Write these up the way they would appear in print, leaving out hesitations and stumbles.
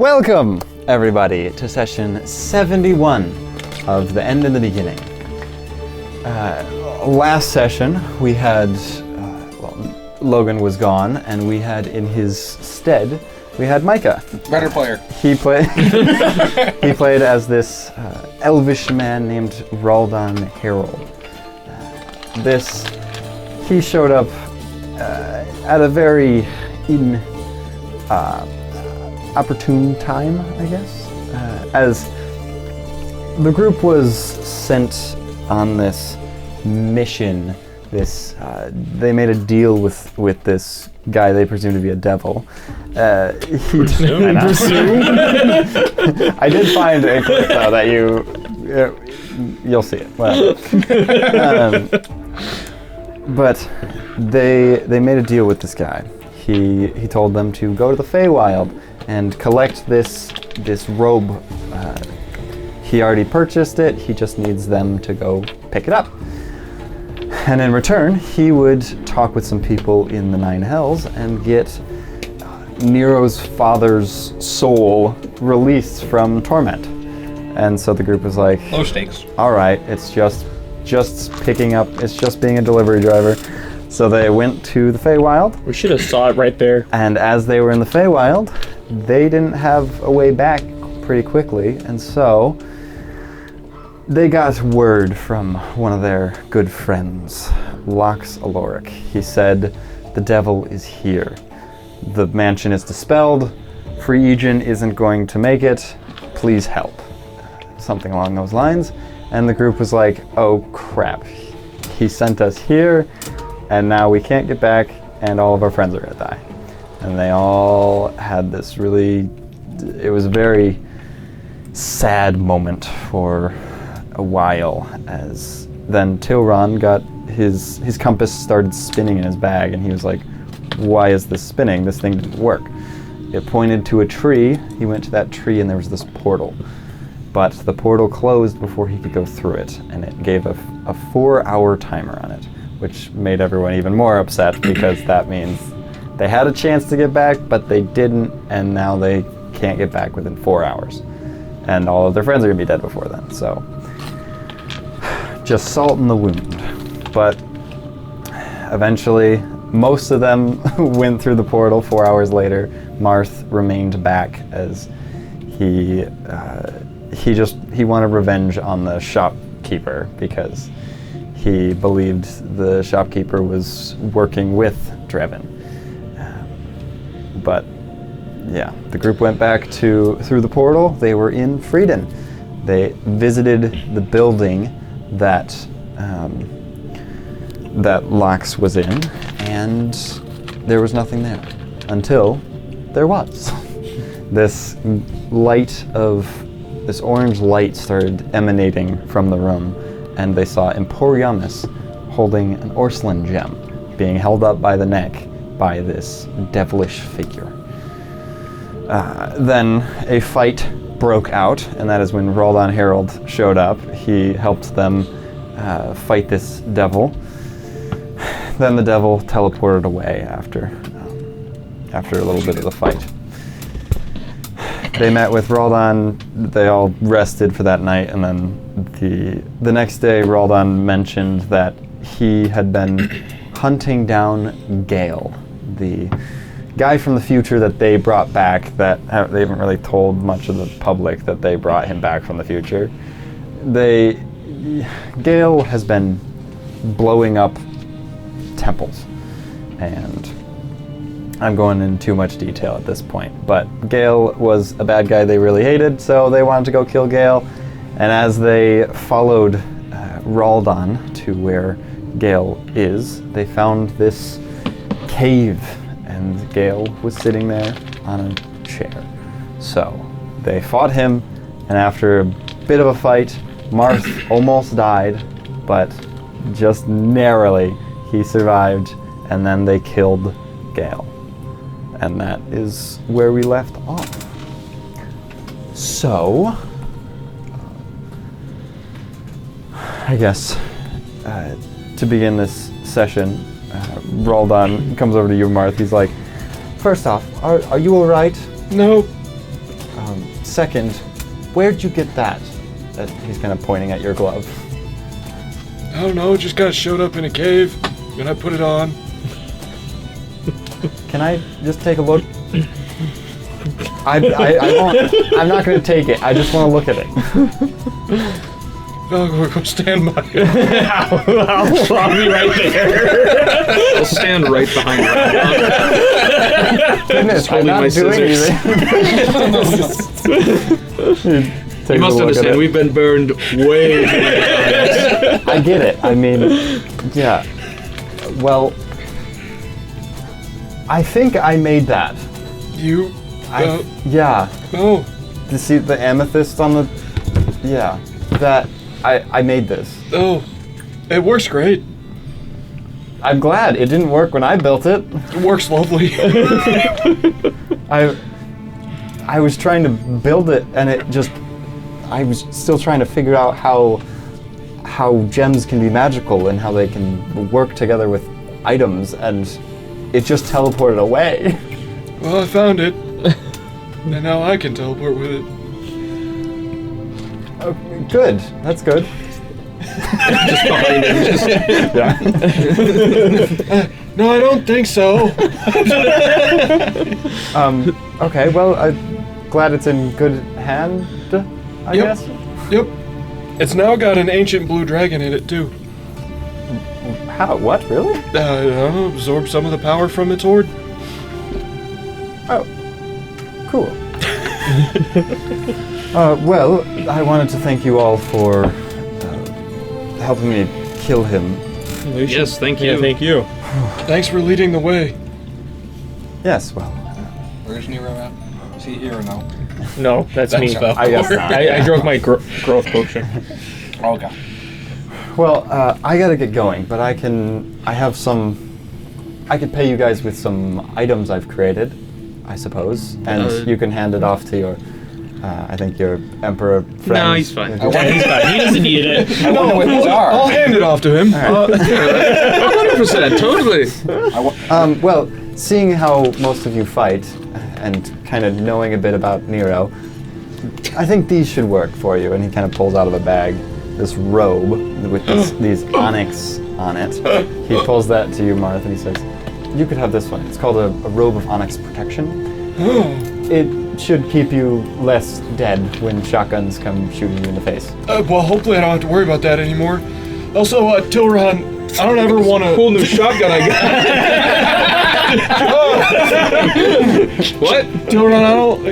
Welcome, everybody, to session 71 of The End in the Beginning. Last session, we had, Logan was gone, and we had in his stead, we had Micah. Better player. He played he played as this elvish man named Roldan Herald. He showed up at a very opportune time, I guess, as the group was sent on this mission. They made a deal with this guy they presumed to be a devil. I did find a clip though that you'll see it. But they made a deal with this guy. He told them to go to the Feywild and collect this robe. He already purchased it. He just needs them to go pick it up. And in return, he would talk with some people in the Nine Hells and get Nero's father's soul released from torment. And so the group was like, low stakes. All right, it's just picking up, it's just being a delivery driver. So they went to the Feywild. We should have saw it right there. And as they were in the Feywild, they didn't have a way back pretty quickly, and so they got word from one of their good friends, Lox Aloric. He said, the devil is here. The mansion is dispelled. Free Aegon isn't going to make it. Please help. Something along those lines. And the group was like, oh crap. He sent us here, and now we can't get back, and all of our friends are gonna die. And they all had this it was a very sad moment for a while, as then Tilron got his compass started spinning in his bag, and he was like, why is this spinning? This thing didn't work. It pointed to a tree. He went to that tree and there was this portal. But the portal closed before he could go through it, and it gave a 4-hour timer on it, which made everyone even more upset because that means they had a chance to get back, but they didn't, and now they can't get back within 4 hours. And all of their friends are gonna be dead before then, so just salt in the wound. But eventually, most of them went through the portal 4 hours later. Marth remained back as he wanted revenge on the shopkeeper because he believed the shopkeeper was working with Drevin. But yeah, the group went back through the portal. They were in Frieden. They visited the building that Lox was in, and there was nothing there until there was. This orange light started emanating from the room, and they saw Emporiamus holding an Orslin gem being held up by the neck by this devilish figure. Then a fight broke out, and that is when Roldan Herald showed up. He helped them fight this devil. Then the devil teleported away after a little bit of the fight. They met with Roldan. They all rested for that night, and then the next day, Roldan mentioned that he had been hunting down Gale, the guy from the future that they brought back. They haven't really told much of the public that they brought him back from the future. Gale has been blowing up temples, and I'm going in too much detail at this point, but Gale was a bad guy they really hated, so they wanted to go kill Gale. And as they followed Roldan to where Gale is, they found this cave, and Gale was sitting there on a chair. So they fought him, and after a bit of a fight, Marth almost died, but just narrowly he survived, and then they killed Gale. And that is where we left off. So, I guess to begin this session, Roldan comes over to you, Marth. He's like, first off, are you all right? No. second, where'd you get that? He's kind of pointing at your glove. I don't know, it just kind of showed up in a cave, and I put it on. Can I just take a look? I won't. I'm not going to take it. I just want to look at it. Valgor, go stand by it. I'll be right there. I'll stand right behind you. Goodness, I'm holding not my doing anything. You must understand, we've been burned way too many times. I get it. I mean, yeah. Well, I think I made that. You? Yeah. Oh. You see the amethyst on the... Yeah. That... I made this. Oh. It works great. I'm glad. It didn't work when I built it. It works lovely. I was trying to build it, and it just... I was still trying to figure out how gems can be magical and how they can work together with items, and it just teleported away. Well, I found it. And now I can teleport with it. Oh, good. That's good. Just behind him. Yeah. No, I don't think so. Okay, well, I'm glad it's in good hand, I guess? Yep. It's now got an ancient blue dragon in it, too. How? What? Really? I don't know, absorb some of the power from its horde. Oh. Cool. Well, I wanted to thank you all for helping me kill him. Yes, thank you. Yeah, thank you. Thanks for leading the way. Yes, well. Where's Nero at? Is he here or no? No, that's me. I guess not. I drove my growth potion. Okay. Well, I gotta get going, but I could pay you guys with some items I've created, I suppose, and you can hand it off to your, I think your emperor friend. No, he's fine. Yeah, he's fine. He doesn't need it. I wonder what these I'll are. hand it off to him. 100%, totally. Well, seeing how most of you fight, and kind of knowing a bit about Nero, I think these should work for you. And he kind of pulls out of a bag this robe with these onyx on it. He pulls that to you, Martha, and he says, you could have this one. It's called a robe of onyx protection. It should keep you less dead when shotguns come shooting you in the face. Well, hopefully I don't have to worry about that anymore. Also, Tilron, I don't ever want to... Cool new shotgun I got. What? Tilron, I don't...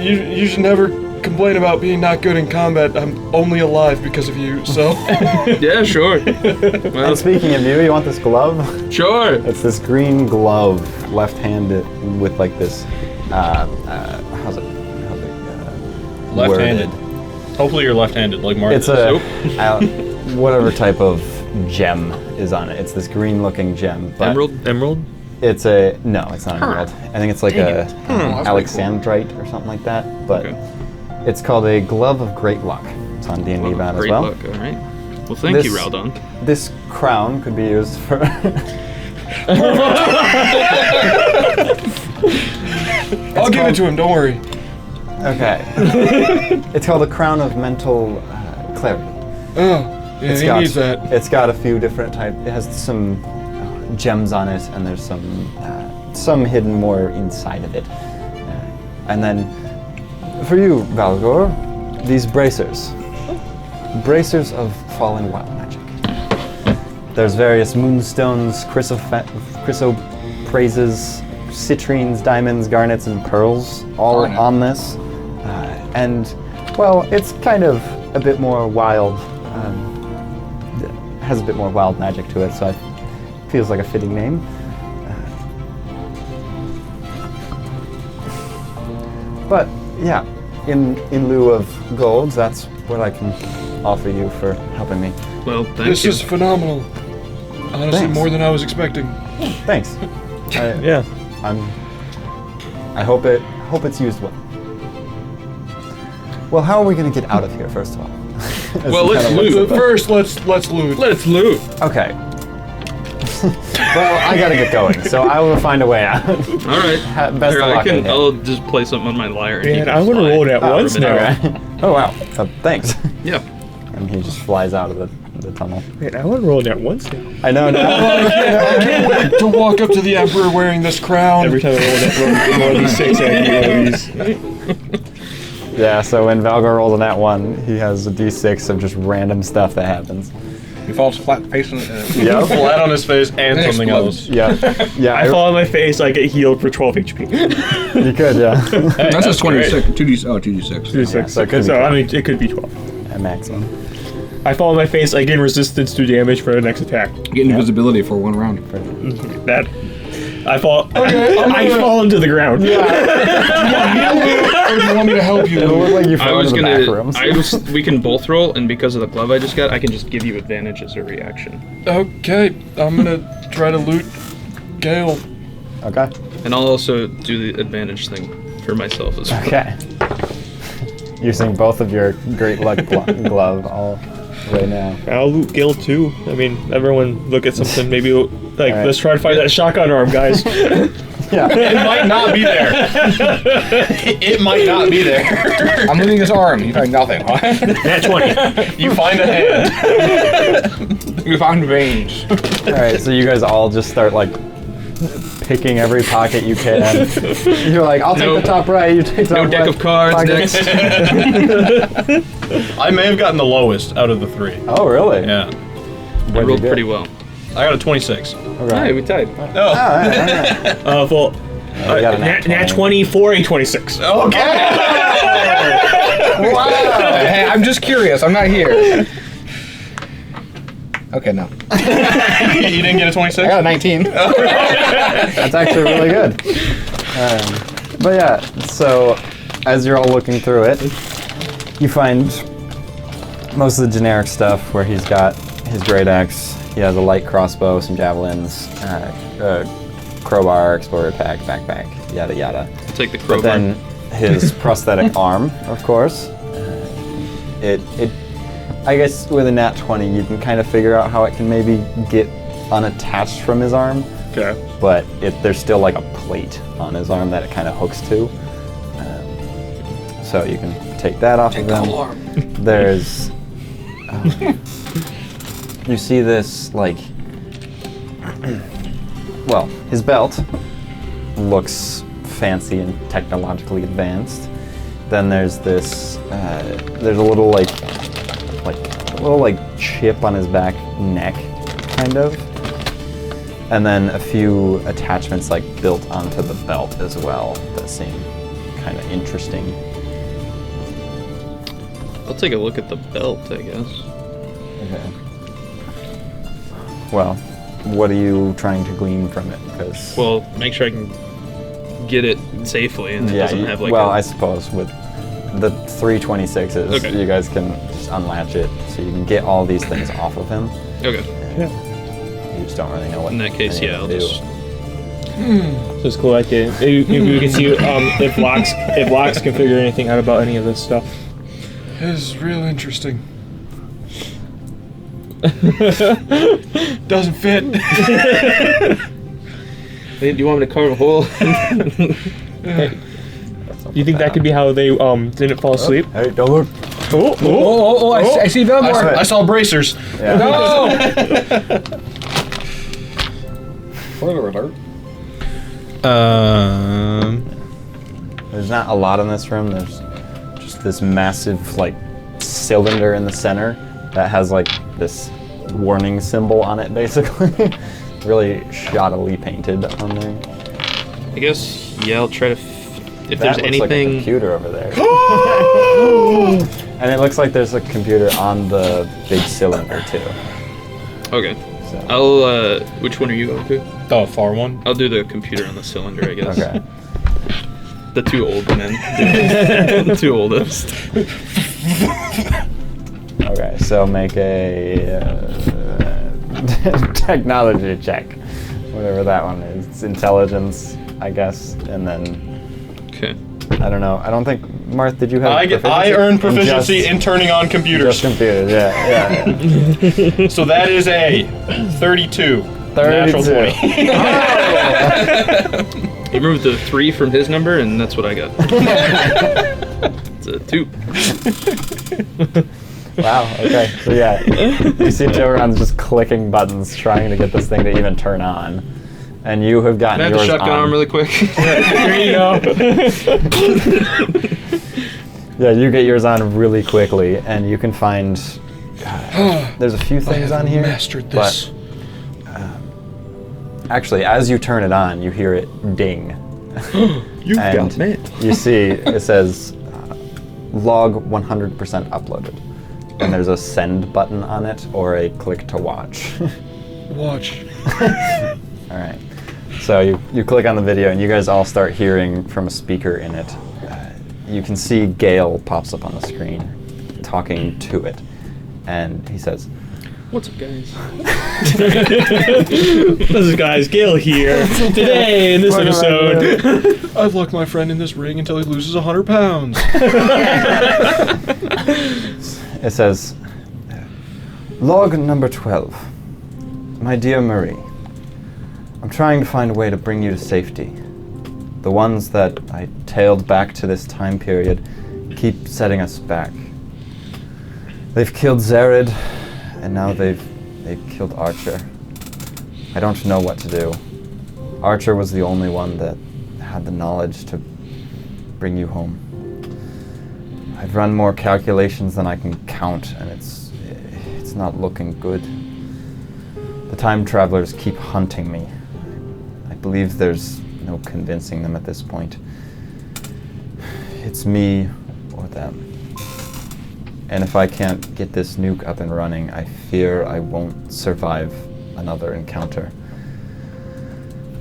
You should never complain about being not good in combat. I'm only alive because of you, so... Yeah, sure. Well, And speaking of you want this glove? sure. It's this green glove, left-handed, with like this, how's it Left-handed. worded? Hopefully you're left-handed, like Mark. It's a, whatever type of gem is on it. It's this green-looking gem. But Emerald? It's a, no, it's not an emerald. I think it's like a alexandrite or something like that. But it's called a Glove of Great Luck. It's on D&D Band as Great well. luck, all right. Well, thank you, This- Raldon. This crown could be used for... I'll give it to him, don't worry. Okay. It's called a Crown of Mental Clarity. Oh, yeah, he needs that. It's got a few different types. It has some gems on it, and there's some hidden more inside of it. And then, for you, Valgor, these bracers. Bracers of Fallen Wild Magic. There's various moonstones, chrysoprases, citrines, diamonds, garnets, and pearls all on this. And, well, it's kind of a bit more wild, has a bit more wild magic to it, so it feels like a fitting name. But, yeah, in lieu of gold, that's what I can offer you for helping me. Well, thank This you. is phenomenal. Honestly, Thanks. more than I was expecting. Thanks. Yeah. I hope it's used well. Well, how are we going to get out of here, first of all? Well, let's loot. First, let's loot. Let's loot. Okay. Well, I gotta get going, so I will find a way out. All right. Best of luck. I'll just play something on my lyre. and he Man, can I would have fly. rolled at once now. Okay. Oh wow. Thanks. Yeah. And he just flies out of the tunnel. Man, I would have rolled at once now. I know now. I can't wait to walk up to the Emperor wearing this crown. Every time I roll these 6, I get one of these. Yeah, so when Valgar rolls a nat 1, he has a d6 of just random stuff that happens. He falls flat facing. Yep. Flat on his face and It something explodes. else. Yeah. I fall on my face, I get healed for 12 HP. You could, yeah. That's just 26. 2d6. 2d6. so it could be So, 12. I mean, it could be 12. At maximum. I fall on my face, I gain resistance to damage for the next attack. Get invisibility for 1 round. That. I fall. I fall into the ground. Or do you want me to help you? It'll look like you I fell was into the back rooms. we can both roll, and because of the glove I just got, I can just give you advantage as a reaction. Okay, I'm gonna try to loot Gale. Okay. And I'll also do the advantage thing for myself as well. Okay. Using both of your great luck glove all right now. I'll loot Gil too. I mean, everyone look at something. Maybe like Alright. let's try to find that shotgun arm, guys. Yeah. It might not be there. It might not be there. I'm looting his arm. You find nothing. Nat 20. You find a hand. You found veins. Alright, so you guys all just start like picking every pocket you can. You're like, I'll take No- the top right, you take the No top deck left of cards pocket. next. I may have gotten the lowest out of the 3. Oh, really? Yeah. I What'd you rolled get? pretty well. I got a 26. Okay. we tied. Alright, alright. Well, You got a nat 20 for a 26. Okay. Wow. Hey, I'm just curious. I'm not here. Okay, no. You didn't get a I 26? got a 19. That's actually really good. But yeah, so as you're all looking through it, you find most of the generic stuff where he's got his great axe, he has a light crossbow, some javelins, crowbar, explorer pack, backpack, yada yada. I'll take the But crowbar. then his prosthetic arm, of course. I guess with a nat 20, you can kind of figure out how it can maybe get unattached from his arm. Okay. But there's still like a plate on his arm that it kind of hooks to. So you can take that off of him. There's, you see this like, well, his belt looks fancy and technologically advanced. Then there's this, there's a little like chip on his back neck, kind of. And then a few attachments like built onto the belt as well that seem kind of interesting. I'll take a look at the belt, I guess. Okay. Well, what are you trying to glean from it? Because Well, make sure I can get it safely and it doesn't have like I suppose with the 326s, Okay. you guys can just unlatch it so you can get all these things off of him. Okay. You just don't really know what. In that case, any yeah, of I'll them do. just... So it's cool. Maybe we can see if Locks can figure anything out about any of this stuff. It is real interesting. Doesn't fit. Hey, do you want me to carve a hole? You think that could be how they didn't fall asleep? Hey, don't look. I see Velmore. I saw bracers. Yeah. No! Spoiler alert. There's not a lot in this room. There's just this massive like cylinder in the center that has like this warning symbol on it, basically. Really shoddily painted on there. I guess, yeah, I'll try to... If That there's looks like a anything... computer over there. And it looks like there's a computer on the big cylinder too. Okay. So. I'll, which one are you going to? The far one. I'll do the computer on the cylinder, I guess. Okay. The two old men. The two oldest. Okay, so make a technology check, whatever that one is. It's intelligence, I guess, and then Okay. I don't know. I don't think Marth. Did you have? I proficiency? earn proficiency just, in turning on computers. just computers. Yeah. So that is a 32. Natural 32. 20. He removed the 3 from his number, and that's what I got. It's a 2. Wow, okay. So yeah, you see Joran's just clicking buttons trying to get this thing to even turn on. And you have gotten Can I have the yours shotgun on. arm really quick? Here you go. Yeah, you get yours on really quickly, and you can find... there's a few things on here. Mastered this. But, actually, as you turn it on, you hear it ding. You've And got me. you see, it says log 100% uploaded. And there's a send button on it, or a click to watch. Watch. All right. So you click on the video, and you guys all start hearing from a speaker in it. You can see Gale pops up on the screen, talking to it, and he says, What's up, guys? This is guys, Gil here. Today in this episode. I've locked my friend in this ring until he loses 100 pounds. it says, log number 12. My dear Marie, I'm trying to find a way to bring you to safety. The ones that I tailed back to this time period keep setting us back. They've killed Zerid, and now they've killed Archer. I don't know what to do. Archer was the only one that had the knowledge to bring you home. I've run more calculations than I can count, and it's not looking good. The time travelers keep hunting me. I believe there's no convincing them at this point. It's me or them. And if I can't get this nuke up and running, I fear I won't survive another encounter.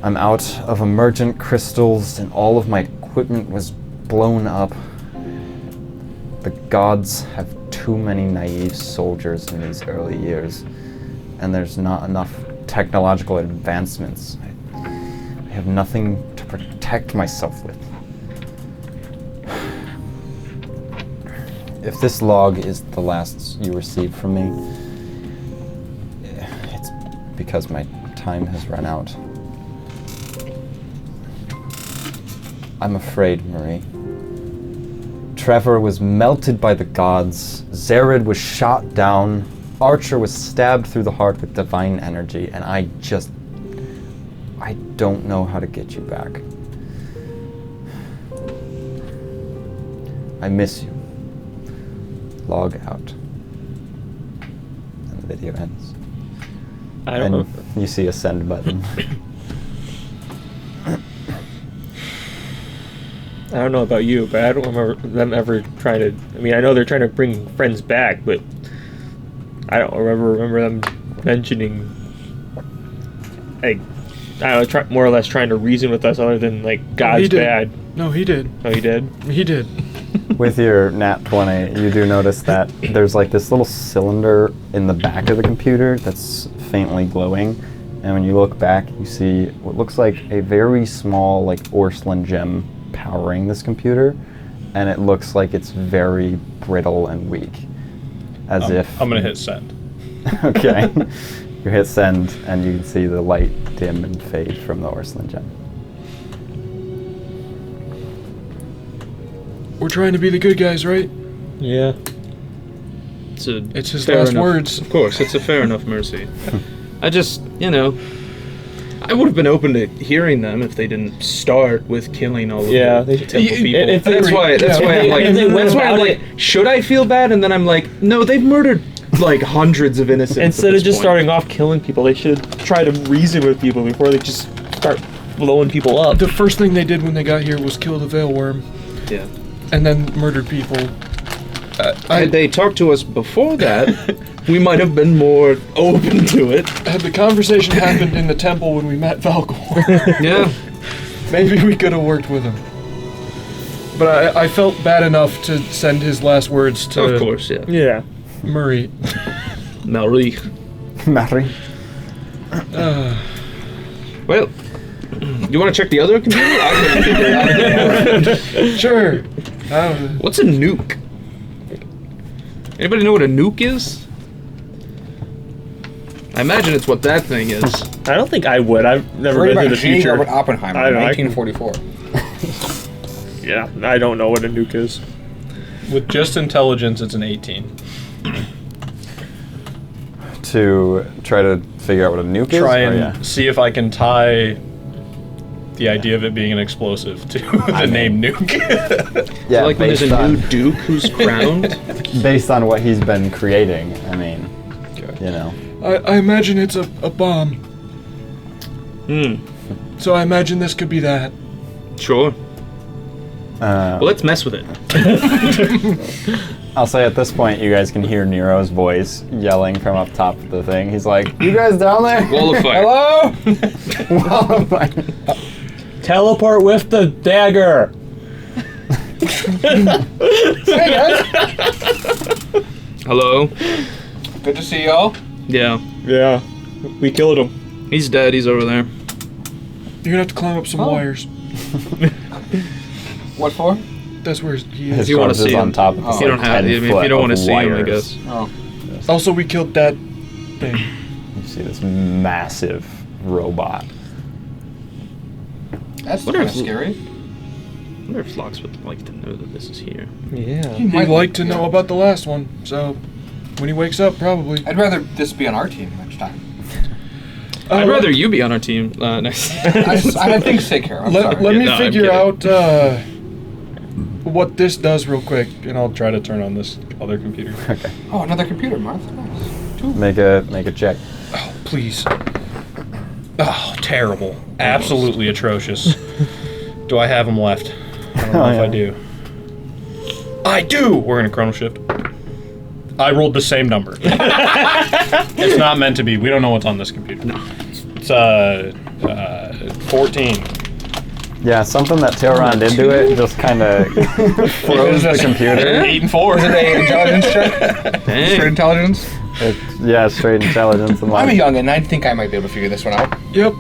I'm out of emergent crystals, and all of my equipment was blown up. The gods have too many naive soldiers in these early years, and there's not enough technological advancements. I have nothing to protect myself with. If this log is the last you receive from me, it's because my time has run out. I'm afraid, Marie. Trevor was melted by the gods, Zerid was shot down, Archer was stabbed through the heart with divine energy, and I don't know how to get you back. I miss you. Log out. And the video ends. I don't know. You see a send button. I don't know about you, but I don't remember them ever trying to. I mean, I know they're trying to bring friends back, but I don't remember them mentioning, like, I don't know, more or less trying to reason with us, other than like God's bad. No, he did. Oh, he did. He did. With your nat 20, you do notice that there's like this little cylinder in the back of the computer that's faintly glowing, and when you look back, you see what looks like a very small, like, porcelain gem powering this computer, and it looks like it's very brittle and weak, as if... I'm gonna hit send. Okay. You hit send, and you can see the light dim and fade from the porcelain gem. We're trying to be the good guys, right? Yeah. It's his fair last enough. words. Of course, it's a fair enough mercy. I just, I would have been open to hearing them if they didn't start with killing all of Yeah, the they- temple people. if they That's were- why I'm like, if they went that's why I'm about like, should I feel bad? And then I'm like, no, they've murdered like hundreds of innocents. Instead at of this just point. starting off killing people, they should try to reason with people before they just start blowing people up. The first thing they did when they got here was kill the veil worm, Yeah. and then murdered people. Had they talked to us before that, we might have been more open to it. Had the conversation happened in the temple when we met Valkor, Yeah. maybe we could have worked with him. But I felt bad enough to send his last words to Of course, yeah. Yeah. Murray. Marie. Mary? Well, you want to check the other computer? I can figure it out. Sure. What's a nuke? Anybody know what a nuke is? I imagine it's what that thing is. I don't think I would. I've never Worried been to about the J. future. Robert Oppenheimer, I don't know, I can- 1944. Yeah, I don't know what a nuke is. With just intelligence, it's an 18. To try to figure out what a nuke is? Try Or, and see if I can tie the idea of it being an explosive to the name nuke. Yeah, Like when there's based a on, new duke who's crowned. based on what he's been creating. I mean, you know. I imagine it's a bomb. So I imagine this could be that. Sure. Well, let's mess with it. I'll say at this point, you guys can hear Nero's voice yelling from up top of the thing. He's like, "You guys down there?" Wall of fire. Hello? Wall of fire. Teleport with the dagger. Hey guys. Hello? Good to see y'all. Yeah. Yeah, we killed him. He's dead. He's over there. You're gonna have to climb up some wires. What for? That's where he His is. you wanna corpse is see on him. top of this, You don't have. I mean, if you don't want to see him, I guess. Oh. Also, we killed that thing. You see this massive robot. That's Wonder kind if- of scary. I wonder if Phlox would like to know that this is here. Yeah. He'd like to know about the last one, so when he wakes up, probably. I'd rather this be on our team next time. I'd rather you be on our team next. I have things to take care of. I'm Let sorry. me No, I'm figure kidding. out what this does real quick, and I'll try to turn on this other computer. Okay. Oh, another computer, Martha. Nice. Make a check. Oh, please. Oh, terrible. Absolutely atrocious. Do I have them left? I don't know if I do. I do! We're gonna chrono shift. I rolled the same number. It's not meant to be. We don't know what's on this computer. No. It's 14. Yeah, something that Tailron did to it just kind of froze the computer. 8 and 4. Is it a intelligence check? Dang. Straight intelligence? Yeah, straight intelligence and I'm like. young and I think I might be able to figure this one out. Yep.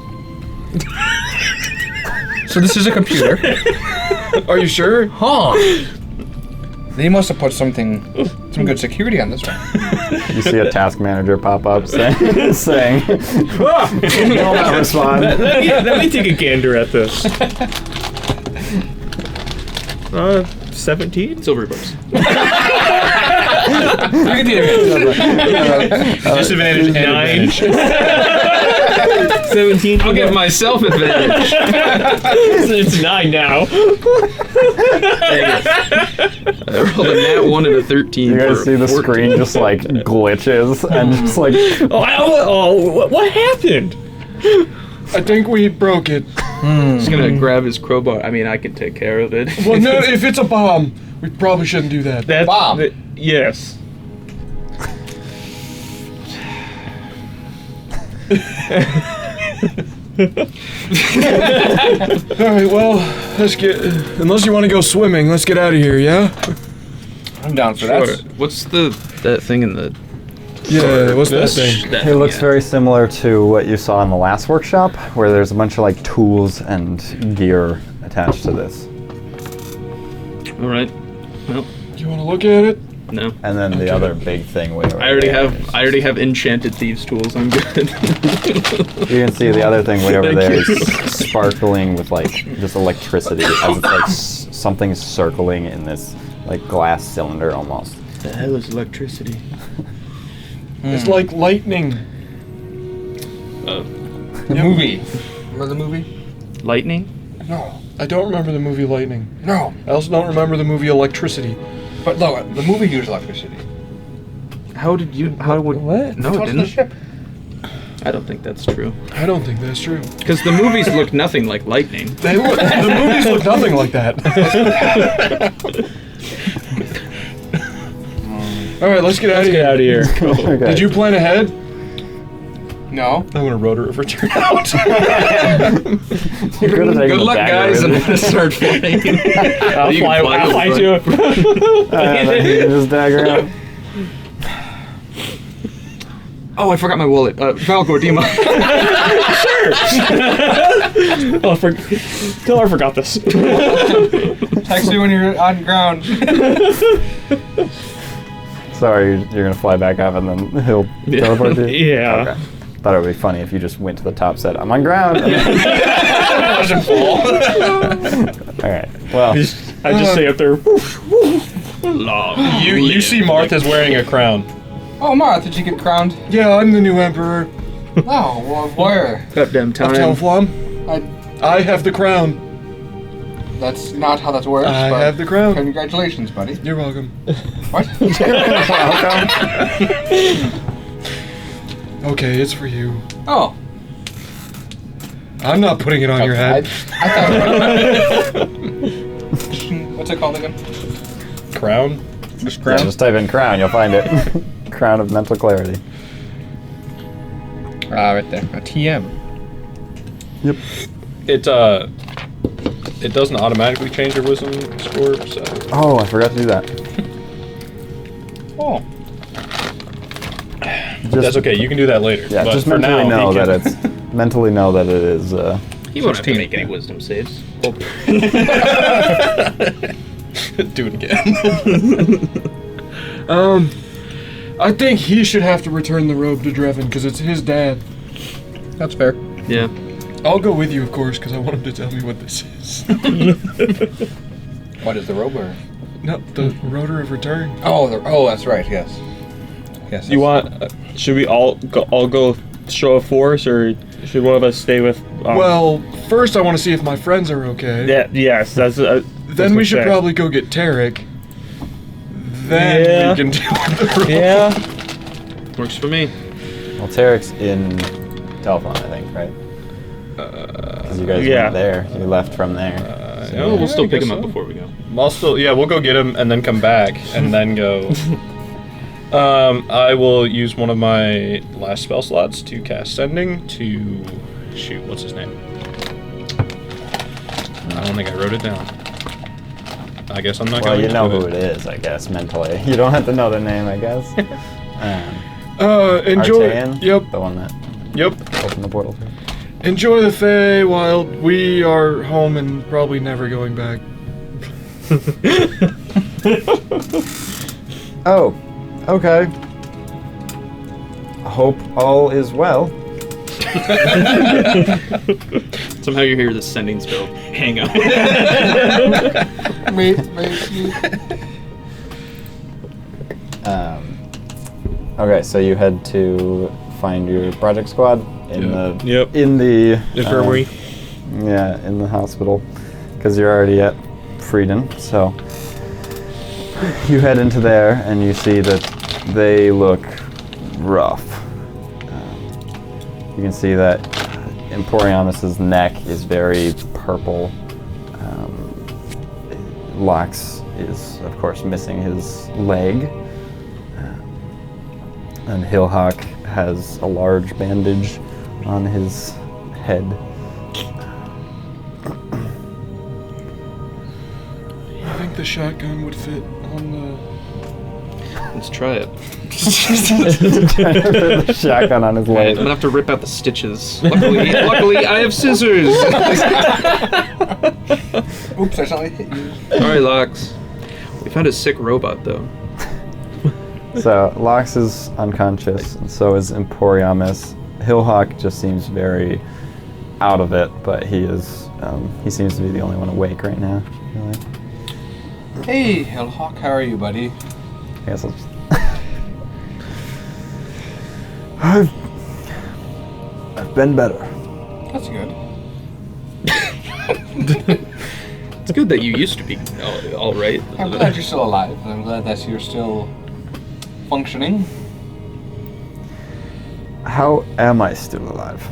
So this is a computer. Are you sure? Huh. They must have put some good security on this one. You see a task manager pop up saying, "Will not respond." Let me take a gander at this. 17? Silver bars. Disadvantage and 9. advantage. 17. I'll give myself advantage. It's 9 now. I rolled a nat 1 and a 13. You guys for see the 14. screen just like glitches and just like What happened? I think we broke it. He's gonna grab his crowbar. I mean, I can take care of it. Well, no, if it's a bomb, we probably shouldn't do that. That's Bomb. Yes. Alright, well, let's get. Unless you want to go swimming, let's get out of here, yeah? I'm down for Sure. that. What's that thing in the? Yeah, what's that thing? it looks very similar to what you saw in the last workshop, where there's a bunch of like tools and gear attached to this, All right. Well, You want to look at it? no. and then the other big thing way over I already there have. I already have enchanted thieves tools. I'm good. You can see the other thing way over Thank there you. is sparkling with like just electricity as it's like something's circling in this like glass cylinder almost. The hell is electricity? It's like lightning. The movie. Remember the movie? Lightning? No. I don't remember the movie Lightning. No. I also don't remember the movie Electricity. But no, the movie used electricity. How did you? How would? What? No, it Tossed the didn't. ship. I don't think that's true. I don't think that's true. Because the movies look nothing like lightning. The movies look nothing like that. Alright, let's get out of Get here. out of here. Okay. Did you plan ahead? No. I'm gonna rotor it for turn out. You could have taken Good the luck, dagger guys. with I'm you. gonna start flying. I'll You can fly over to it. Then you can just dagger out. Oh, I forgot my wallet. Falcor, do you mind? Oh, tell her I forgot this. Text me when you're on ground. Sorry, you're gonna fly back up and then he'll teleport you? Yeah. Okay. Thought it would be funny if you just went to the top, said, "I'm on ground." Doesn't fall. All right. Well, I just say up there. You see Martha's wearing a crown. Oh, Martha, did you get crowned? Yeah, I'm the new emperor Oh, well, where? Goddamn of time. Telflom. I, I have the crown. that's not how that works. I but have the crown. Congratulations, buddy. You're welcome. What? Okay, it's for you. Oh. I'm not putting it on your head. I thought. What's it called again? Crown? Just yeah, crown. just type in crown, you'll find it. Crown of mental clarity. Right there. A TM. Yep. It doesn't automatically change your wisdom score, so. Oh, I forgot to do that. Oh. Just, That's okay, you can do that later. Yeah, but just for mentally now, know he that can- it's mentally know that it is. You won't have to 16, make any yeah. wisdom saves. Do it again. I think he should have to return the robe to Drevin because it's his dad. That's fair. Yeah. I'll go with you, of course, because I want him to tell me what this is. What is the rover? No, the rotor of return. Oh, that's right. Yes. Yes. You want? Should we all go show of force, or should one of us stay with? Well, first I want to see if my friends are okay. Yeah. Yes. That's. Then we should probably go get Tarek. Then Yeah. we can deal with the rope. Yeah. Works for me. Well, Tarek's in Telephone, I think, right? Because you guys yeah. went there. You left from there. Oh, we'll still pick guess him up so. before we go. We'll go get him and then come back and then go. I will use one of my last spell slots to cast Sending to shoot. What's his name? I don't think I wrote it down. I guess I'm not Well, going you to know do who it is, I guess, mentally. You don't have to know the name, I guess. Enjoy. Artaean, Yep. the one that Yep. opened the portal to. Enjoy the Feywild. We are home and probably never going back. Oh, okay. Hope all is well. Somehow you hear the sending spell. Hang up. Okay, so you head to find your project squad in Yep. the Infirmary. Yeah, in the hospital, because you're already at Frieden. So you head into there and you see that they look rough. You can see that Emporiamus's neck is very purple. Lox is, of course, missing his leg. And Hillhawk has a large bandage on his head. I think the shotgun would fit on the. Let's try it. The shotgun on his I'm leg. gonna have to rip out the stitches. Luckily, I have scissors. Oops, I suddenly hit you. Sorry, Lox. We found a sick robot, though. So Lox is unconscious, and so is Emporiamus. Hillhawk just seems very out of it, but he seems to be the only one awake right now. Really. Hey, Hillhawk, how are you, buddy? I guess I'll just. I've been better. That's good. It's good that you used to be all right. I'm glad you're still alive, and I'm glad that you're still functioning. How am I still alive?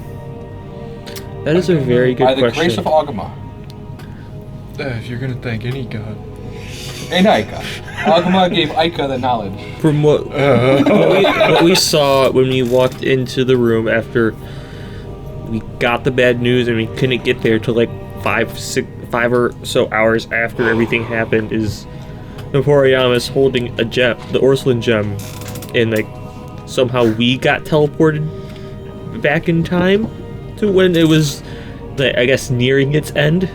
That is a very good By the question. grace of Agama. If you're gonna thank any god. And Aika. Agama gave Aika the knowledge. From what we saw when we walked into the room after we got the bad news and we couldn't get there till like 5 or so hours after everything happened, is Emporiamus holding a gem, the Ursuline gem, and like somehow we got teleported back in time to when it was, I guess, nearing its end.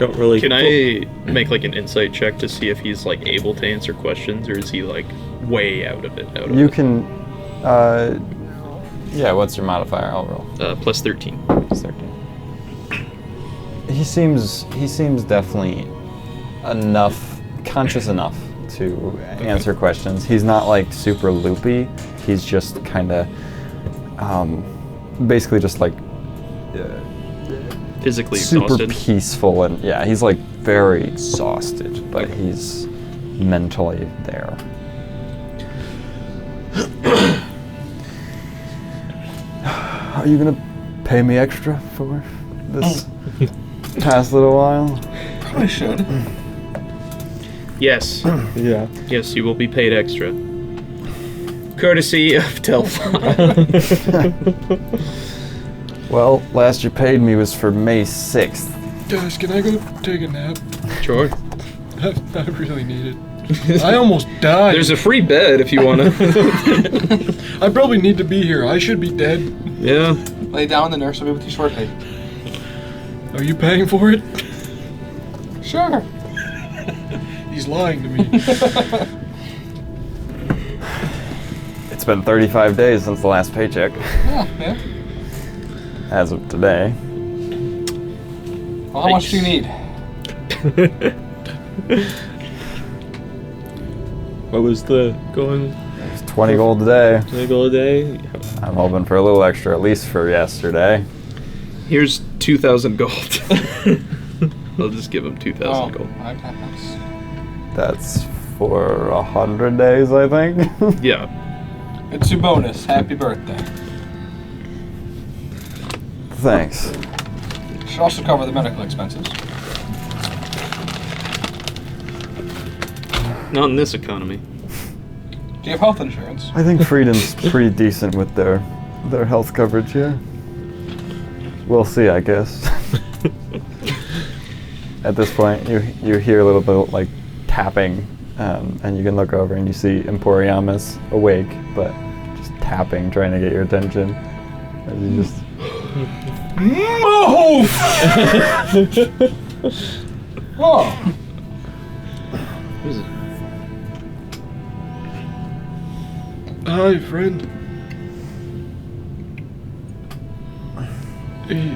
don't really. Can I make like an insight check to see if he's like able to answer questions, or is he like way out of it? You can. Yeah. What's your modifier? I'll roll. Plus 13. Plus 13. He seems definitely conscious enough to answer questions. He's not like super loopy. He's just kind of, basically just like Physically super exhausted. peaceful, and yeah, he's like very exhausted, but he's mentally there. Are you gonna pay me extra for this past little while? Probably should. Yes. Yeah. Yes, you will be paid extra. Courtesy of Delphi. Well, last you paid me was for May 6th. Guys, can I go take a nap? Sure. I really need it. I almost died. There's a free bed if you want to. I probably need to be here. I should be dead. Yeah. Lay down, the nurse will be with you shortly. Are you paying for it? Sure. He's lying to me. It's been 35 days since the last paycheck, Yeah. as of today. Well, how much do you need? What was the going? It's 20 gold a day. Goal a day? I'm hoping for a little extra, at least for yesterday. Here's 2,000 gold. I'll just give him 2,000 gold. Okay, that's... That's for 100 days, I think. Yeah. It's your bonus. Happy birthday. Thanks. Should also cover the medical expenses. Not in this economy. Do you have health insurance? I think Freedom's pretty decent with their health coverage here. We'll see, I guess. At this point, you hear a little bit like tapping, and you can look over and you see Emporiamus awake, but just tapping, trying to get your attention. As you just Move! Oh. What is it? Hi, friend. Hey,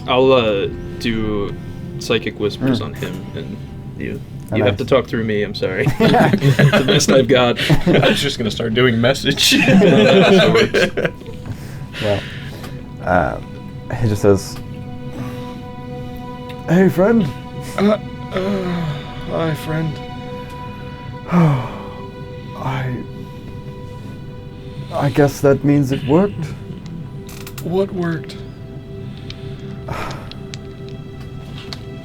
I'll do psychic whispers on him, and you have to talk through me. I'm sorry. It's the best I've got. I was just gonna start doing message. well, he just says, "Hey, friend." hi, friend. I guess that means it worked. What worked?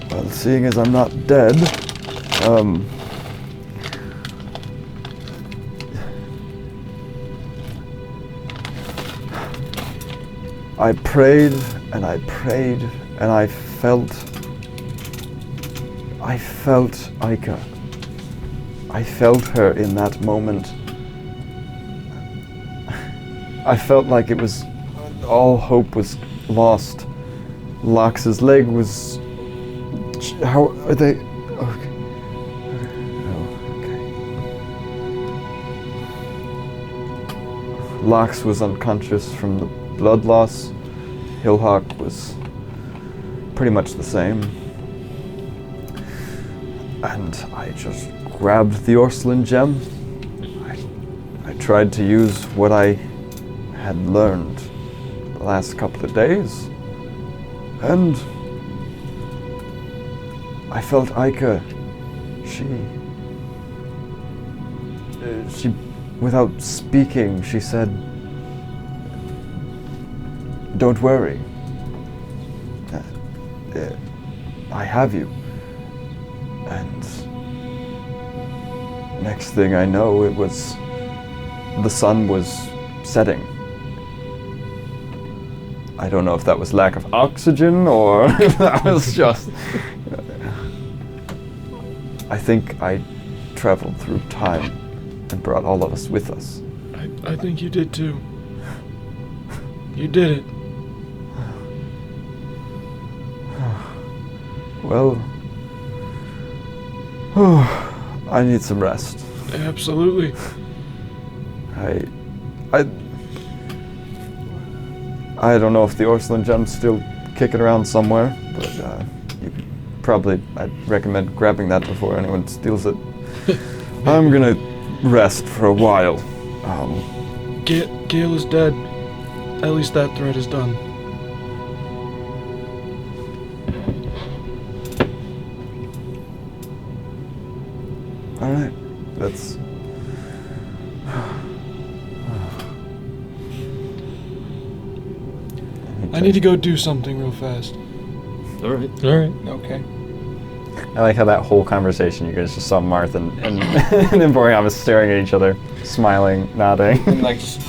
Well, seeing as I'm not dead, I prayed and I prayed and I felt Ica. I felt her in that moment. I felt like it was all hope was lost. Lox's leg was. How are they? Okay. Okay. Lox was unconscious from the blood loss. Hillhawk was pretty much the same. And I just grabbed the Orslin gem. I tried to use what I had learned the last couple of days. And I felt Ica, she, without speaking, she said, "Don't worry. I have you." And next thing I know, the sun was setting. I don't know if that was lack of oxygen or if that was just... I think I traveled through time and brought all of us with us. I think you did too. You did it. Well, I need some rest. Absolutely. I don't know if the Orslin gem's still kicking around somewhere, but I'd recommend grabbing that before anyone steals it. I'm gonna rest for a while. Gale is dead. At least that threat is done. All right, that's. I need to go do something real fast. All right. Okay. I like how that whole conversation you guys just saw Marth and and Emporium staring at each other, smiling, nodding. And like just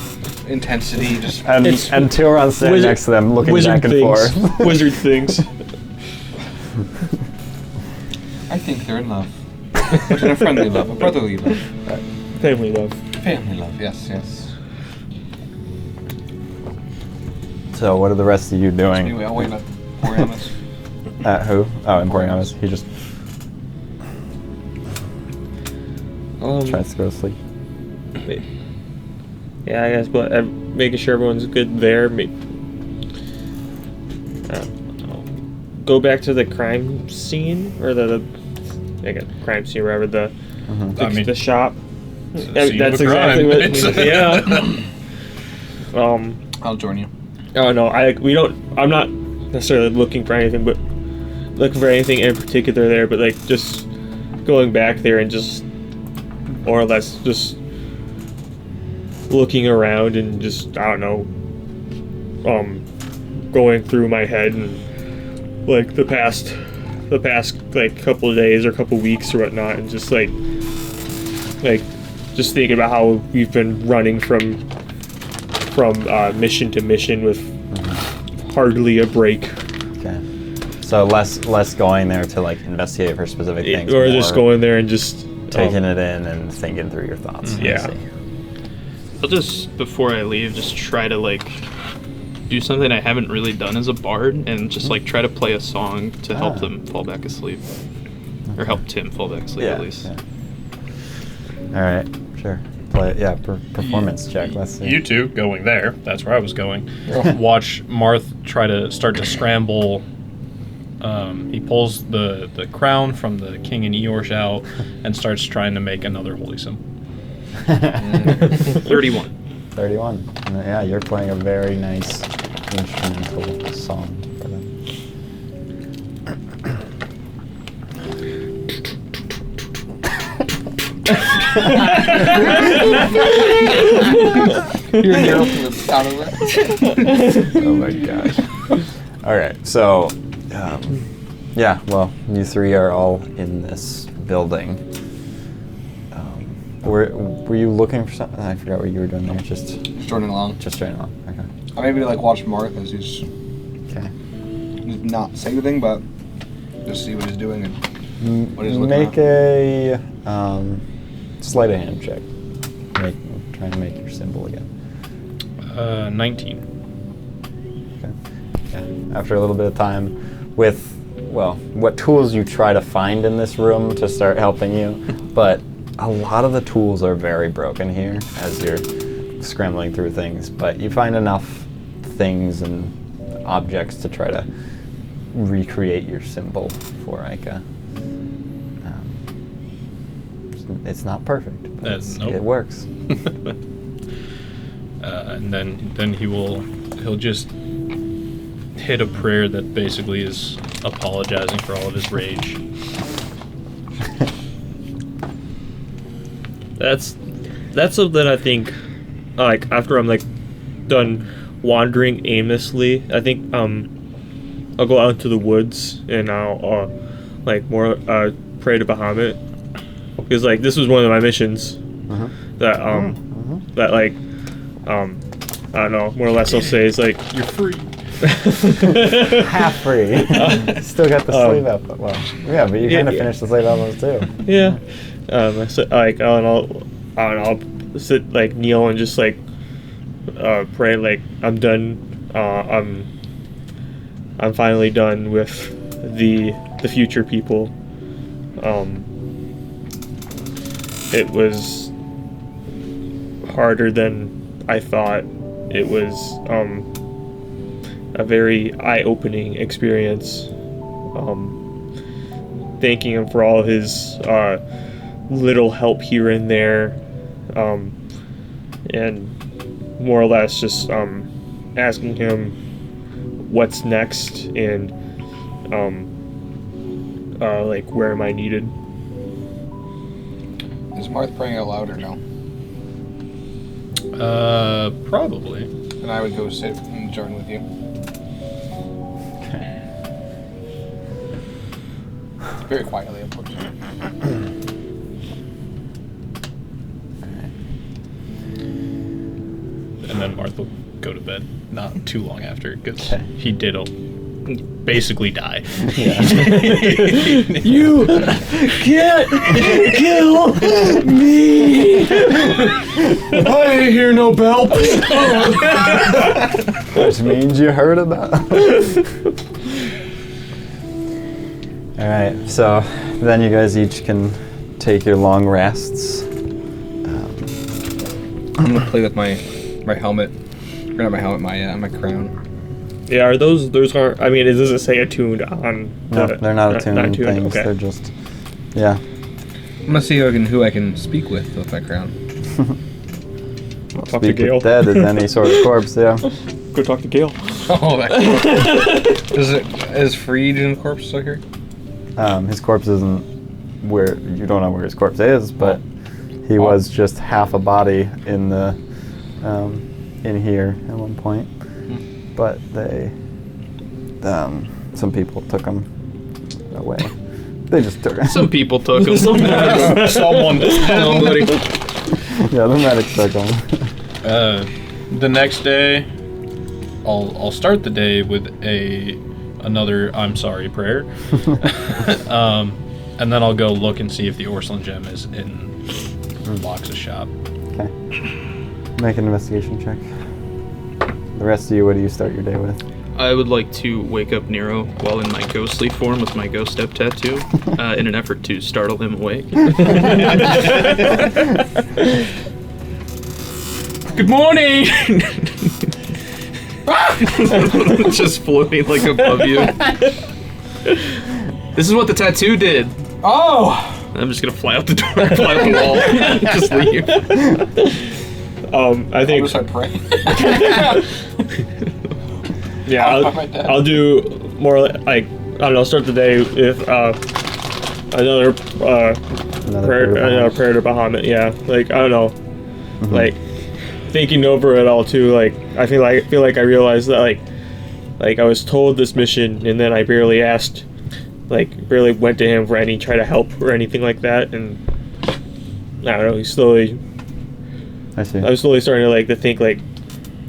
intensity, just And Tilron's standing next to them, looking back and forth. Wizard things. I think they're in love. But in a friendly love, a brotherly love. Family love. Family love, yes. So, what are the rest of you doing? Anyway, I'll wait up. Borealis. At who? Oh, Emporium. He just tries to go to sleep. Yeah, I guess, but making sure everyone's good there. Go back to the crime scene, or crime scene, wherever the shop. That's exactly what. Yeah. I'll join you. Oh no, I'm not necessarily looking for anything, but looking for anything in particular there. But like just going back there and just more or less just looking around and just going through my head and like the past like couple of days or couple weeks or whatnot, and just like just thinking about how we've been running from mission to mission with hardly a break. Okay. So less going there to like investigate for specific things, or just going there and just taking it in and thinking through your thoughts. Yeah. I'll just, before I leave, just try to like do something I haven't really done as a bard, and just like try to play a song to help them fall back asleep, or help Tim fall back asleep at least. Yeah. All right, sure. Play it. Yeah, performance check. Let's see. You two going there. That's where I was going. Watch Marth try to start to scramble. He pulls the crown from the king and Eorsh out and starts trying to make another holy symbol. 31. 31. And, yeah, you're playing a very nice instrumental song for them. You're in Europe with the sound of that. Oh my gosh. All right, so you three are all in this building. Were you looking for something? I forgot what you were doing there. Just joining along. Just joining along. Okay. I maybe like watch Marth as he's not say anything, but just see what he's doing and what he's looking Make a sleight of hand check. Trying to make your symbol again. 19. Okay. Yeah. After a little bit of time, with what tools you try to find in this room to start helping you, but a lot of the tools are very broken here as you're scrambling through things. But you find enough things and objects to try to recreate your symbol for Ica. It's not perfect, but it works. And then he'll just hit a prayer that basically is apologizing for all of his rage. That's something I think, like after I'm like done wandering aimlessly, I think I'll go out into the woods and I'll like more pray to Bahamut, because like this was one of my missions that that like I don't know, more or less I'll say it's like you're free. Half free. Still got the sleeve up, but but you kind of finished the sleeve albums too. Yeah. So, like I'll sit like kneel and just like pray like I'm done. I'm finally done with the the future people. It was harder than I thought. It was a very eye-opening experience. Thanking him for all of his little help here and there, and more or less just asking him what's next and like where am I needed. Is Marth praying out loud or no? Probably. And I would go sit and join with you. Okay. Very quietly, of course. And then Martha will go to bed not too long after, because Okay. he did basically die. You can't kill me! I ain't hear no bell. Which means you heard about. Alright, so then you guys each can take your long rests. I'm gonna play with my helmet. Or not my helmet, my crown. Yeah, are those aren't? I mean, does it say attuned on? No, they're not attuned not things. Okay. They're just, yeah. I'm gonna see who I can speak with my crown. Talk to Speak Gale. with dead as any sort of corpse, yeah. Go talk to Gale. Oh, that. Is Freed in the corpse still here? His corpse isn't where, you don't know where his corpse is, but he was just half a body in the, in here at one point. But they, some people took him away. They just took him. Some people took him. Someone. Somebody. Yeah, the medics took him. The next day, I'll start the day with another I'm sorry prayer, and then I'll go look and see if the Orslin gem is in Lox's shop. Okay. Make an investigation check. The rest of you, what do you start your day with? I would like to wake up Nero while in my ghostly form with my ghost step tattoo, in an effort to startle him awake. Good morning! Just floating like above you. This is what the tattoo did. Oh! I'm just gonna fly out the door, fly out the wall, just leave. I think. I'll start praying. Yeah, I'll do more like I don't know. Start the day with another prayer to Bahamut. Yeah, like I don't know, like thinking over it all too. Like I feel like I realized that like I was told this mission and then I barely asked, like barely went to him for any try to help or anything like that, and I don't know. He slowly. I see. I was slowly starting to to think like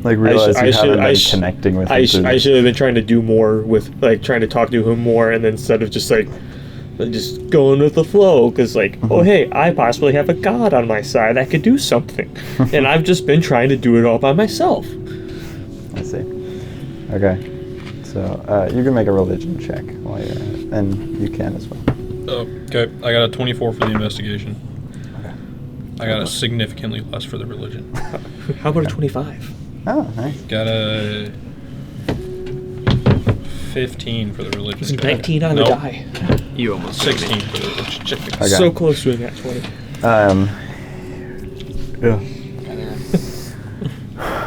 realize you haven't been connecting with him. I should have been trying to do more with trying to talk to him more, and then instead of just just going with the flow, because oh hey, I possibly have a god on my side that could do something, and I've just been trying to do it all by myself. I see. Okay. So you can make a religion check while you're at it, and you can as well. Okay, I got a 24 for the investigation. I got a significantly less for the religion. How about a 25? Oh, nice. Got a 15 for the religion. It's 19 on the die. You almost 16 for the religion check. Okay. So close to a nat 20. Yeah.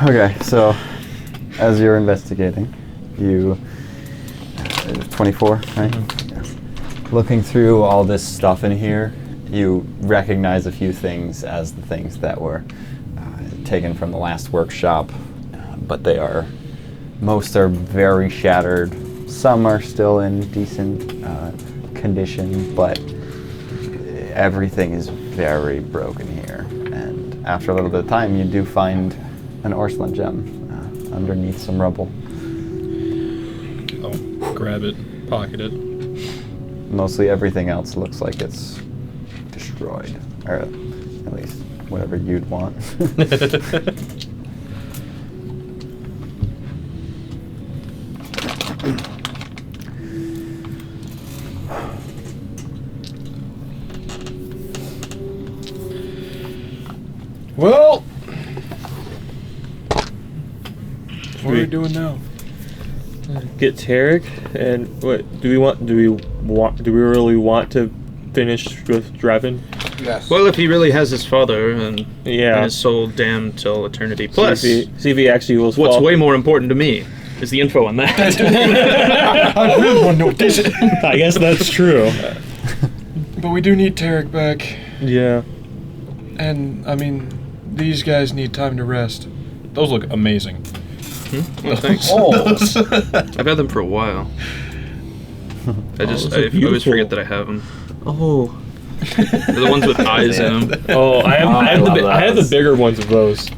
Okay, so as you're investigating, you 24, right? Yeah. Looking through all this stuff in here, you recognize a few things as the things that were taken from the last workshop, but most are very shattered. Some are still in decent condition, but everything is very broken here. And after a little bit of time, you do find an Orslin gem underneath some rubble. Oh, grab it, pocket it. Mostly everything else looks like it's destroyed, or at least whatever you'd want. doing now? Get Tarek, and what do we want? Do we really want to finish with Draven? Yes. Well, if he really has his father and Yeah. his soul damned till eternity. Plus, see if he actually will. what's way more important to me is the info on that. I really want to know what this is. I guess that's true. But we do need Tarek back. Yeah. And, I mean, these guys need time to rest. Those look amazing. Well, thanks. Holes. I've had them for a while. I those are always beautiful. forget that I have them. Oh. They're the ones with eyes in them. Oh, I have the bigger ones of those.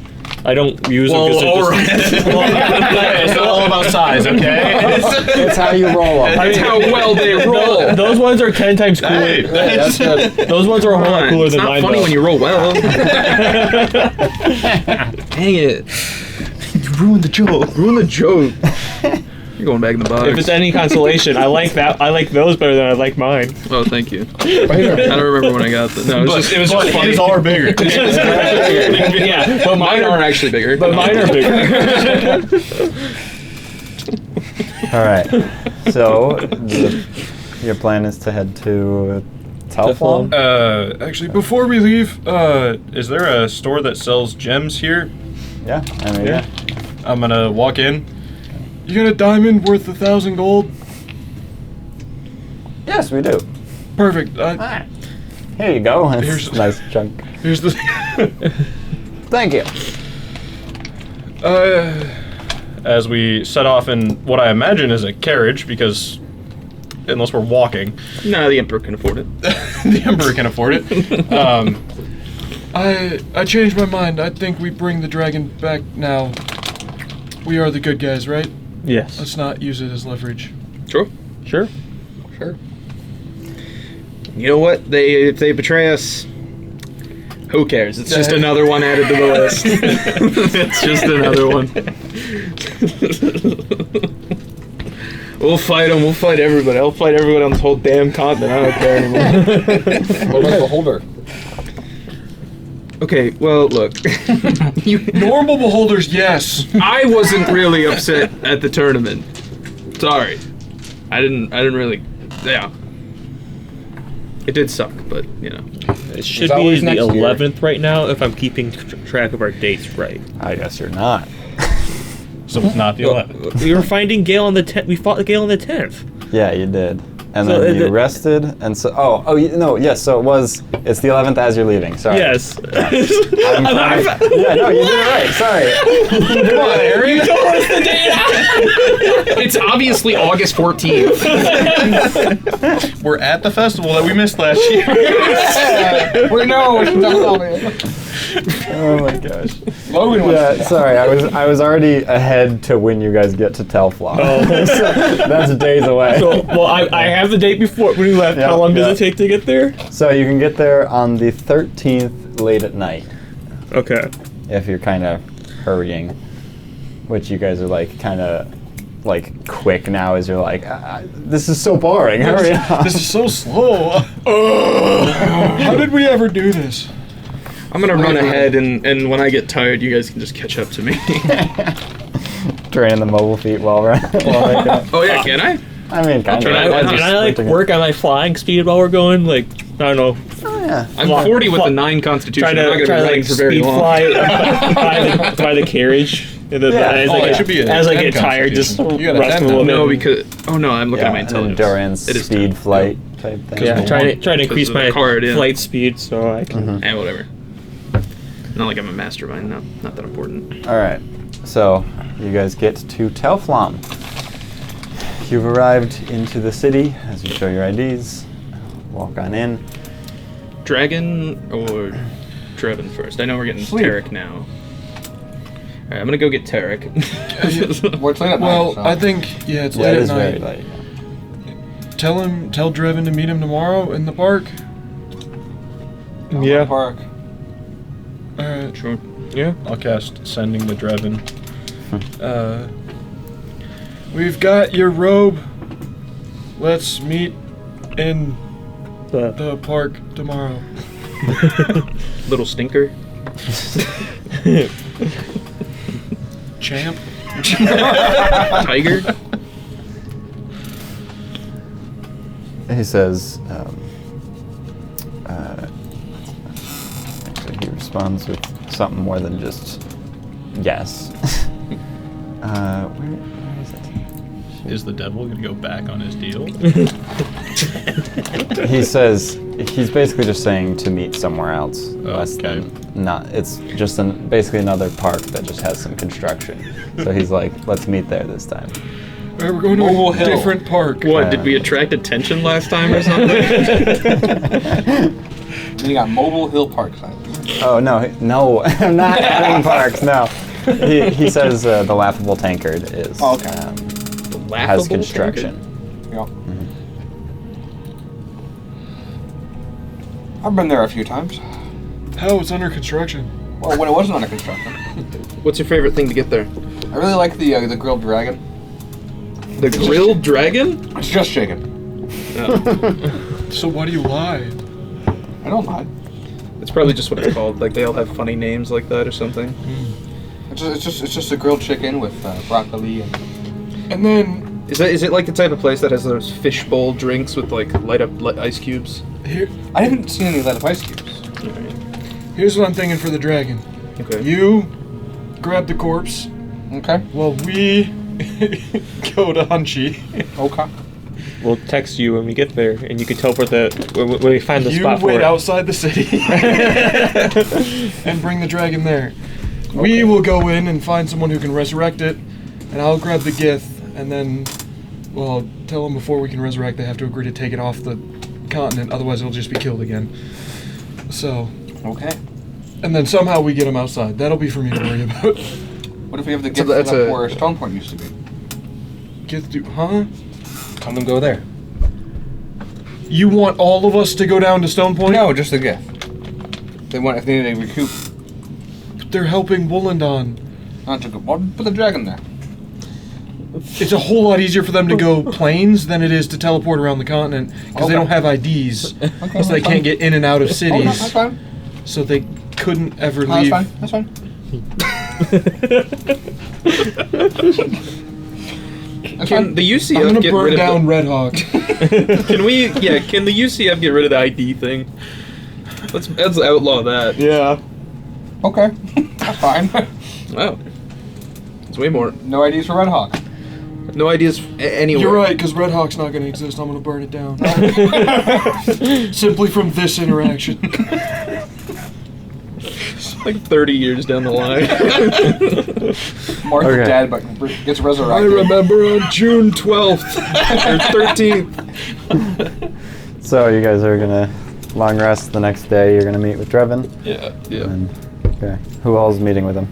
I don't use them because It's all about size, okay? That's how you roll them. That's how well they roll. those ones are 10 times cooler. Hey, That's good. Those ones are a whole lot cooler It's than not mine. funny though. when you roll well. Dang it. You ruined the joke. Ruined the joke. You're going back in the box. If it's any consolation, I like those better than I like mine. Oh, thank you. I don't remember when I got that. No, it was just funny. His are bigger. Yeah, but Mine are actually bigger. But mine are bigger. All right. So your plan is to head to Telflon? Actually, before we leave, is there a store that sells gems here? Yeah. I mean, yeah. I'm gonna walk in. You got a diamond worth 1,000 gold? Yes, we do. Perfect. Here you go. That's Here's- a nice chunk. Here's the. Thank you. As we set off in what I imagine is a carriage, because unless we're walking, No, the Emperor can afford it. the Emperor can afford it. I changed my mind. I think we bring the dragon back now. We are the good guys, right? Yes. Let's not use it as leverage. Sure. Sure. You know what? If they betray us, who cares? It's just another one added to the list. It's just another one. We'll fight them. We'll fight everybody. I'll fight everybody on this whole damn continent. I don't care anymore. What about the holder? Okay, well, look. Normal beholders, yes. I wasn't really upset at the tournament. Sorry. I didn't really. Yeah. It did suck, but, you know. It should There's be always the next year. 11th right now if I'm keeping track of our dates right. I guess you're not. So it's not the 11th. We were finding Gale on the 10th. We fought Gale on the 10th. Yeah, you did. And So then you it- rested, and so yes. So it's the 11th as you're leaving. Sorry. Yes. Yeah, no, you did it right. Sorry. Come on, Harry. You told us the date. It's obviously August 14th. We're at the festival that we missed last year. We know. Oh my gosh. Logan wants Yeah, to. sorry. I was already ahead to when you guys get to Telflon. So that's days away. Well, I have the date before when we left. Yeah, How long yeah. does it take to get there? So you can get there on the 13th late at night Okay. if you're kind of hurrying, which you guys are like kind of like quick now as you're like, this is so boring. Hurry up. This is so slow. How did we ever do this? I'm gonna run ahead, and when I get tired, you guys can just catch up to me. Train the mobile feet while making it. Oh yeah, can I? I mean, kind Can of. I- Can I like work on my flying speed while we're going? Like, I don't know. Oh, yeah. I'm Fly- 40 with fly- a 9 constitution. Try I'm not to gonna try be to running like for very speed long. fly by the carriage. And then as I it get, should be a as I 10 get tired, just constitution. You got a rest 10 a little now. bit. No, because no, I'm looking at my Yeah, an intelligence. endurance, It is speed, 10. flight type thing. Yeah, of trying to Because increase of the my card, yeah. flight speed so I can. Eh, whatever. Not like I'm a mastermind. No, not that important. All right, so you guys get to Telflon. You've arrived into the city as you show your IDs. Walk on in. Dragon or Trevin first? I know we're getting Sleep. Tarek now. Alright, I'm gonna go get Tarek. What's late at night, Well, so. I think it's Yeah, late it at is very night. late. Tell Drevin to meet him tomorrow in the park. Yeah. Park. All right. Sure. Yeah. I'll cast Sending to Drevin. We've got your robe. Let's meet in the park tomorrow. Little stinker. Champ. Tiger? He says, actually, he responds with something more than just yes. Where is it? Is the devil going to go back on his deal? He says he's basically just saying to meet somewhere else. Less than not. It's just basically another park that just has some construction. So he's like, let's meet there this time. All right, we're going to Mobile a Hill. different park. What, did we attract attention last time or something? Then you got Mobile Hill Park sign. Oh no, I'm not adding parks. No, he says the laughable tankard is Oh, okay. has Laughable construction. Yeah. I've been there a few times. How? It's under construction. Well, when it wasn't under construction. What's your favorite thing to get there? I really like the grilled dragon. The grilled dragon? It's just chicken. So why do you lie? I don't mind. It's probably just what it's called. Like they all have funny names like that or something. It's just a grilled chicken with broccoli and. And then Is it like the type of place that has those fishbowl drinks with like light up ice cubes? here, I haven't seen any light up ice cubes. here's what I'm thinking for the dragon. Okay. You grab the corpse Okay. while we go to Hunchy. Okay. We'll text you when we get there, and you can teleport when we find the You spot for wait it. outside the city and bring the dragon there. We will go in and find someone who can resurrect it, and I'll grab the Gith, and then, well, tell them before we can resurrect they have to agree to take it off the continent, otherwise it'll just be killed again. So, Okay. and then somehow we get them outside. That'll be for me to worry about. What if we have the So gift that's up a- where Stone Point used to be? Gith do, huh? Tell them go there. You want all of us to go down to Stone Point? No, just the gift. They want if they need a recoup. They're helping Wollondon. Not to go. Well, put the dragon there. It's a whole lot easier for them to go planes than it is to teleport around the continent because they don't have IDs, Okay. so they can't get in and out of Oh, no, cities. that's fine. So they couldn't ever No, leave. that's fine. That's Can fine. the I'm UCF gonna get burn rid down of Red Hawk. Can the UCF get rid of the ID thing? Let's outlaw that. Yeah. Okay. That's fine. Wow. It's way more. No IDs for Red Hawk. No ideas anywhere. You're right, because Red Hawk's not going to exist. I'm going to burn it down. Simply from this interaction. Like 30 years down the line. Mark's Okay. dead, but gets I resurrected. remember on June 12th or 13th. So you guys are gonna long rest the next day. You're gonna meet with Drevin. Yeah. And, okay. Who all's meeting with him?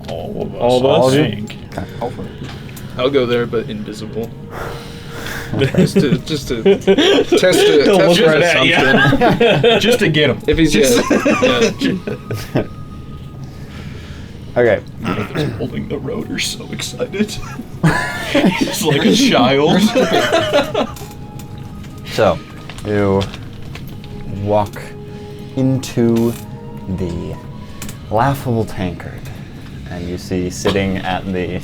All of us. All of I us? think. Hopefully. I'll go there, but invisible. just to test his look right at assumption. Just to get him. If he's yeah. Okay. He's holding the rotor, so excited. He's like a child. So you walk into the laughable tankard, and you see sitting at the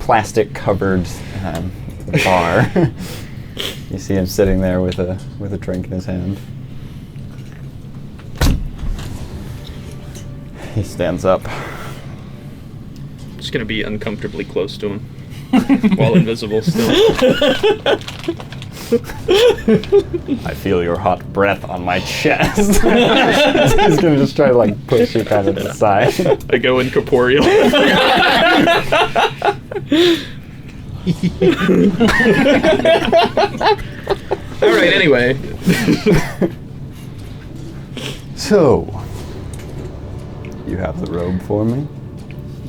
plastic-covered bar. You see him sitting there with a drink in his hand. He stands up. Just gonna be uncomfortably close to him while invisible still. I feel your hot breath on my chest. He's gonna just try to like push you kind of to the side. I go incorporeal. All right. Anyway, So, you have the robe for me?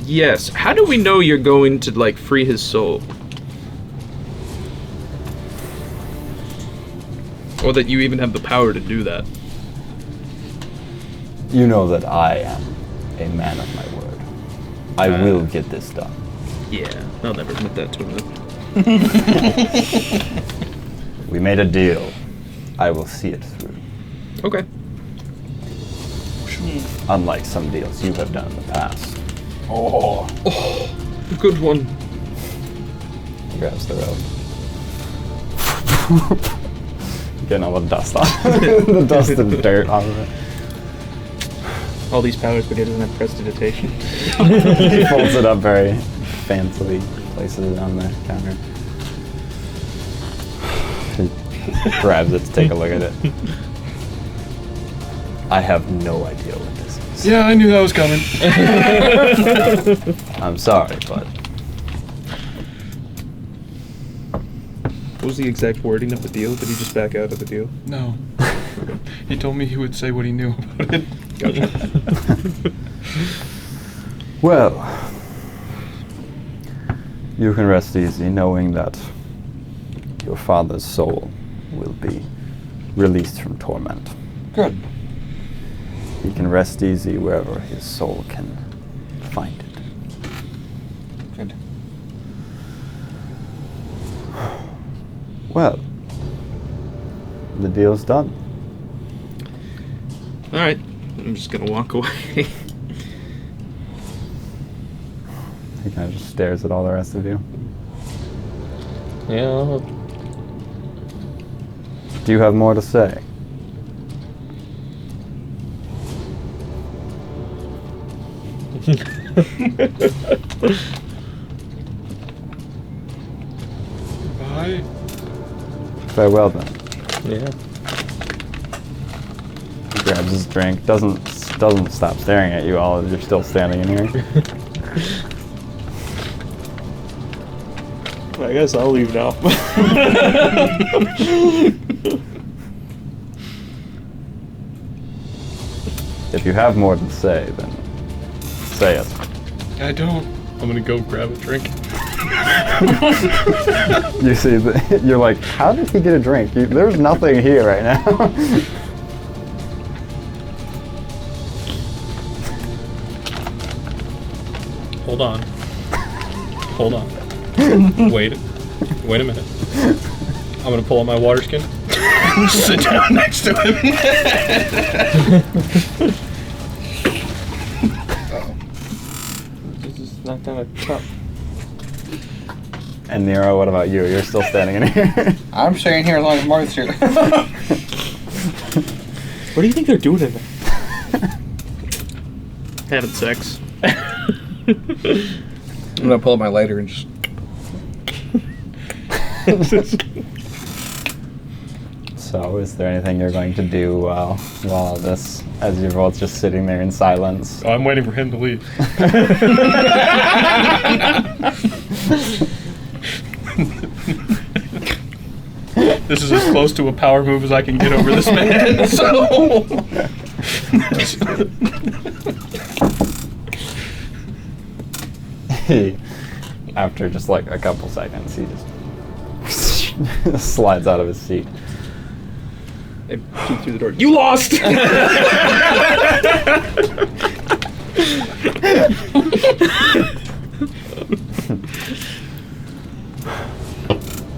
yes. How do we know you're going to like free his soul, or that you even have the power to do that? You know that I am a man of my word. I will get this done. Yeah, I'll never admit that to him. We made a deal. I will see it through. Okay. Unlike some deals you have done in the past. Oh. Good one. He grabs the rope. Getting all the dust off. The dust and dirt off of it. All these powers, but he doesn't have prestidigitation. He folds it up very fancily, places it on the counter. He grabs it to take a look at it. I have no idea what this is. Yeah, I knew that was coming. I'm sorry, but What was the exact wording of the deal? Did he just back out of the deal? No. He told me he would say what he knew about it. Gotcha. well, you can rest easy knowing that your father's soul will be released from torment. Good. He can rest easy wherever his soul can find it. Good. Well, the deal's done. All right, I'm just gonna walk away. He kind of just stares at all the rest of you. Yeah. Do you have more to say? Bye. Farewell then. Yeah. He grabs his drink, doesn't stop staring at you all as you're still standing in here. I guess I'll leave now. If you have more to say, then say it. I don't. I'm gonna go grab a drink. You see, you're like, how did he get a drink? There's nothing here right now. Hold on. Hold on. Wait a minute. I'm gonna pull out my water skin. Sit down next to him. Just knock down a cup. And Nero, what about you? You're still standing in here. I'm staying here as long as Marth's here. What do you think they're doing in there? Having sex. I'm gonna pull up my lighter and just. So, is there anything you're going to do while this, as you're both just sitting there in silence? Oh, I'm waiting for him to leave. This is as close to a power move as I can get over this man. So. After just like a couple seconds, he just slides out of his seat. I peek through the door. You lost!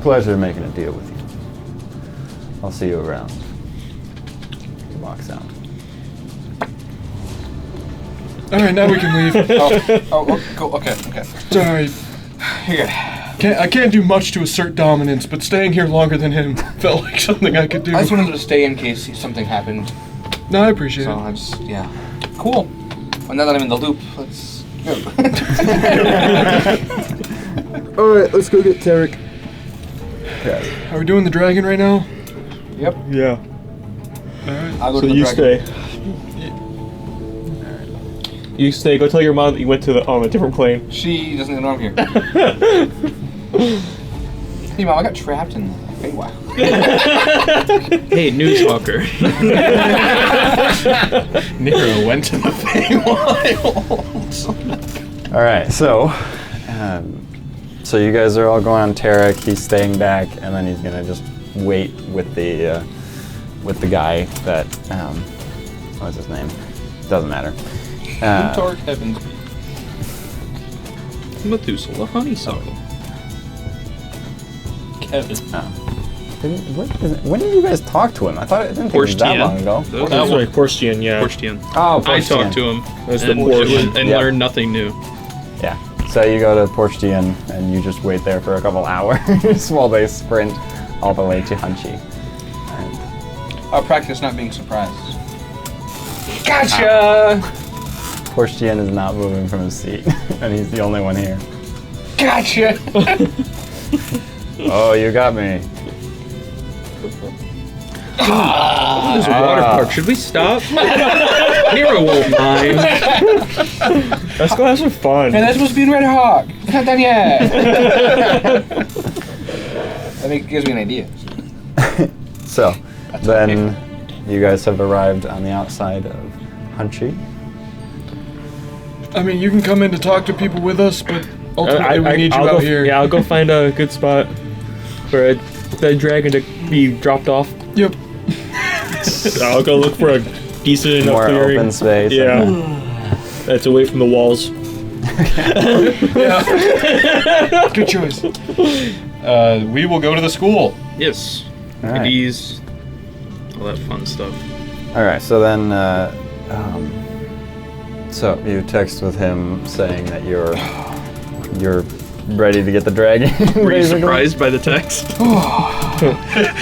Pleasure making a deal with you. I'll see you around. He walks out. All right, now we can leave. Go. Okay. Sorry. Here. I can't do much to assert dominance, but staying here longer than him felt like something I could do. I just wanted to stay in case something happened. No, I appreciate So it. I just, yeah. Cool. Well, now that I'm in the loop, let's go. All right, let's go get Tarek. Okay. Are we doing the dragon right now? Yep. Yeah. All right. I'll go So to the you dragon. stay. You stay. Go tell your mom that you went to on a different plane. She doesn't know I'm here. Hey, Mom, I got trapped in the Feywild. Hey, Newswalker. Nero went to the Feywild. All right, so you guys are all going on Tarek. He's staying back, and then he's gonna just wait with the guy that what's his name? Doesn't matter. Torque Evans. Methuselah Honeysuckle. Kevin. When did you guys talk to him? I thought it didn't think it was that long ago. That was That's right, Porstian, yeah. Porstian. Oh, I Porstian. talked to him That's the and, Portian. and Yep. learned nothing new. So you go to Portian and you just wait there for a couple hours while they sprint all the way to Hunchy. I'll practice not being surprised. Gotcha! Portian is not moving from his seat, and he's the only one here. Gotcha! Oh, you got me. There's a water park. Should we stop? Nero won't mind. Let's go have some fun. And that's supposed to be in Red Hawk. It's not done yet. That gives me an idea. So, then you guys have arrived on the outside of Hunchy. I mean, you can come in to talk to people with us, but ultimately we need you I'll out go, here. Yeah, I'll go find a good spot for the dragon to be dropped off. Yep. I'll go look for a decent enough More clearing. open space. Yeah. That's away from the walls. Yeah. Good choice. We will go to the school. Yes. All right. IDs, all that fun stuff. All right. So then, so you text with him saying that you're ready to get the dragon. Were you basically. surprised by the text?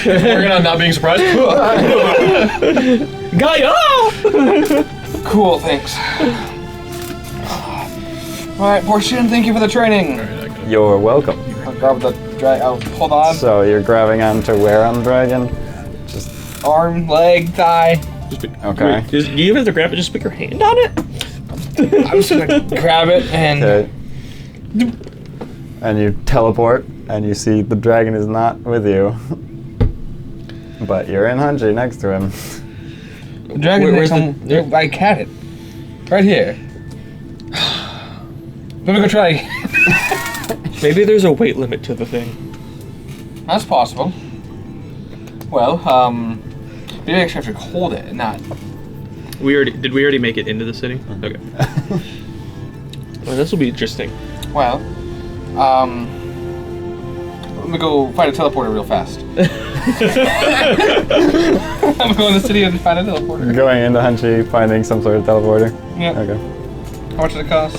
Working on not being surprised. Gaia! Cool, thanks. Alright, Portian, thank you for the training. You're welcome. I'll grab the I'll hold on. So you're grabbing onto where on the dragon? Just Arm, leg, thigh. okay. Wait, do you even have to grab it? Just put your hand on it? I'm just gonna grab it and Okay. And you teleport, and you see the dragon is not with you. But you're in Hunchy next to him. the dragon Where's I had it. Right here. Let me go try again. Maybe there's a weight limit to the thing. That's possible. Well, maybe I actually have to hold it, not. Did we already make it into the city? Okay. Well, this will be interesting. Well, let me go find a teleporter real fast. I'm going to the city and find a teleporter. Going into Hunchy, finding some sort of teleporter. Yeah. Okay. How much does it cost?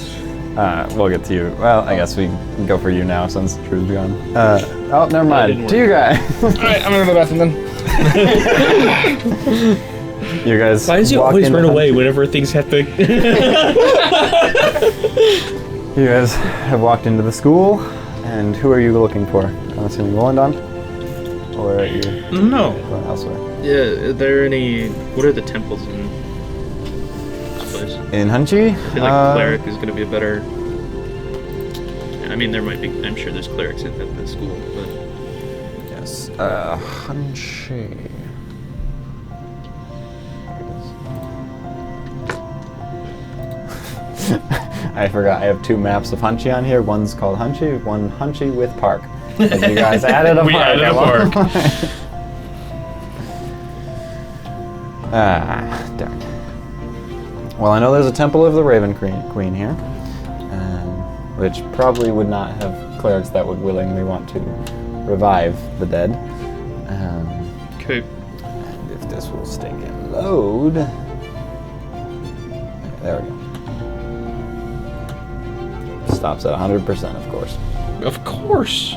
We'll get to you. Well, I guess we can go for you now since Drew's gone. Oh, never mind. didn't To you guys. Alright, I'm gonna go to the bathroom then. You guys. Why does he walk always into run away Hunchy. whenever things have to... You guys have walked into the school, and who are you looking for? I'm assuming Wollondon? Or are you No. going elsewhere? Yeah, are there any... What are the temples in this place? In Hunchy? I feel like cleric is going to be a better... I mean, there might be... I'm sure there's clerics at the school, but... Yes. Hunchy. I forgot. I have two maps of Hunchy on here. One's called Hunchy, one Hunchy with Park. But you guys added a We park. added a along park. the way. Darn. Well, I know there's a Temple of the Raven Queen here, which probably would not have clerics that would willingly want to revive the dead. Okay. And if this will stinking load... There we go. Stops at 100%, of course. Of course.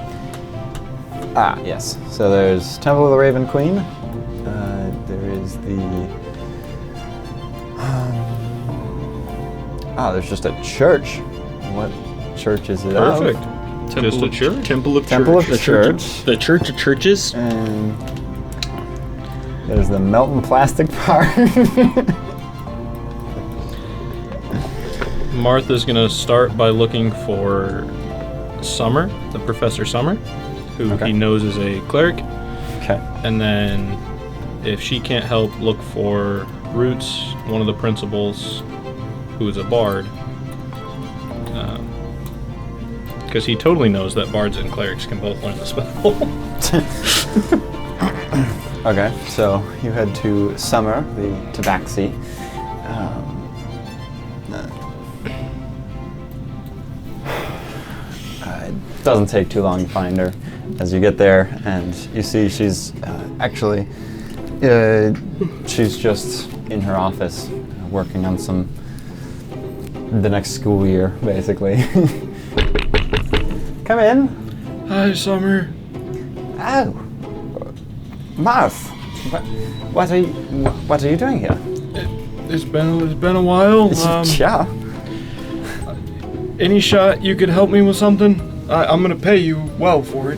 Ah, yes. So there's Temple of the Raven Queen. There is the... there's just a church. What church is it of? Perfect. Just a church. Temple of Temple of the Church. Church. The Church of Churches? And there's the Melton Plastic Park. Martha's gonna start by looking for Summer, the Professor Summer, who Okay. he knows is a cleric. Okay. And then, if she can't help, look for Roots, one of the principals, who is a bard. Because he totally knows that bards and clerics can both learn the spell. Okay, so you head to Summer, the Tabaxi. It doesn't take too long to find her as you get there, and you see she's she's just in her office working on the next school year, basically. Come in. Hi, Summer. Oh, Marv. What are you doing here? It's been a while. Yeah. Any shot you could help me with something? I'm gonna pay you well for it.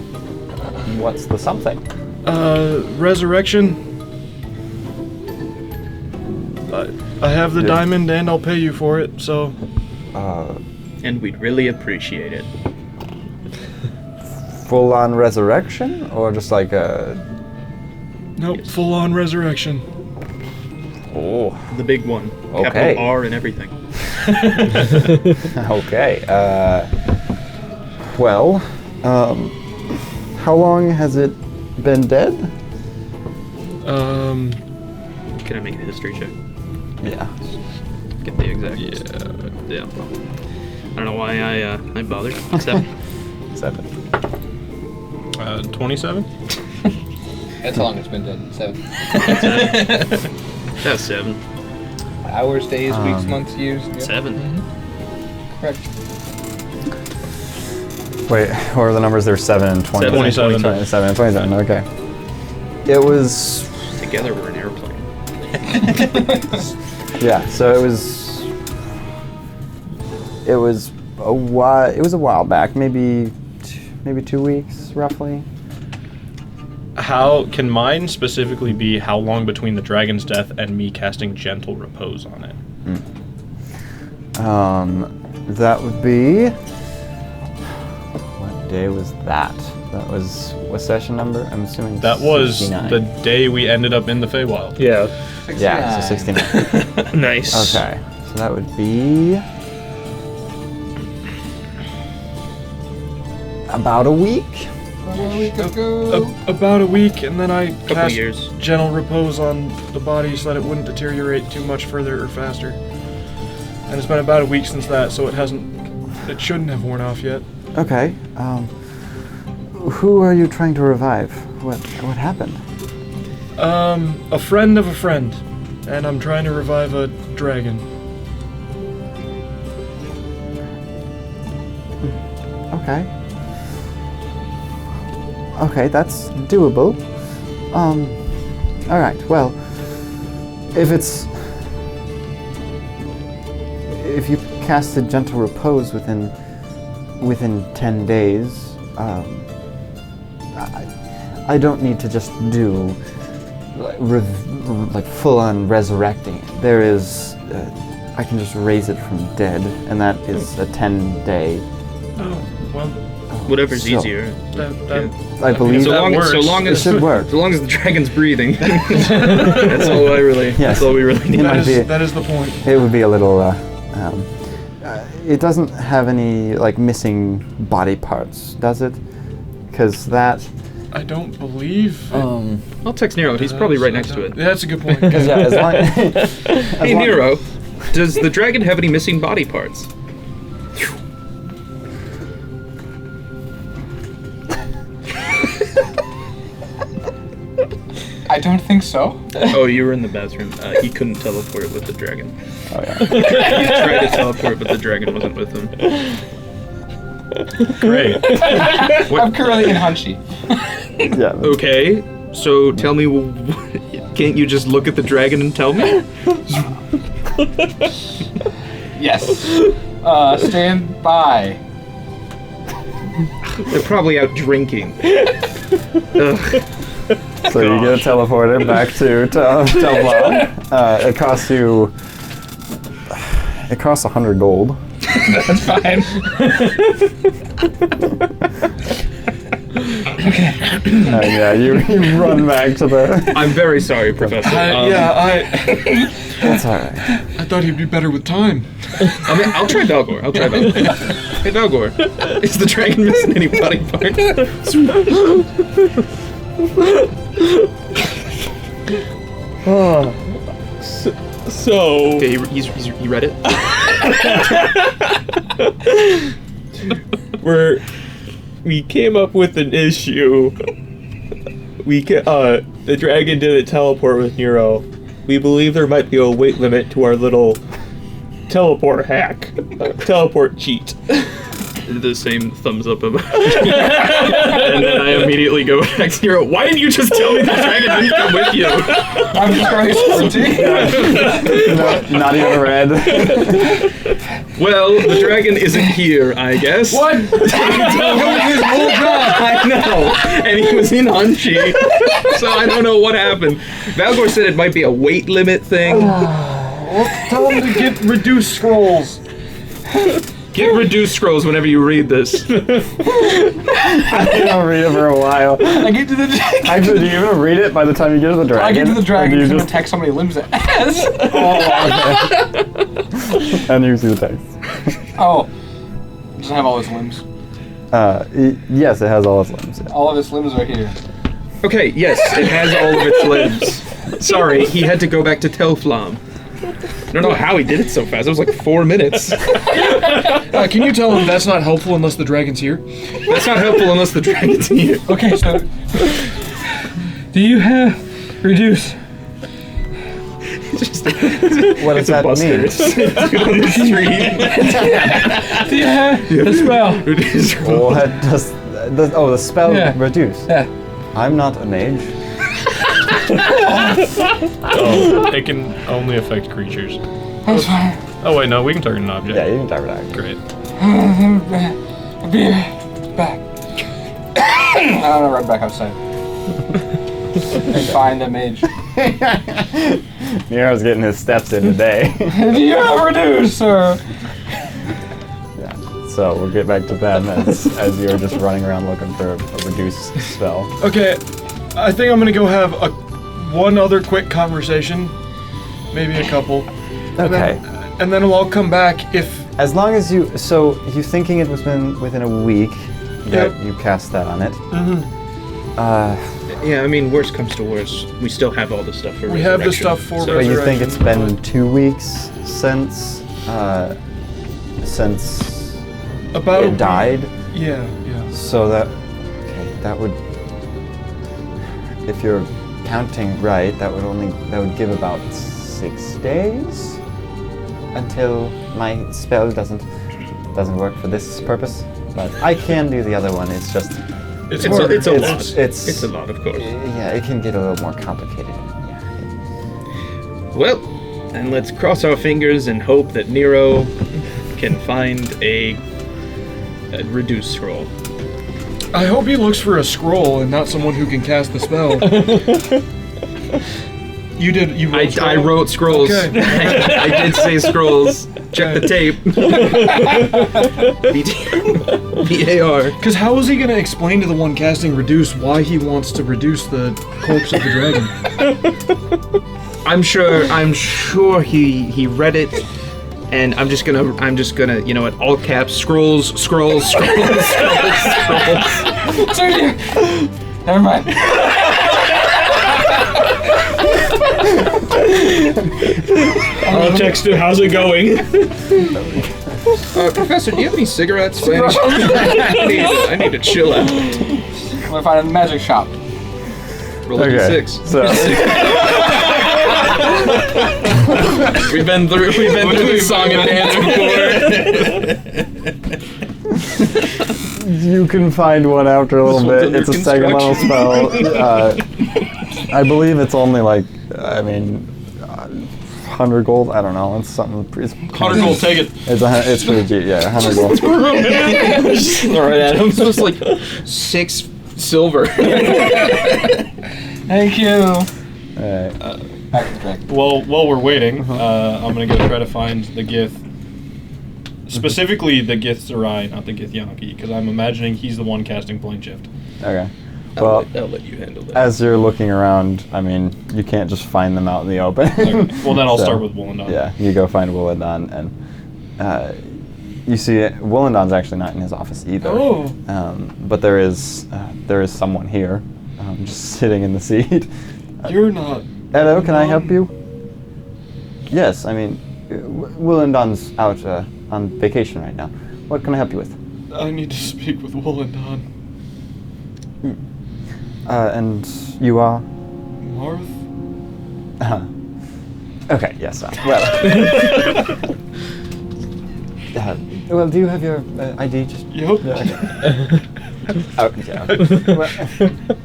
What's the something? Resurrection. I have the diamond and I'll pay you for it, so... And we'd really appreciate it. Full-on resurrection? Or just like a... Nope, Yes. full-on resurrection. Oh. The big one. Okay. Capital R and everything. Okay. Well, how long has it been dead? Can I make a history check? Yeah. Get the exact. Yeah. I don't know why I bothered. 7. 7. 27? That's how long it's been dead. 7. That's 7. Hours, days, weeks, months, years. Yep. 7. Correct. Wait, what were the numbers? There were 7 and 20. 27. 7 and 27, okay. It was... Together we're an airplane. Yeah, so it was a while back, maybe 2 weeks, roughly. How can mine specifically be how long between the dragon's death and me casting gentle repose on it? That would be... What day was that? That was what session number? I'm assuming That was 69. the day we ended up in the Feywild. Yeah. Yeah, so 69. Nice. Okay, so that would be... about a week? About a week, and then I Couple cast years. gentle repose on the body so that it wouldn't deteriorate too much further or faster. And it's been about a week since that, so it shouldn't have worn off yet. Okay, who are you trying to revive? What happened? A friend of a friend, and I'm trying to revive a dragon. Okay. Okay, that's doable. Alright, well, if you casted Gentle Repose within 10 days, I don't need to just do like full-on resurrecting. There is, I can just raise it from dead, and that is a 10-day. Oh, well, Whatever's So- easier. I believe So that long, works. so long It as should work. So long as the dragon's breathing. That's all I really. Yes. That's all we really need. It might be- that is the point. It would be a little. It doesn't have any like missing body parts, does it? Because that. I don't believe. I'll text Nero. He's probably right next to it. Yeah, that's a good point. Yeah, as long. Hey Nero, does the dragon have any missing body parts? I don't think so. Oh, you were in the bathroom. He couldn't teleport with the dragon. Oh yeah. He tried to teleport, but the dragon wasn't with him. Great. I'm currently in Hunchy. Yeah. Okay, so tell me, can't you just look at the dragon and tell me? Yes. Stand by. They're probably out drinking. Ugh. So you get teleported back to Telblom. It costs you. It costs 100 gold. That's fine. Yeah, you run back to the. I'm very sorry, Professor. That's alright. I thought he'd be better with time. I'll try Valgor. Hey, Valgor, is the dragon missing any body parts? So Okay, he read it. we came up with an issue. The dragon didn't teleport with Nero. We believe there might be a weight limit to our little teleport hack, teleport cheat. the same thumbs up about and then I immediately go back to Nero. Why didn't you just tell me the dragon didn't come with you? I'm just very squinty. Not even red. Well, the dragon isn't here, I guess. What? His whole job. I know. And he was in Unchi. So I don't know what happened. Valgor said it might be a weight limit thing. Well, tell him to get reduced scrolls. Get reduced scrolls whenever you read this. I don't read it for a while. I get to the dragon. Actually, do you even read it by the time you get to the dragon? I get to the Or dragon do you and just... text somebody limbs it. Yes. And you see the text. Oh. It doesn't have all its limbs. Yes, it has all its limbs. Yeah. All of its limbs are here. Okay, yes, it has all of its limbs. Sorry, he had to go back to Telflam. I don't know how he did it so fast. It was like 4 minutes. Can you tell him that's not helpful unless the dragon's here? That's not helpful unless the dragon's here. Okay, so... Do you have reduce? What does that mean? On the street. Do you have the spell? What does the spell Yeah. reduce? Yeah. I'm not a mage. Oh, it can only affect creatures. That's fine. Oh wait, no, we can target an object. Yeah, you can target that. Great. I'll be back. I'm gonna run back outside. And find the mage. Nero's getting his steps in today. Do you have reduce, sir? Yeah. So we'll get back to them as you're just running around looking for a reduce spell. Okay, I think I'm gonna go have one other quick conversation, maybe a couple. Okay. And then I'll come back if... As long as you thinking it was within a week that Yep. you cast that on it. Mm-hmm. Yeah, I mean, worst comes to worst, we still have all the stuff for We have the resurrection. stuff for So- But you think Resurrection, it's been 2 weeks since About it died? Yeah. So that would, if you're counting right, that would give about 6 days until my spell doesn't work for this purpose. But I can do the other one. It's just It's a lot. It's a lot, of course. yeah, it can get a little more complicated. Yeah. Well, and let's cross our fingers and hope that Nero can find a reduced scroll. I hope he looks for a scroll and not someone who can cast the spell. You wrote I wrote scrolls. Okay. I did say scrolls. Check the tape. BAR. Because how is he going to explain to the one casting reduce why he wants to reduce the corpse of the dragon? I'm sure he read it, and I'm just gonna, you know what, all caps, scrolls. Never mind. I'll text him, how's it going? Professor, do you have any cigarettes? I need to chill out. I'm gonna find a magic shop. Roll a d6. So We've been through the song and dance before. you can find one after a little This one's bit. under It's a second level spell. construction. I believe it's only 100 gold. I don't know. It's something. It's 100 gold, take it. It's pretty cheap. Yeah, 100 gold. All right, Adam. So it's like 6 silver. Thank you. Alright. Back to the dragon. While we're waiting, I'm gonna go try to find the Gith. Specifically the Gith Sarai, not the Gith Yankee, because I'm imagining he's the one casting Plane Shift. Okay. Well, I'll let you handle that. as you're looking around, I mean, you can't just find them out in the open. Okay. Well, then I'll So, start with Wollondon. Yeah, you go find Wollondon, and you see Wollondon's actually not in his office either. Oh. But there is someone here, just sitting in the seat. You're not... Hello, can I help you? Yes, I mean, Wollondon's out on vacation right now. What can I help you with? I need to speak with Wollondon. And you are? Marth? Okay, yes. Well, Well, do you have your ID? Just Yep. oh, yeah. Well,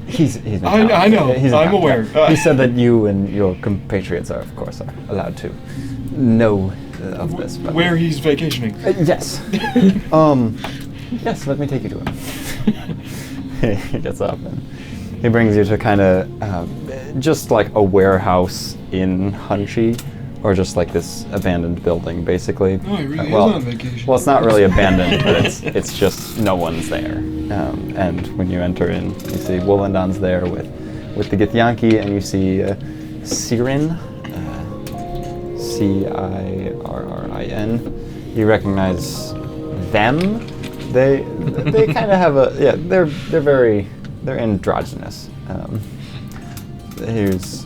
he's been I know. He's in I'm town. aware. He said that you and your compatriots are, of course, are allowed to know of this. But Where he's vacationing. yes. Yes. Let me take you to him. He gets up and he brings you to kind of just like a warehouse in Hunchy, or just like this abandoned building, basically. Oh, he really well, is on vacation. Well, it's not really abandoned, but it's just no one's there. And when you enter in, you see Wollendon's there with the Githyanki, and you see Cirin, Cirrin. You recognize them. They kind of have they're androgynous. Here's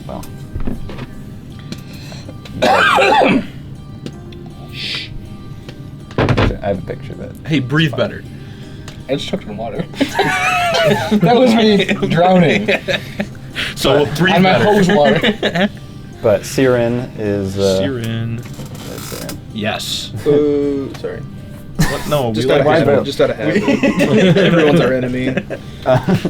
well. Shh. I have a picture of it. Hey, breathe better. I just took some water. That was me drowning. So breathe And my better. hose water. But Cirin is Siren. that's Cirin. Yes. Sorry. What? No, Just we out of like Why habit. Bill? Just out of habit. Everyone's our enemy.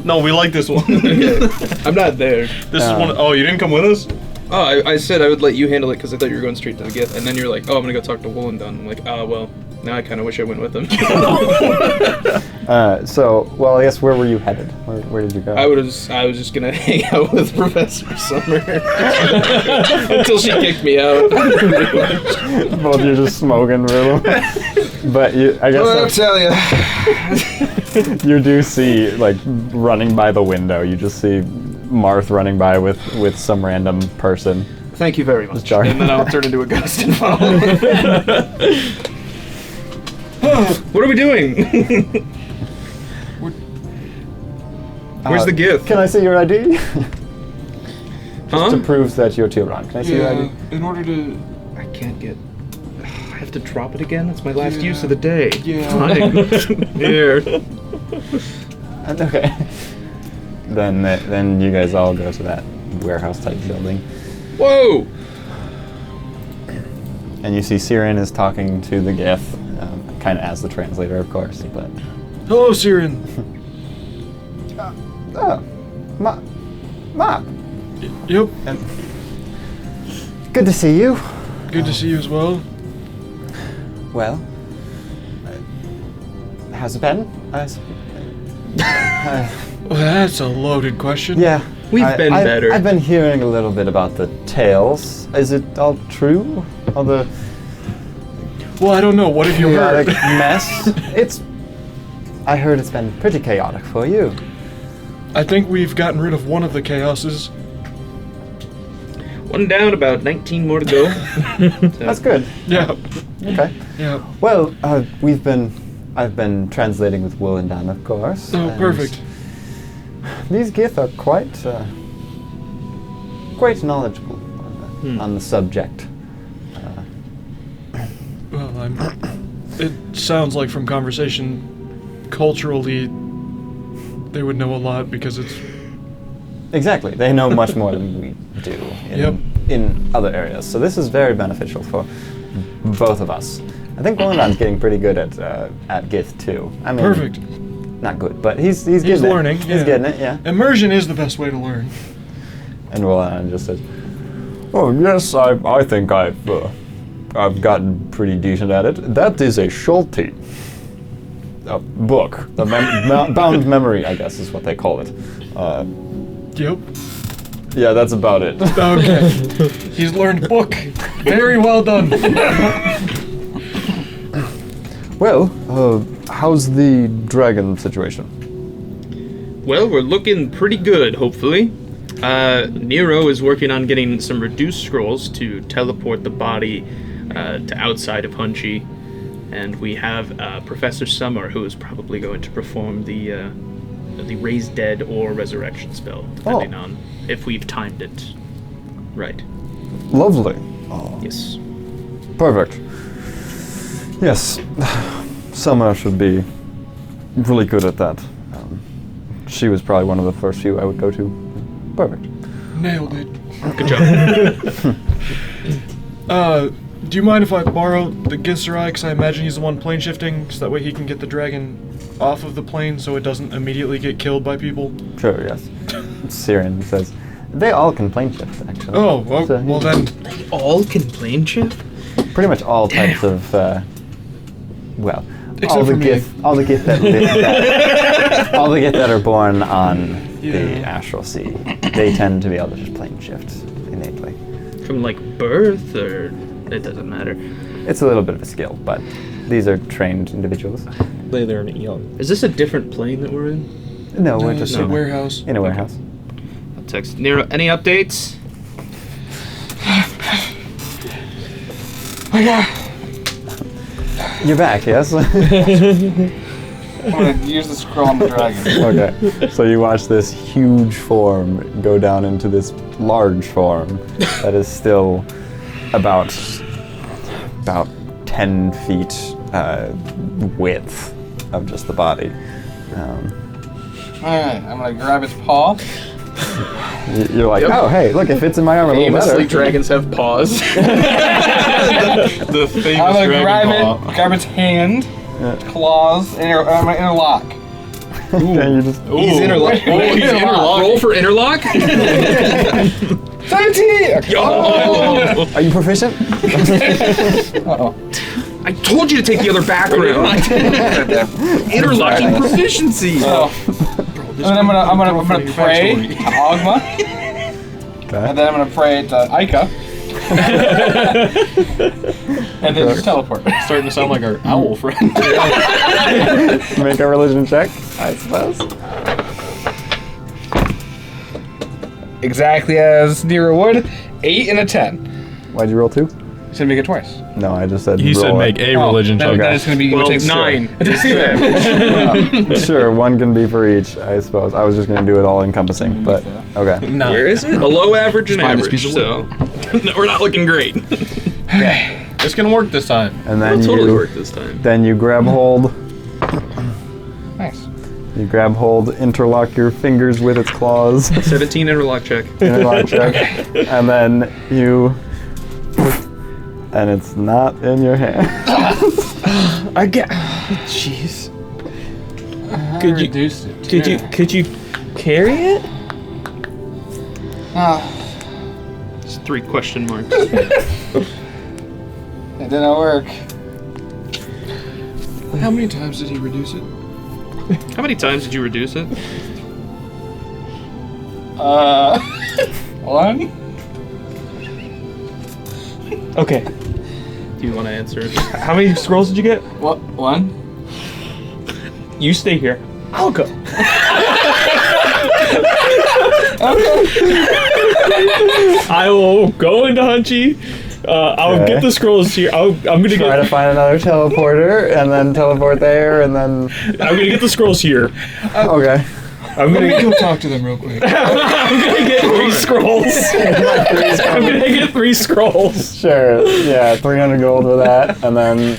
No, we like this one. Okay. I'm not there. This is one. Oh, you didn't come with us? Oh, I said I would let you handle it because I thought you were going straight to the gift, and then you're like, oh, I'm gonna go talk to Wollendon. I'm like, oh, well, now I kind of wish I went with him. Well, I guess where were you headed? Where did you go? I was just gonna hang out with Professor Summer until she kicked me out. Both you just smoking, really. But I guess Well, I'll tell you. you do see, like, running by the window. You just see Marth running by with some random person. Thank you very much. Jar- And then I'll turn into a ghost and follow. What are we doing? Where's the gift? Can I see your ID? Huh? To prove that you're Tiran. Can I see your ID? In order to. I can't get. I have to drop it again. That's my last Yeah. use of the day. Yeah. Fine. Here. Okay. Then you guys all go to that warehouse type building, Whoa! and you see Cirin is talking to the Gith, kind of as the translator, of course. But Hello, Siren. oh, Ma, Yep. good to see you. Good to see you as well. Well, how's it been? Well, that's a loaded question. Yeah. We've been better. I've been hearing a little bit about the tales. Is it all true? All the Well, I don't know. What have you chaotic heard? mess? I heard it's been pretty chaotic for you. I think we've gotten rid of one of the chaoses. One down, about 19 more to go. That's good. Yeah. Okay. Yeah. Well, I've been translating with Wollendon, of course. Oh, and perfect. These Gith are quite knowledgeable on the subject. Well, it sounds like from conversation, culturally, they would know a lot because it's. Exactly. They know much more than we do in other areas. So this is very beneficial for both of us. I think Wollendon's getting pretty good at Gith too. I mean, Perfect. Not good, but he's getting learning. it. He's getting it, yeah. Immersion is the best way to learn. And Wollendon just says, "Oh yes, I think I've gotten pretty decent at it. That is a Schulte book, the bound memory, I guess is what they call it. Yep. Yeah, that's about it." Okay. He's learned book. Very well done. Well, how's the dragon situation? Well, we're looking pretty good, hopefully. Nero is working on getting some reduced scrolls to teleport the body to outside of Hunchy. And we have Professor Summer, who is probably going to perform the Raise Dead or Resurrection spell, depending on if we've timed it right. Lovely. Yes. Perfect. Yes, Summer should be really good at that. She was probably one of the first few I would go to. Perfect. Nailed it. Good job. Do you mind if I borrow the Githzerai? Because I imagine he's the one plane shifting, so that way he can get the dragon off of the plane so it doesn't immediately get killed by people. Sure, yes. Siren says, they all can plane shift, actually. Oh, well, So, well then. All can plane shift? pretty much all types of, well, Except all the for me. gith that live that, all the gith that are born on the Yeah. astral sea, they tend to be able to just plane shift innately. From like birth, or it doesn't matter. It's a little bit of a skill, but these are trained individuals. They learn it young. Is this a different plane that we're in? No, we're It's just a warehouse. in a warehouse. I'll text Nero. Any updates? You're back, yes? I'm gonna use the scroll on the dragon. Okay, so you watch this huge form go down into this large form that is still about 10 feet width of just the body. Alright, I'm gonna grab its paw. You're like, Yep. oh, hey, look, it fits in my arm a little Famously, better. dragons have paws. The famous I'm gonna dragon grab paw. it, grab its hand, claws, and I'm gonna interlock. And you just, He's interlocked. Oh, he's interlocked. Roll for interlock. 17! Oh. are you proficient? Uh-oh. I told you to take the other background. Interlocking proficiency. Oh. And then I'm gonna pray to Ogma, Okay. and then I'm gonna pray to Aika, and then just teleport. Starting to sound like our owl friend. Make a religion check, I suppose. Exactly as Nero would. 8 and a 10. Why'd you roll 2? You said make it twice. No, I just said He said roll make it. a religion then, check. then it's gonna be Well, it takes 9. Sure, one can be for each, I suppose. I was just going to do it all encompassing, but okay. No. Where is it? Below average and find this average. piece So we're not looking great. Okay. It's gonna work this time. And then That'll totally you work this time. then you grab hold, Nice. you grab hold, interlock your fingers with its claws, 17 interlock check. interlock check, and then you, and it's not in your hand. I get. Jeez. Could you reduced it. could you carry it? It's 3 question marks. It didn't work. How many times did he reduce it? How many times did you reduce it? 1? Okay. Do you want to answer it? How many scrolls did you get? What? 1? You stay here. I'll go. I will go into Hunchy. I'll Okay. get the scrolls here. I'm gonna Try to get. find another teleporter, and then teleport there, and then I'm gonna get the scrolls here. okay. I'm Let gonna. me go talk to them real quick. I'm gonna get 3 scrolls. I'm gonna get 3 scrolls. Sure. Yeah, 300 gold for that, and then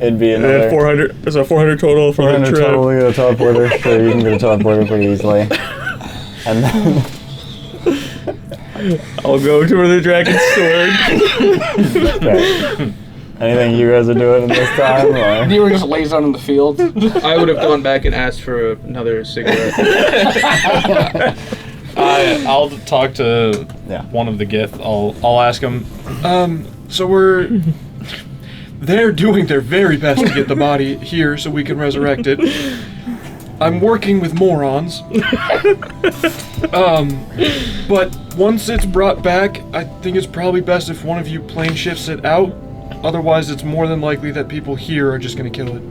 it'd be And another then 400. There's a 400 total for the 400 trip. total to get a teleporter. Sure, you can get a teleporter pretty easily. And then I'll go to where the dragon's stored. okay. Anything you guys are doing in this time? Or? Nero just lays out in the field. I would have gone back and asked for another cigarette. I'll talk to Yeah. one of the Gith. I'll ask him. So they're doing their very best to get the body here so we can resurrect it. I'm working with morons. But once it's brought back, I think it's probably best if one of you plane shifts it out. Otherwise, it's more than likely that people here are just gonna kill it.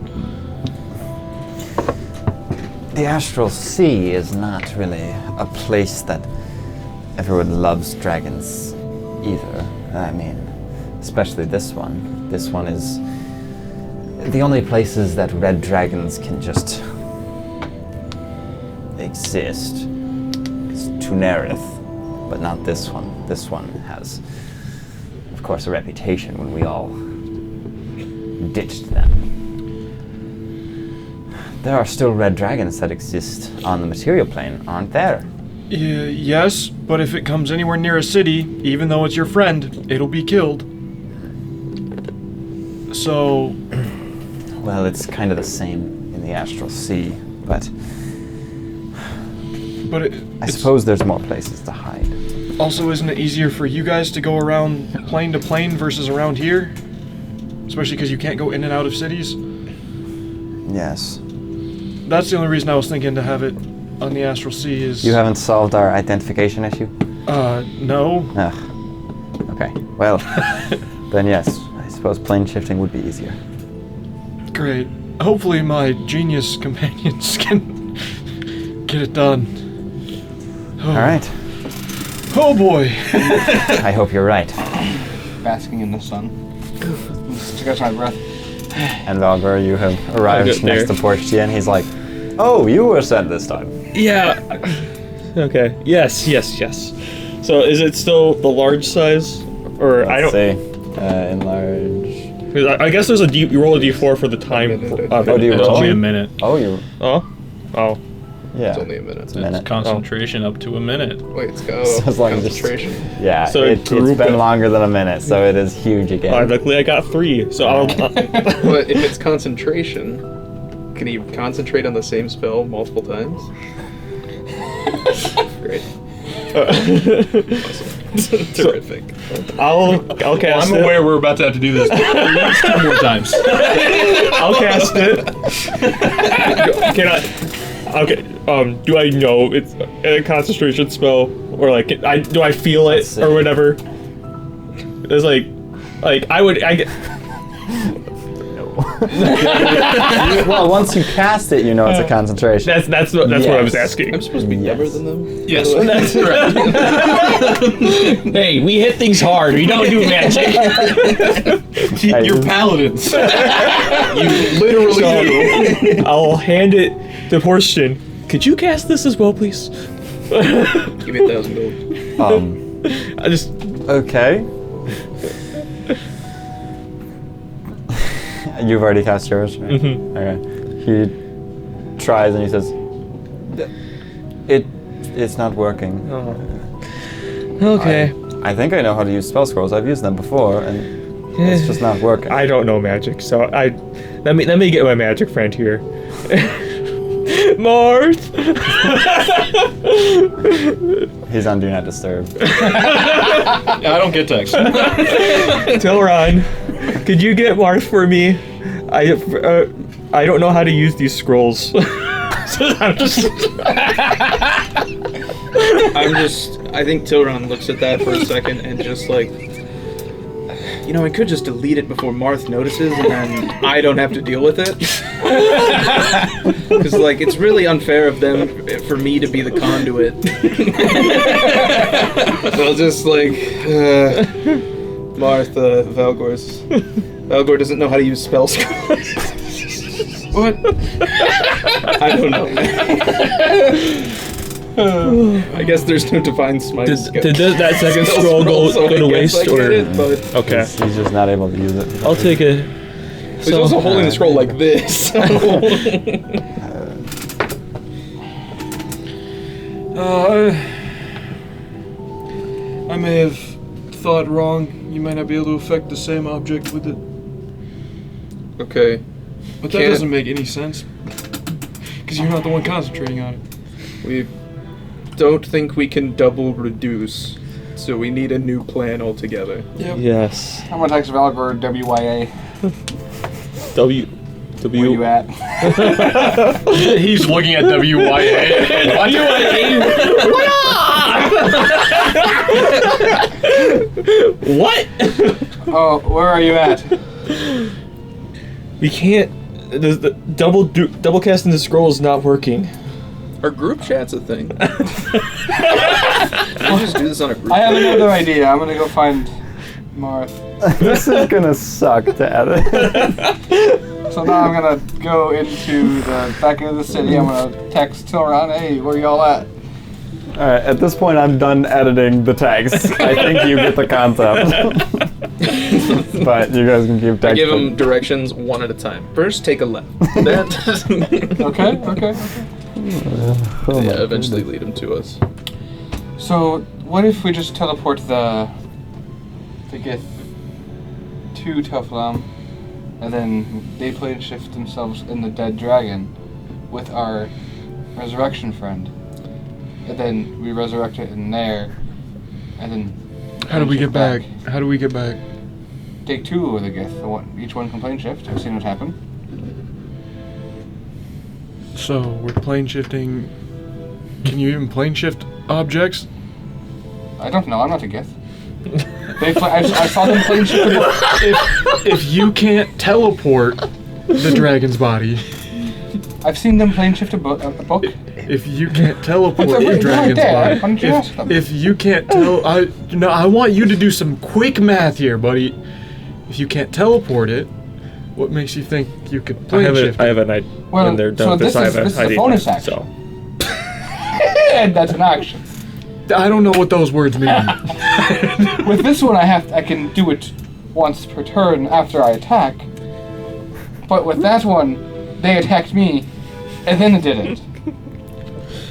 The astral sea is not really a place that everyone loves dragons either. I mean, especially this one. This one is the only places that red dragons can just exist. It's Tunerith, but not this one. This one has, of course, a reputation when we all ditched them. There are still red dragons that exist on the material plane, aren't there? Yes, but if it comes anywhere near a city, even though it's your friend, it'll be killed. So, Well, it's kind of the same in the astral sea, but I suppose there's more places to hide. Also, isn't it easier for you guys to go around plane to plane versus around here? Especially because you can't go in and out of cities? Yes. That's the only reason I was thinking to have it on the astral sea is... You haven't solved our identification issue? No. Ugh. Okay, well, then yes, I suppose plane shifting would be easier. Great. Hopefully my genius companions can get it done. Oh. Alright. Oh boy! I hope you're right. Basking in the sun. Just to catch my breath. And Valgar, you have arrived next to Portia, and he's like, "Oh, you were sent this time." Yeah. Okay. Yes. So is it still the large size, or I don't? Say, enlarge. 'Cause I guess there's you roll a d4 for the time. Oh, do you It's roll? only a minute. Oh, you. Oh. Yeah. It's only a minute. It's a minute. It's concentration up to a minute. Wait, it's go. So as long as it's- Concentration. Yeah. So It's group been it. longer than a minute, so it is huge again. Luckily, I got 3. So I'll. But if it's concentration, can he concentrate on the same spell multiple times? Great. Awesome. Terrific. I'll cast I'm it. aware we're about to have to do this at least 2 more times. I'll cast it. Can I? Okay. Do I know it's a concentration spell, or like do I feel it Let's see. or whatever? It's like Well, once you cast it, you know it's a concentration. That's what I was Yes. asking. I'm supposed to be Yes. dumber than them? Yes. That's right. Hey, we hit things hard. We don't do magic. You're paladins. You literally do. I'll hand it to Portion. Could you cast this as well, please? Give me 1,000 gold. I just Okay. You've already cast yours, right? Mhm. Okay. He tries and he says, "It's not working." okay. I think I know how to use spell scrolls. I've used them before, and it's just not working. I don't know magic, so let me get my magic friend here. Marth. He's on Do Not Disturb. I don't get text. Tilron, could you get Marth for me? I don't know how to use these scrolls. So I'm just. I think Tilron looks at that for a second and just like, I could just delete it before Marth notices and then I don't have to deal with it. Because, it's really unfair of them for me to be the conduit. So I'll just, Marth, Valgor doesn't know how to use spell scrolls. What? I don't know. I guess there's no divine smite. Did that second scroll go to waste, or? Okay. He's just not able to use it. I'll take it. He's also holding the scroll like this. I may have thought wrong. You might not be able to affect the same object with it. Okay. But that doesn't make any sense. Because you're not the one concentrating on it. We don't think we can double reduce, so we need a new plan altogether. Yep. Yes. I'm gonna text Valgor WYA. Where you W. at? He's looking at WYA. What? Oh, where are you at? We can't. The double casting the scroll is not working. Our group chat's a thing. Can we just do this on a group I have chat? another idea. I'm gonna go find Marth. This is gonna suck to edit. So now I'm gonna go back into the city. I'm gonna text Tilron, hey, where y'all at? Alright, at this point I'm done editing the text. I think you get the concept. But you guys can keep texting. I give them directions one at a time. First, take a left. Then, Okay. Oh my eventually lead them to us. So, what if we just teleport the Gith to Toflam? and then they plane shift themselves in the dead dragon with our resurrection friend, and then we resurrect it in there, and then. How do we get back? How do we get back? Take two of the Gith. Each one can plane shift. I've seen it happen. So we're plane shifting. Can you even plane shift objects? I don't know. I'm not a Gith. I saw them plane shift. If you can't teleport the dragon's body, I've seen them plane shift a book. if you can't teleport But they're the dragon's right there. Why body, don't you ask them? if you can't I want you to do some quick math here, buddy. If you can't teleport it, what makes you think you could plane shift I it? have an idea. Well, when they're done so with this, I have this is an a idea. bonus action. So, And that's an action. I don't know what those words mean. With this one, I can do it once per turn after I attack. But with that one, they attacked me, and then it didn't.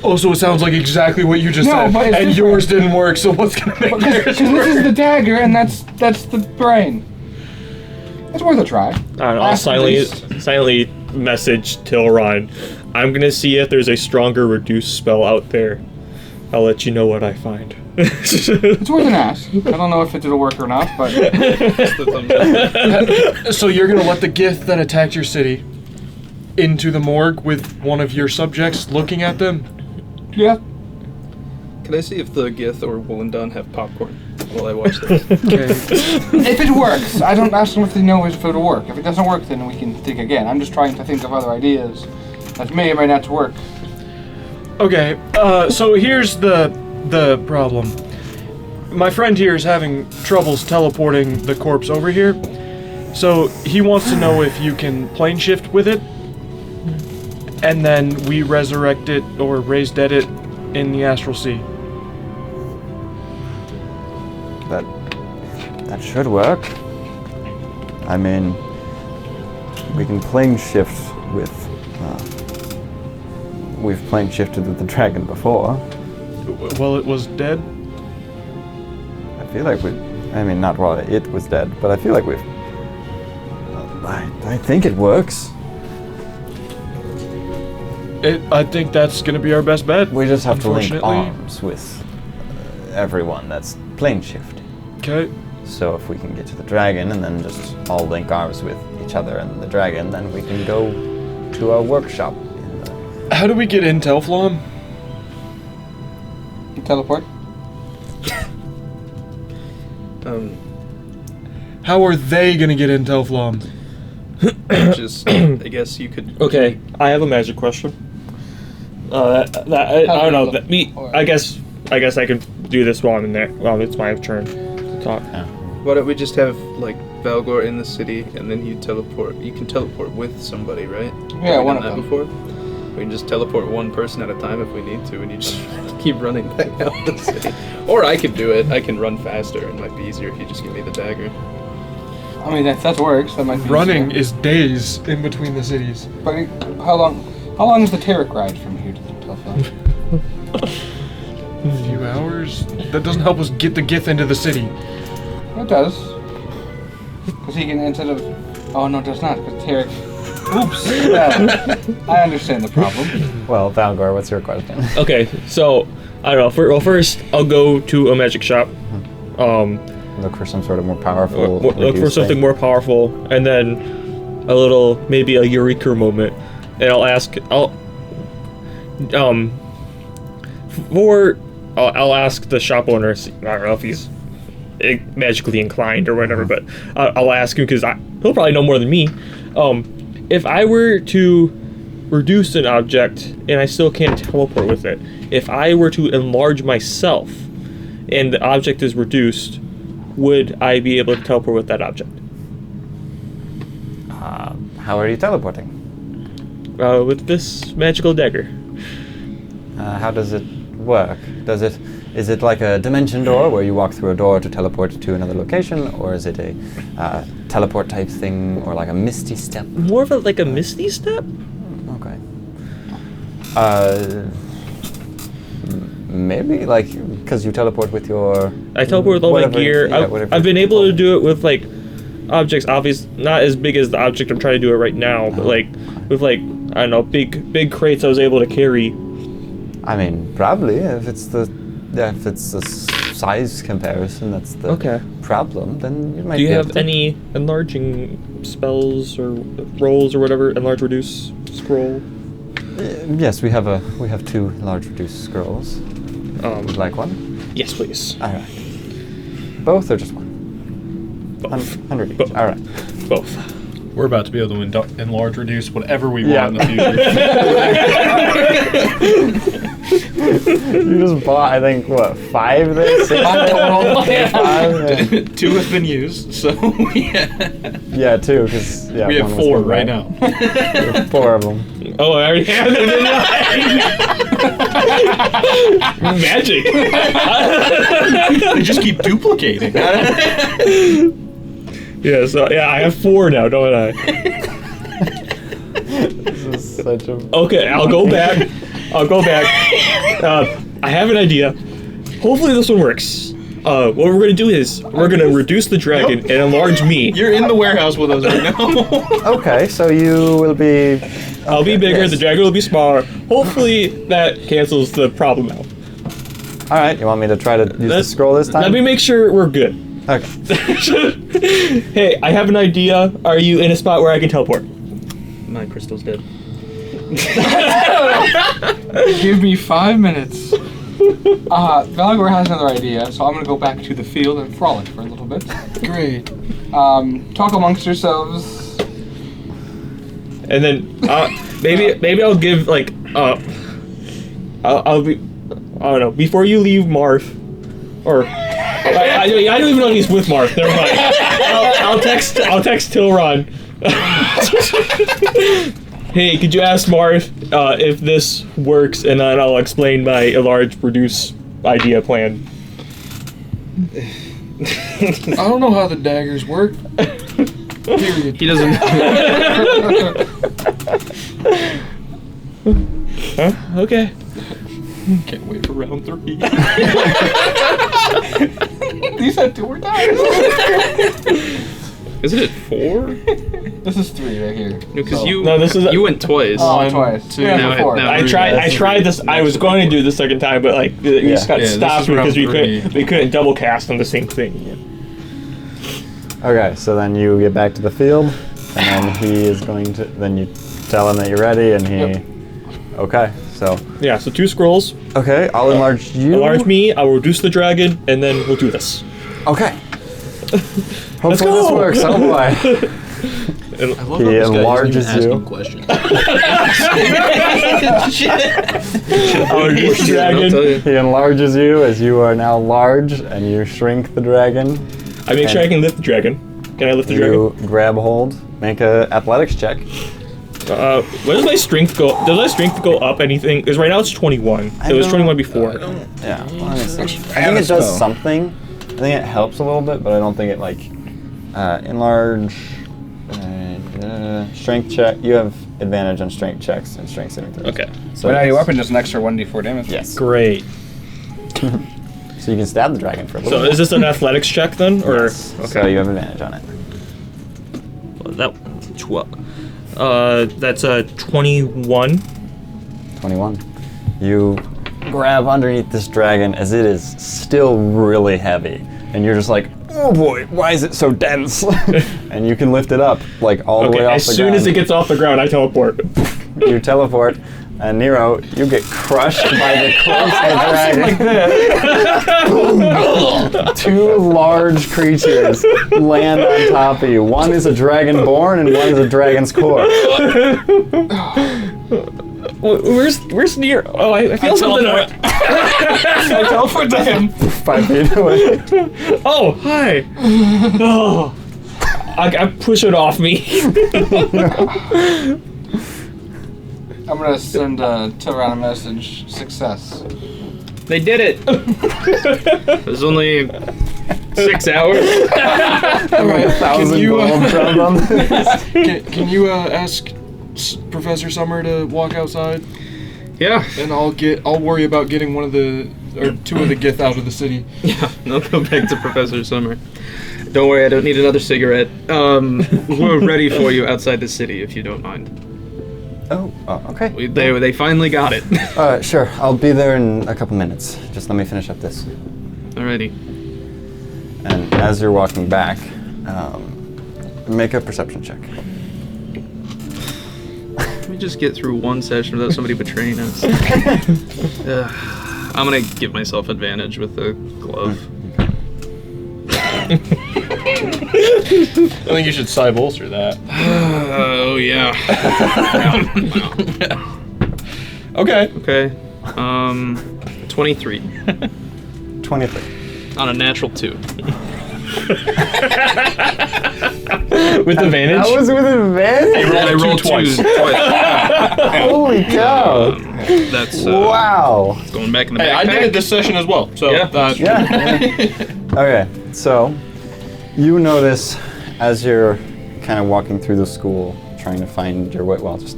Oh, so it sounds like exactly what you just No, said, but it's and different. yours didn't work. So what's gonna make Because yours this work? is the dagger, and that's the brain. It's worth a try. I don't know, I'll Last silently message Tilron. I'm gonna see if there's a stronger reduce spell out there. I'll let you know what I find. It's worth an ask. I don't know if it'll work or not, but So you're gonna let the Gith that attacked your city into the morgue with one of your subjects looking at them? yeah. Can I see if the Gith or Wollendon have popcorn while I watch this? Okay. If it works, I don't ask them if they know if it'll work. If it doesn't work, then we can think again. I'm just trying to think of other ideas that may or may not work. Okay. So here's the problem. My friend here is having troubles teleporting the corpse over here. So he wants to know if you can plane shift with it, and then we resurrect it or raise dead it in the astral sea. That should work. I mean, we can plane shift with. We've plane shifted with the dragon before. Well, it was dead. I feel like I mean, not while it was dead, but I feel like we've. I think it works. I think that's gonna be our best bet. We just have to link Unfortunately. arms with everyone that's plane shift. Okay. So if we can get to the dragon and then just all link arms with each other and the dragon, then we can go to our workshop. How do we get in Telflon? Teleport. How are they gonna get in Telflon? Just, I guess you could. Okay, I have a magic question. I don't know. I guess I can do this while I'm in there. Well, it's my turn to talk. Why don't we just have like Valgor in the city, and then you teleport? You can teleport with somebody, right? Yeah, Have we one done of that them. before. We can just teleport one person at a time if we need to, and you just keep running back out of the city. Or I could do it. I can run faster. It might be easier if you just give me the dagger. I mean, if that works, that might be Running easier. is days in between the cities. But how long is the Tarek ride from here to Telflon? A few hours? That doesn't help us get the Gith into the city. It does. Because he can, instead of... Oh, no, it does not, because Tarek... Oops. Well, I understand the problem. Well, Valgor, what's your question? Okay, so I don't know. First I'll go to a magic shop. Look for some sort of more powerful. Look for reduced something thing. more powerful, and then maybe a eureka moment, and I'll ask the shop owner. I don't know if he's magically inclined or whatever, but I'll ask him because he'll probably know more than me. If I were to reduce an object and I still can't teleport with it, if I were to enlarge myself and the object is reduced, would I be able to teleport with that object? How are you teleporting? With this magical dagger. How does it work? Is it like a dimension door where you walk through a door to teleport to another location, or is it a teleport type thing, or like a misty step? More of like a misty step? Okay. Maybe like because you teleport with your. I teleport with all my whatever- gear. yeah, whatever I've been able to do it with like objects, obviously not as big as the object I'm trying to do it right now, but like with like I don't know, big crates I was able to carry. I mean, probably if it's the size comparison that's the problem, then you might. Do you be able have to. any enlarging spells or rolls or whatever? Enlarge, reduce, scroll. Yes, we have 2 large reduced scrolls. Would you like one? Yes, please. All right. Both or just one? Both. 100 each. Both. All right. Both. We're about to be able to enlarge, reduce whatever we Yeah. want in the future. You just bought, I think, what, 5 there? 6 there? 5? Yeah. 2 have been used, so Yeah, 2, because we have one was 4 one right back. now. We have 4 of them. Oh, I already have them in mind. Magic. They just keep duplicating. Yeah, so I have 4 now, don't I? This is such a... Okay, I'll go back. I have an idea. Hopefully this one works. What we're gonna do is we're gonna reduce the dragon and enlarge me. you're in the warehouse with us right now. Okay, so you will be... I'll be bigger, yes. the dragon will be smaller. Hopefully that cancels the problem out. All right, you want me to try to use the scroll this time? Let me make sure we're good. Okay. Hey, I have an idea. Are you in a spot where I can teleport? My crystal's dead. Give me 5 minutes. Valigor has another idea, so I'm gonna go back to the field and frolic for a little bit. Great. Talk amongst yourselves. And then maybe I'll give like I'll be I don't know, before you leave Marth, or I don't even know if he's with Marth. Never mind. I'll text Tilron. Hey, could you ask Marth if this works, and then I'll explain my enlarge, reduce idea plan. I don't know how the daggers work. Period. He doesn't. Huh? Okay. Can't wait for round 3. You said 2 more times. Isn't it 4? This is 3 right here. No, because So- No, this is you went twice. Oh, twice. 2. Yeah, Now before. now I tried this. I was going to do the second time, but like we just got Yeah, this stopped is round because three. we couldn't double cast on the same thing. Okay, so then you get back to the field, and then he is going to... Then you tell him that you're ready, and he... Yep. Okay, so... Yeah, so 2 scrolls. Okay, I'll enlarge you. Enlarge me. I will reduce the dragon, and then we'll do this. Okay. Hopefully go! this works. Oh boy. I love He how this guy enlarges isn't even you. asking questions. I'll reduce the dragon. He enlarges you as you are now large, and you shrink the dragon. I make sure I can lift the dragon. Can I lift the dragon? You grab hold, make a athletics check. Where does my strength go? Does my strength go up anything? Because right now it's 21. It was 21 before. Yeah. Well, let me see. I have think a it does spell. something. I think it helps a little bit, but I don't think it like enlarge. Strength check. You have advantage on strength checks and strength saving throws. Okay. So But now your it's- weapon does an extra 1d4 damage. Yes. Great. So you can stab the dragon for a little So bit. is this an athletics check then, or Yes. So you have advantage on it. that 12? That's a 21. 21. You grab underneath this dragon as it is still really heavy, and you're just like, oh boy, why is it so dense? And you can lift it up like all the way off As the soon ground. as it gets off the ground, I teleport. You teleport, and Nero, you get crushed by the corpse of the dragon. 2 large creatures land on top of you. One is a dragonborn, and one is a dragon's core. Where's Nero? Oh, I feel something. I teleport to him. 5 feet away. Oh, hi. Oh, I push it off me. I'm gonna send Tilran a message. Success. They did it. It was only 6 hours. Alright, 1,000 can you, gold from them. can you ask Professor Summer to walk outside? Yeah. And I'll worry about getting two of the Gith out of the city. Yeah, I'll go back to Professor Summer. Don't worry, I don't need another cigarette. We're ready for you outside the city, if you don't mind. Okay. They finally got it. Sure. I'll be there in a couple minutes. Just let me finish up this. Alrighty. And as you're walking back, make a perception check. Let me just get through one session without somebody betraying us. I'm gonna give myself advantage with the glove. I think you should side bolster that. Oh yeah. Okay. Okay. 23 23. on a natural 2. With advantage? That was with advantage? I rolled twice. Holy cow. That's wow. it's going back in the Hey, backpack. I did it this session as well. So Yeah. Yeah. Okay, so you notice as you're kind of walking through the school, trying to find your way, well, just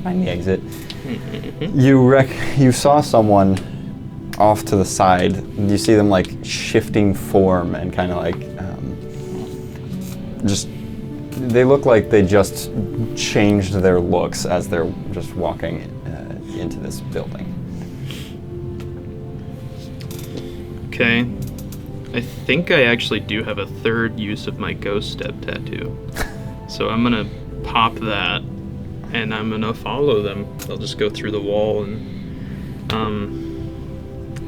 find the exit. You saw someone off to the side. You see them like shifting form and kind of like they look like they just changed their looks as they're just walking into this building. Okay. I think I actually do have a third use of my ghost step tattoo. So I'm gonna pop that and I'm gonna follow them. I'll just go through the wall and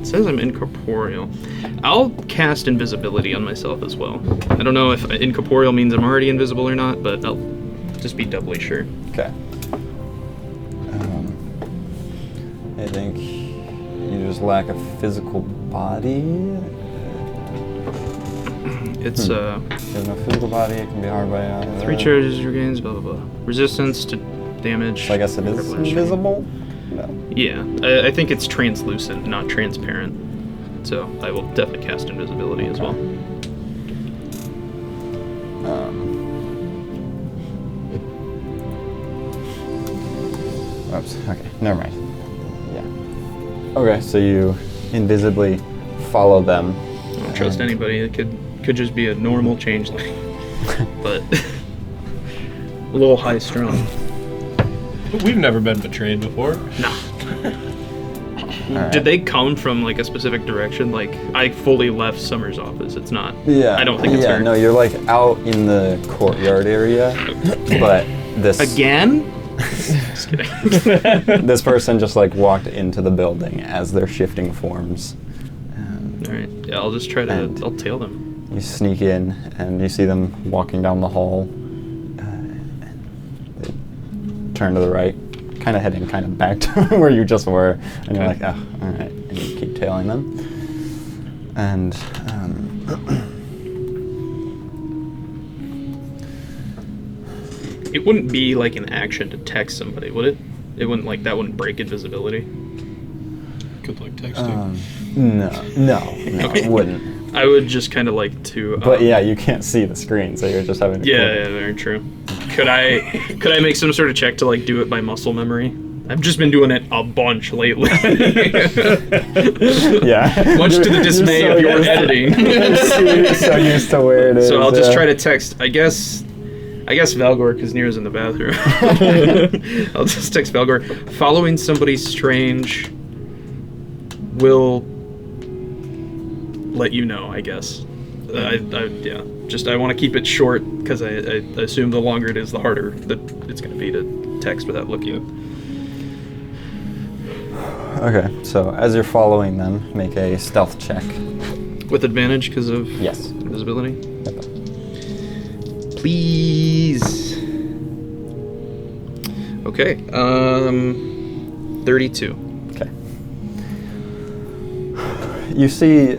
it says I'm incorporeal. I'll cast invisibility on myself as well. I don't know if incorporeal means I'm already invisible or not, but I'll just be doubly sure. Okay. I think you just lack a physical body. It's You have no physical body. It can be hard by 3 charges regains, blah blah blah. Resistance to damage. So I guess it is privilege. invisible. No. Yeah, I think it's translucent, not transparent. So I will definitely cast invisibility as well. Oops. Okay. Never mind. Yeah. Okay. So you invisibly follow them. I don't trust anybody. It could just be a normal changeling, but a little high strung. We've never been betrayed before. Nah. Alright. Did they come from like a specific direction? Like I fully left Summer's office. It's not. Yeah. I don't think it's yeah, her. no, you're like out in the courtyard area, but this Again? Just kidding. this person just like walked into the building as they're shifting forms. All right. Yeah, I'll just try to. And- I'll tail them. You sneak in and you see them walking down the hall. They turn to the right, kind of heading kind of back to where you just were, and you're like, oh, all right, and you keep tailing them. And It wouldn't be like an action to text somebody, would it? It wouldn't like that wouldn't break invisibility. Good like texting. no, Okay. it wouldn't. I would just kind of like to. But yeah, you can't see the screen, so you're just having to. Yeah, click. yeah, very true. Could I make some sort of check to like do it by muscle memory? I've just been doing it a bunch lately. Yeah. Much to the dismay You're of your used to- editing. You're so used to where it is. So I'll just try to text. I guess Valgor, because Nero's in the bathroom. I'll just text Valgor. Following somebody strange will let you know, I guess. I want to keep it short because I assume the longer it is, the harder that it's going to be to text without looking. Okay, so as you're following them, make a stealth check. With advantage because of Yes. invisibility. Please. Okay. 32. Okay. You see,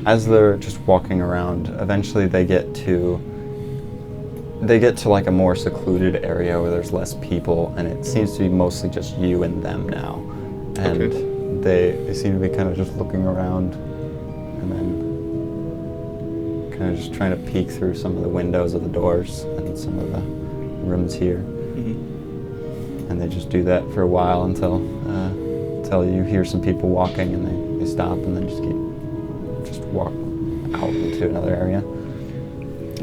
as they're just walking around, eventually they get to like a more secluded area where there's less people, and it seems to be mostly just you and them now. And Okay. they seem to be kind of just looking around, and then kind of just trying to peek through some of the windows of the doors and some of the rooms here. Mm-hmm. And they just do that for a while until you hear some people walking, and they stop and then just walk out into another area.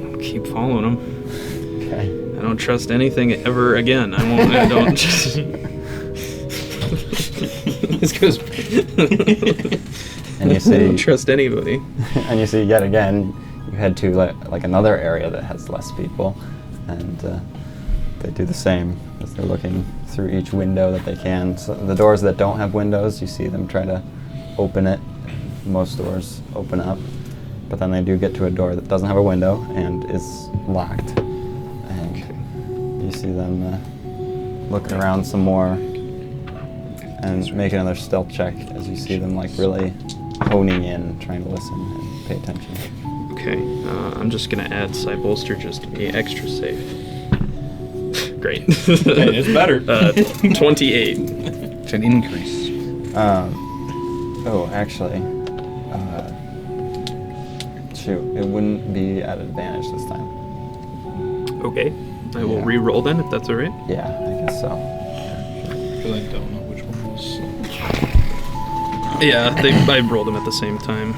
I'll keep following them. Okay. I don't trust anything ever again. I don't just... This goes... And you I see... don't trust anybody. And you see yet again, you head to like another area that has less people, and they do the same as they're looking through each window that they can. So the doors that don't have windows, you see them try to open it. Most doors open up, but then they do get to a door that doesn't have a window and is locked. And you see them looking around some more and make another stealth check as you see them like really honing in, trying to listen and pay attention. Okay, I'm just gonna add Cybolster just to be extra safe. Great. Hey, it's better. 28. It's an increase. Actually, shoot, it wouldn't be at advantage this time. Okay, I will Yeah. re-roll then if that's alright. Yeah, I guess so. Because I don't know which one was. Yeah, I rolled them at the same time.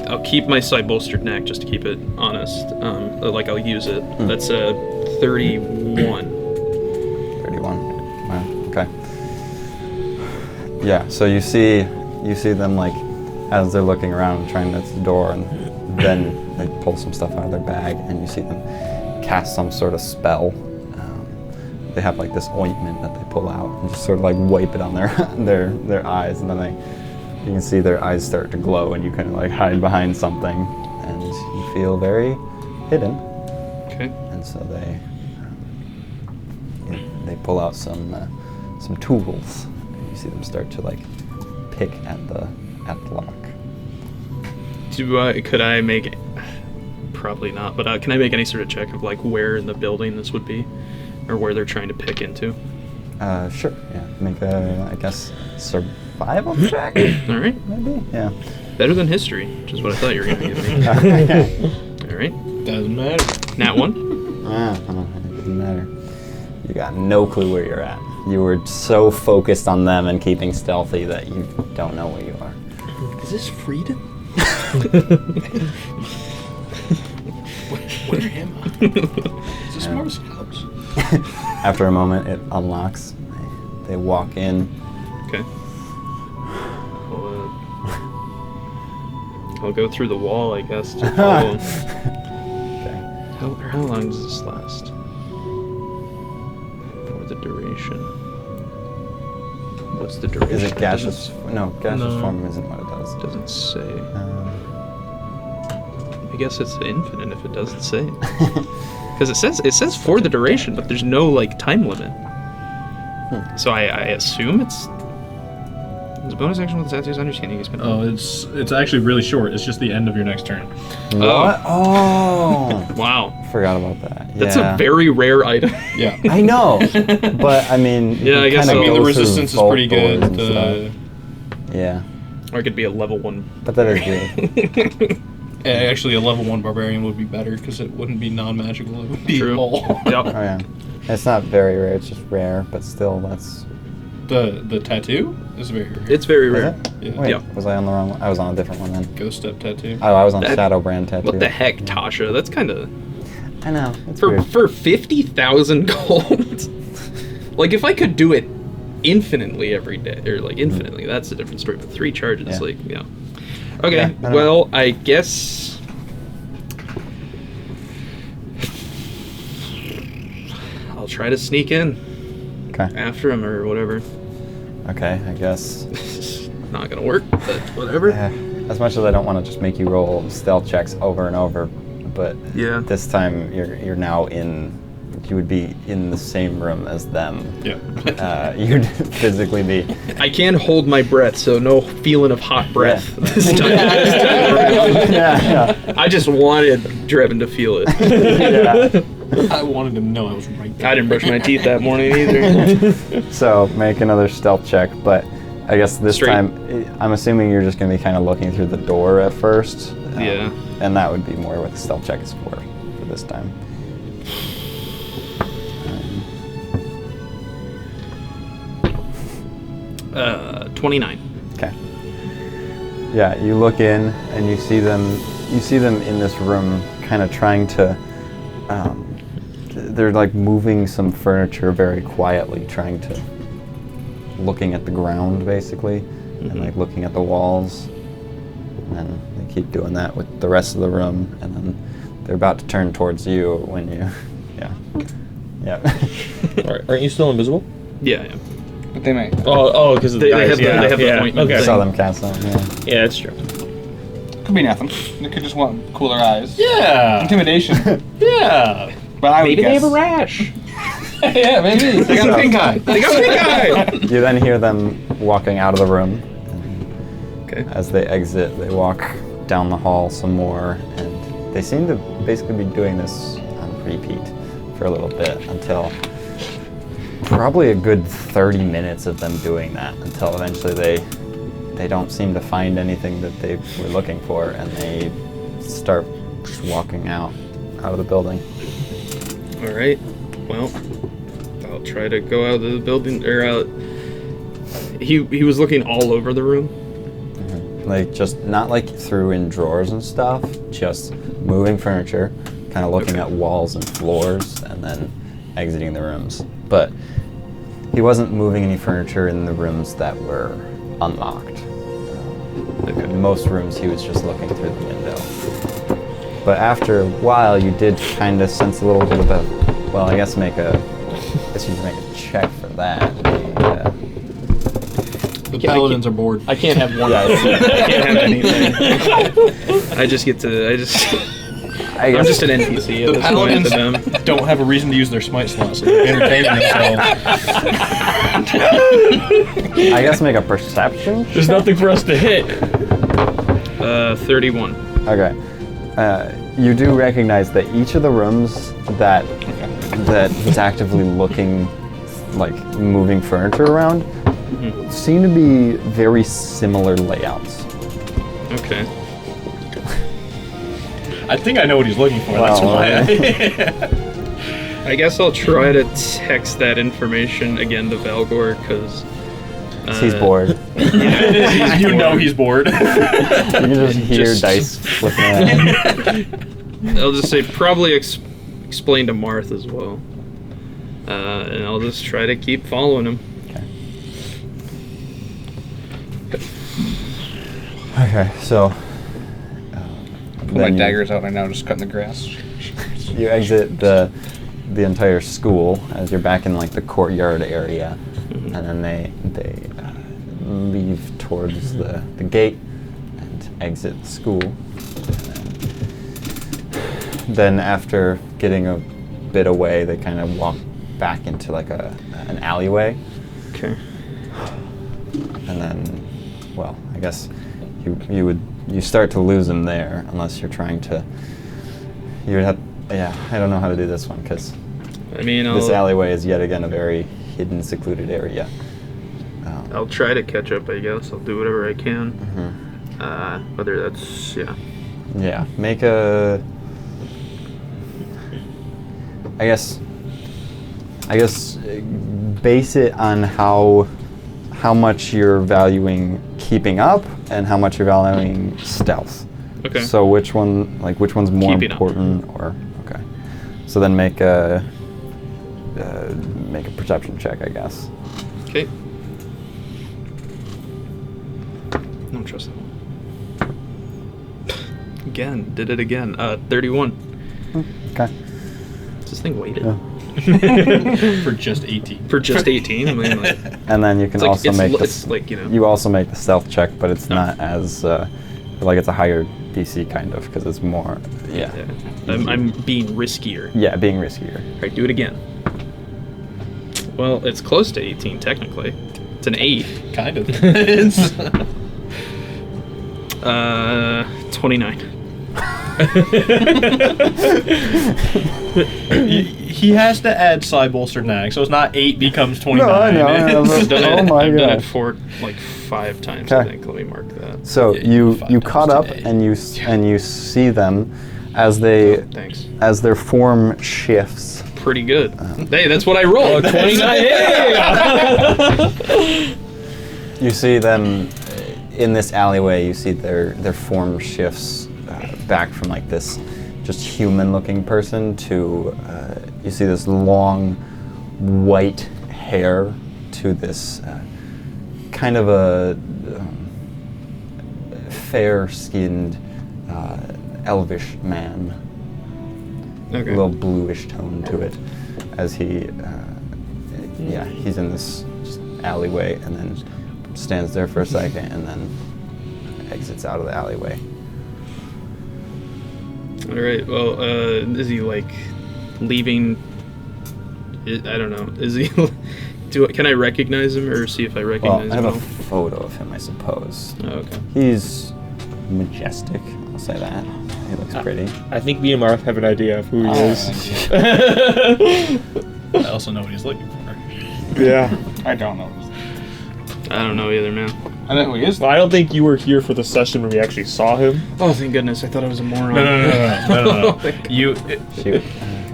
I'll keep my side-bolstered neck just to keep it honest. Like I'll use it. That's a 31. 31. Wow. Okay. Yeah. So you see them like as they're looking around, trying to get to the door, and then they pull some stuff out of their bag, and you see them cast some sort of spell. They have like this ointment that they pull out and just sort of like wipe it on their eyes, and then you can see their eyes start to glow, and you kind of like hide behind something, and you feel very hidden. Okay. And so they pull out some tools. And you see them start to like pick at the lock. Could I make? Probably not. But can I make any sort of check of like where in the building this would be, or where they're trying to pick into? Sure. Yeah. Make a, I guess, survival check. All right. Maybe. Yeah. Better than history, which is what I thought you were going to give me. All right. Doesn't matter. Nat 1. It doesn't matter. You got no clue where you're at. You were so focused on them and keeping stealthy that you don't know where you are. Is this freedom? Where am I? Is this Mars house? After a moment, it unlocks. They walk in. Okay. I'll go through the wall, I guess, to follow. Okay. How long does this last? For the duration. What's the duration? Is it gaseous? No, gaseous No. form isn't what it does. It doesn't say. I guess it's infinite if it doesn't say. Because it says for the duration, but there's no like time limit. So I assume it's a bonus action with the statue's understanding. Oh, it's actually really short. It's just the end of your next turn. What? Oh. Wow. Forgot about that. That's Yeah. a very rare item. Yeah. I know, but I mean, you Yeah, I can guess kinda so. go The through resistance is vault pretty doors good. and stuff. Yeah, Or it could be a level 1. but that is good. Actually, a level 1 barbarian would be better because it wouldn't be non-magical. It would be True. all. Oh Yep. yeah, it's not very rare. It's just rare, but still, that's. The tattoo is very rare. It's very Is rare. it? Yeah. Wait, Yeah. was I on the wrong one? I was on a different one then. Ghost step tattoo. Oh, I was on That- Shadow Brand tattoo. What the heck, Tasha? That's kind of I know. It's for weird. 50,000 gold. Like if I could do it infinitely every day, or like infinitely, that's a different story. But 3 charges, Yeah. like Okay, Yeah, I know. well, I guess I'll try to sneak in Okay. after him or whatever. Okay, I guess. It's not gonna work, but whatever. As much as I don't want to just make you roll stealth checks over and over, but Yeah. this time you're now in. You would be in the same room as them. Yeah. You'd physically be. I can hold my breath, so no feeling of hot breath Yeah. this time. Yeah. I just wanted Drevin to feel it. Yeah. I wanted to know I was right there. I didn't brush my teeth that morning either. So make another stealth check, but I guess this Straight. time I'm assuming you're just gonna be kind of looking through the door at first. Yeah. and that would be more what the stealth check is for this time. 29. Okay. Yeah, you look in and you see them. You see them in this room, kind of trying to. They're like moving some furniture very quietly, trying to. Looking at the ground, basically, and like looking at the walls. And then they keep doing that with the rest of the room, and then they're about to turn towards you when you. Yeah. Aren't you still invisible? Yeah. But they may. Oh, because of the They guys. have the- yeah, they have the yeah. appointment Okay. I saw them cast on. Yeah. Yeah, that's true. Could be nothing. They could just want cooler eyes. Yeah. Intimidation. Yeah. But I would Maybe they guess. have a rash. Yeah, maybe. They got a pink eye. They got a pink eye. You then hear them walking out of the room. Okay. As they exit, they walk down the hall some more, and they seem to basically be doing this on repeat for a little bit until probably a good 30 minutes of them doing that until eventually they don't seem to find anything that they were looking for, and they start just walking out of the building. All right. Well, I'll try to go out of the building or out. He was looking all over the room. Like, just not like through in drawers and stuff, just moving furniture, kind of looking at walls and floors, and then exiting the rooms. But he wasn't moving any furniture in the rooms that were unlocked. In most rooms, he was just looking through the window. But after a while, you did kind of sense a little bit of a, well, I guess you can make a check for that. The paladins are bored. I can't have one. I can't have anything. I just get to. I'm just an NPC at The this point to paladins them. don't have a reason to use their smite slots. So they're entertaining themselves. I guess make a perception. There's nothing for us to hit. 31. Okay. You do recognize that each of the rooms that he's actively looking, like moving furniture around, seem to be very similar layouts. Okay. I think I know what he's looking for. That's Well, why. I guess I'll try to text that information again to Valgor because He's bored. You know he's bored. You can just hear dice flipping around. I'll just say probably explain to Marth as well, and I'll just try to keep following him. Okay, so Pull my then daggers out right now, just cutting the grass. you exit the entire school as you're back in like the courtyard area, and then they leave towards the gate and exit the school. Then after getting a bit away, they kind of walk back into like an alleyway. Okay. And then, well, I guess you start to lose them there unless you're trying to. You would have, yeah. I don't know how to do this one because I mean, this alleyway is yet again a very hidden, secluded area. I'll try to catch up. I guess I'll do whatever I can. Whether that's Yeah, make a. I guess base it on how much you're valuing keeping up and how much you're valuing stealth. Okay. So which one's more Keeping up. important or okay. So then make a perception check, I guess. Okay. Don't trust that one. Again, did it again. 31. Okay. Is this thing weighted? Yeah. For just 18. For just 18? I mean, like, And then you can it's like, also make it's like, you know. you also make the stealth check, but it's No. not as like it's a higher DC kind of because it's more Yeah. I'm being riskier. yeah, being riskier. Alright, do it again. Well, it's close to 18, technically. It's an 8. Kind of. It's 29. he has to add side bolster nag, so it's not 8 becomes 29. No, I know. I've done Oh it, my I've done it gosh. for like 5 times, I Okay. think. Let me mark that. So Yeah, you 5 caught times up today. and you see them as they Thanks. as their form shifts. Pretty good. Hey, that's what I rolled. 29. Hey! You see them in this alleyway. You see their form shifts back from like this just human-looking person to you see this long white hair to this kind of a fair-skinned elvish man. Okay. A little bluish tone to it as he he's in this just alleyway and then stands there for a second and then exits out of the alleyway. All right. Well, is he like leaving? I don't know. Is he? Can I recognize him or see if I Well, recognize I have him? a photo of him, I suppose. Oh, okay. He's majestic, I'll say that. He looks pretty. I think me and Marth have an idea of who he is. I also know what he's looking for. Yeah. I don't know. I don't know either, man. I know who he is. Well, I don't think you were here for the session when we actually saw him. Oh, thank goodness! I thought I was a moron. No. You, Shoot.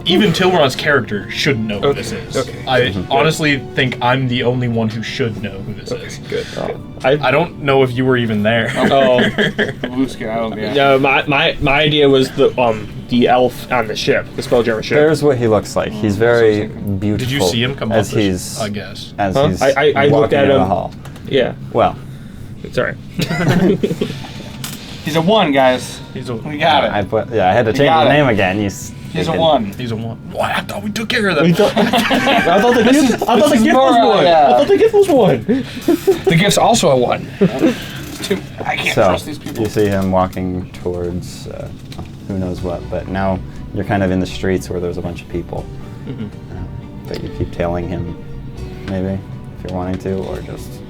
even Tilron's character should know who this is. Okay. I honestly think I'm the only one who should know who this is. Good. I don't know if you were even there. Oh. Blue skin. I don't. Yeah. No, my idea was the elf on the ship, the Spelljammer ship. There's what he looks like. He's very beautiful. Did you see him come as up? he's I guess. as Huh? he's I walking looked at down the him. hall. Yeah. Well, Sorry. He's a 1, guys. He's a. We got it. I had to change got the it. name again. He's a 1. He's a 1. What? I thought we took care of that. I thought the gift was one. yeah. I thought the gift was one. The gift's also a 1. I can't So trust these people. you see him walking towards who knows what, but now you're kind of in the streets where there's a bunch of people. But you keep tailing him, maybe if you're wanting to, or just.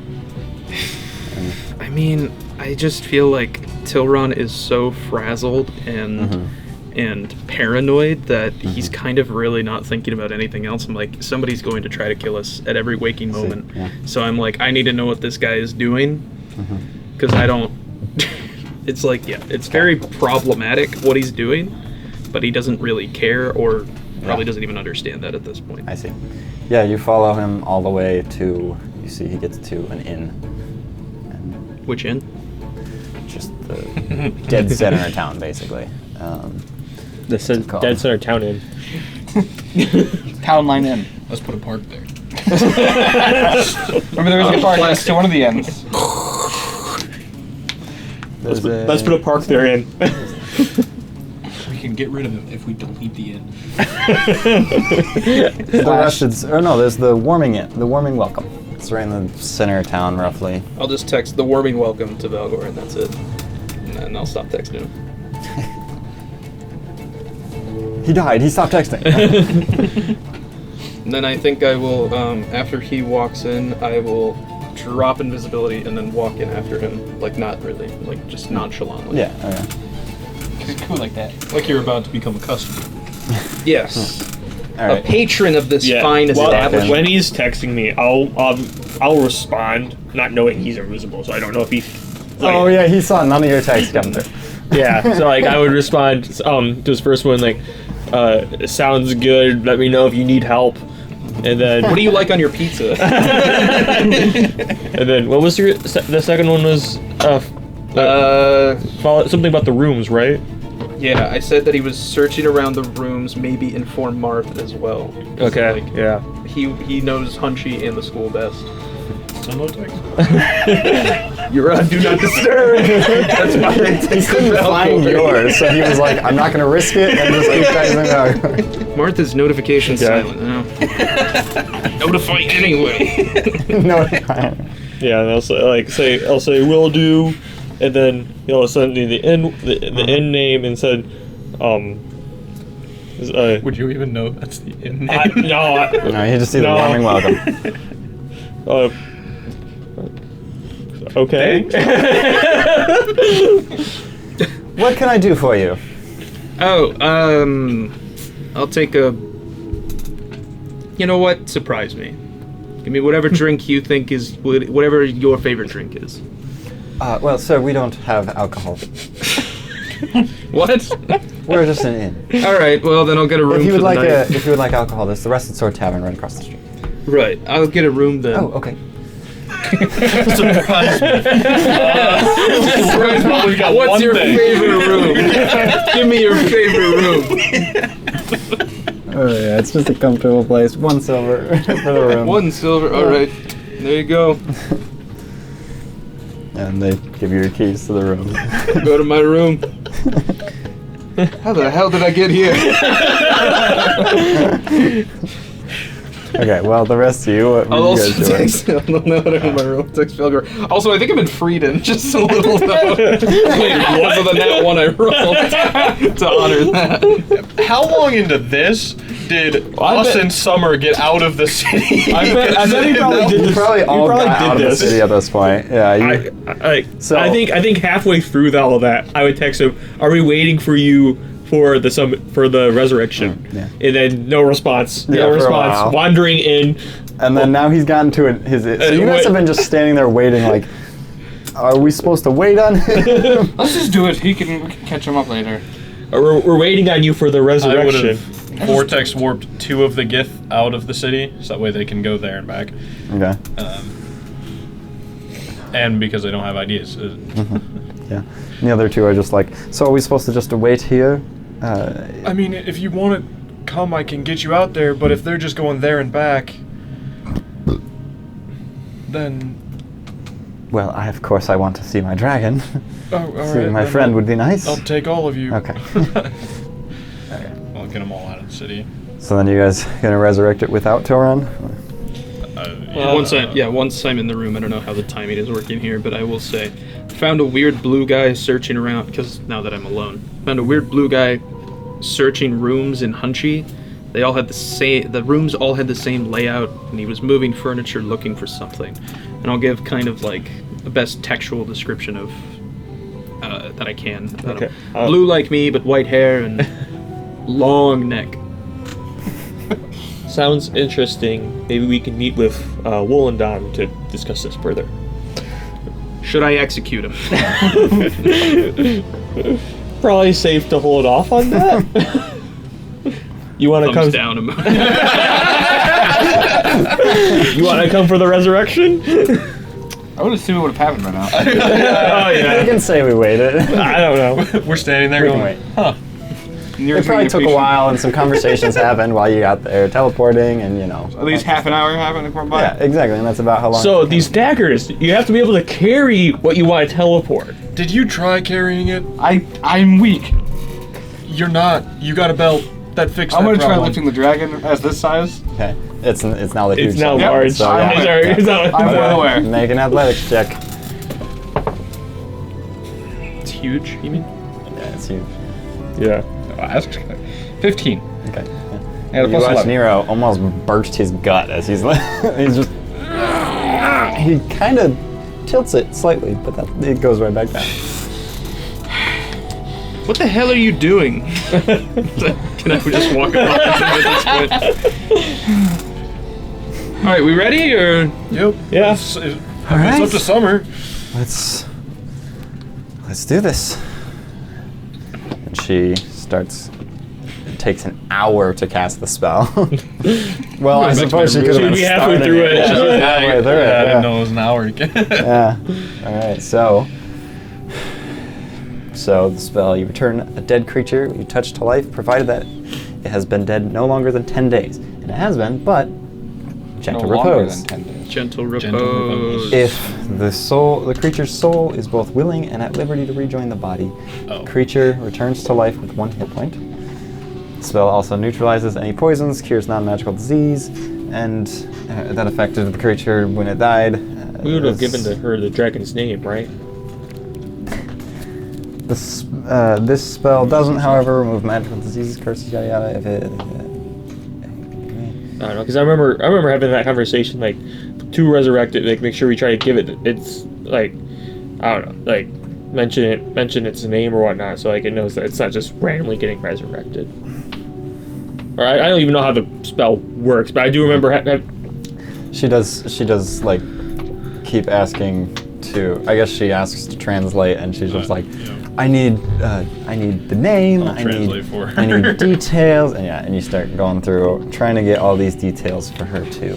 I mean, I just feel like Tilron is so frazzled and paranoid that he's kind of really not thinking about anything else. I'm like, somebody's going to try to kill us at every waking moment. yeah. So I'm like, I need to know what this guy is doing because I don't. It's like, yeah, it's very problematic what he's doing, but he doesn't really care or probably doesn't even understand that at this point. I see. Yeah, you follow him all the way to. You see, he gets to an inn. Which inn? Just the dead center of town, basically. The called? Dead Center Town Inn. Town line in. Let's put a park there. Remember there was a park next to one of the ends. Let's put a park there in. We can get rid of him if we delete the inn. The rest is. Oh no, there's the warming welcome. It's right in the center of town, roughly. I'll just text the warming welcome to Valgor and that's it. And then I'll stop texting him. He died. He stopped texting. And then I think I will, after he walks in, I will drop invisibility and then walk in after him. Like, not really. Like, just nonchalantly. Yeah. Okay. He's cool like that. Like you're about to become a customer. Yes. All right. A patron of this Yeah. fine Well, establishment. when he's texting me, I'll respond, not knowing he's invisible, so I don't know if he. Oh yeah, he saw none of your texts come through. Yeah, so like I would respond to his first one like, "Sounds good. Let me know if you need help." And then What do you like on your pizza? and then what was the second one was something about the rooms, right? Yeah, I said that he was searching around the rooms, maybe inform Marth as well. So, Okay. like, Yeah. he knows Hunchy and the school best. Still no text. You're on Do Not Disturb. That's why they He text couldn't find yours, so he was like, "I'm not gonna risk it," and just keep texting out. Martha's notification silent. Notify anyway. No. Yeah, and I'll say will do, and then he'll send me the end name and said, Would you even know that's the inn name? no, No, he just see the No. warming welcome. Okay. What can I do for you? Oh, I'll take a. You know what? Surprise me. Give me whatever drink you think is whatever your favorite drink is. Well, sir, we don't have alcohol. What? We're just an inn. All right. Well, then I'll get a room If you for would the like night. if you would like alcohol, there's the Rusted Sword Tavern right across the street. Right. I'll get a room then. Oh, okay. Surprise me. What's your favorite room? Give me your favorite room. Oh yeah, it's just a comfortable place. 1 silver for the room. 1 silver. All right. There you go. And they give you your keys to the room. Go to my room. How the hell did I get here? Okay, well, the rest of you, what I'll were you also guys doing? text. No, no, I'm in my room. Text Felger. Also, I think I'm in Frieden. Just a little note. Because of the nat 1 I rolled to honor that. How long into this did us and Summer get out of the city? I bet he probably did You this. probably all probably got did out of the this. city at this point. Yeah, you, So- I think halfway through all of that, I would text him, "Are we waiting for you for the resurrection?" Yeah. And then no response. Yeah, No for a response. while. Wandering in. and then now he's gotten to his. So you guys wait. have been just standing there waiting. Like, are we supposed to wait on him? Let's just do it. We can catch him up later. We're waiting on you for the I would resurrection. have vortex warped 2 of the Gith out of the city, so that way they can go there and back. Okay. And because they don't have ideas. Yeah. And the other 2 are just like. So are we supposed to just wait here? I mean, if you want to come, I can get you out there, but if they're just going there and back, then... Well, of course I want to see my dragon. Oh, all See right, my then friend would be nice. I'll take all of you. Okay. I'll get them all out of the city. So then you guys gonna resurrect it without Toron? Once I'm in the room, I don't know how the timing is working here, but I will say, found a weird blue guy searching around, because now that I'm alone, found a weird blue guy searching rooms in Hunchy. They all had the rooms all had the same layout, and he was moving furniture looking for something. And I'll give kind of like the best textual description of that I can. About Okay. him. Blue like me, but white hair and long neck. Sounds interesting. Maybe we can meet with Wollendon to discuss this further. Should I execute him? Probably safe to hold off on that. You want to come? Thumbs down. You want to come for the resurrection? I would assume it would have happened by now. Oh You yeah. can say we waited. I don't know. We're standing there We can going, wait. huh. It probably took a while, and some conversations happened while you got there, teleporting, and At least half an hour happened to come by. Yeah, exactly, and that's about how long. So these daggers, you have to be able to carry what you want to teleport. Did you try carrying it? I'm weak. You're not. You got a belt. That fixed I'm that gonna try problem. lifting the dragon as this size. Okay, it's now the huge. It's now size. large. So, I'm yeah. aware. It's not- I'm well aware. Make an athletics check. It's huge. You mean? Yeah, it's huge. Yeah. That's 15. Okay. I got a You plus watch 11. Nero almost burst his gut as he's he's just. He kind of tilts it slightly, but it goes right back down. What the hell are you doing? Can I just walk across at this point? All right, we ready or? Yep. Yeah. It's All right. up to summer. Let's do this. And she starts. It takes an hour to cast the spell. Well, I suppose she could have been She'd be halfway starting through it. Yeah, she's halfway through it. I Yeah. didn't know it was an hour to get. Yeah. All right. So the spell: you return a dead creature you touch to life, provided that it has been dead no longer than 10 days, and it has been, but gentle No longer repose. than 10 days. Gentle repose. repose. If the creature's soul is both willing and at liberty to rejoin the body, the creature returns to life with 1 hit point. The spell also neutralizes any poisons, cures non-magical disease, and that affected the creature when it died. We would have given her the dragon's name, right? This spell doesn't, however, remove magical diseases, curses, yada yada. If it, I don't know, because I remember having that conversation, like, to resurrect it, like, make sure we try to give it its, like, I don't know, like, mention its name or whatnot, so, like, it knows that it's not just randomly getting resurrected. Or I don't even know how the spell works, but I do remember She does like keep asking to. I guess she asks to translate, and she's just like, I need the name. I'll translate for her. I need details, and you start going through trying to get all these details for her to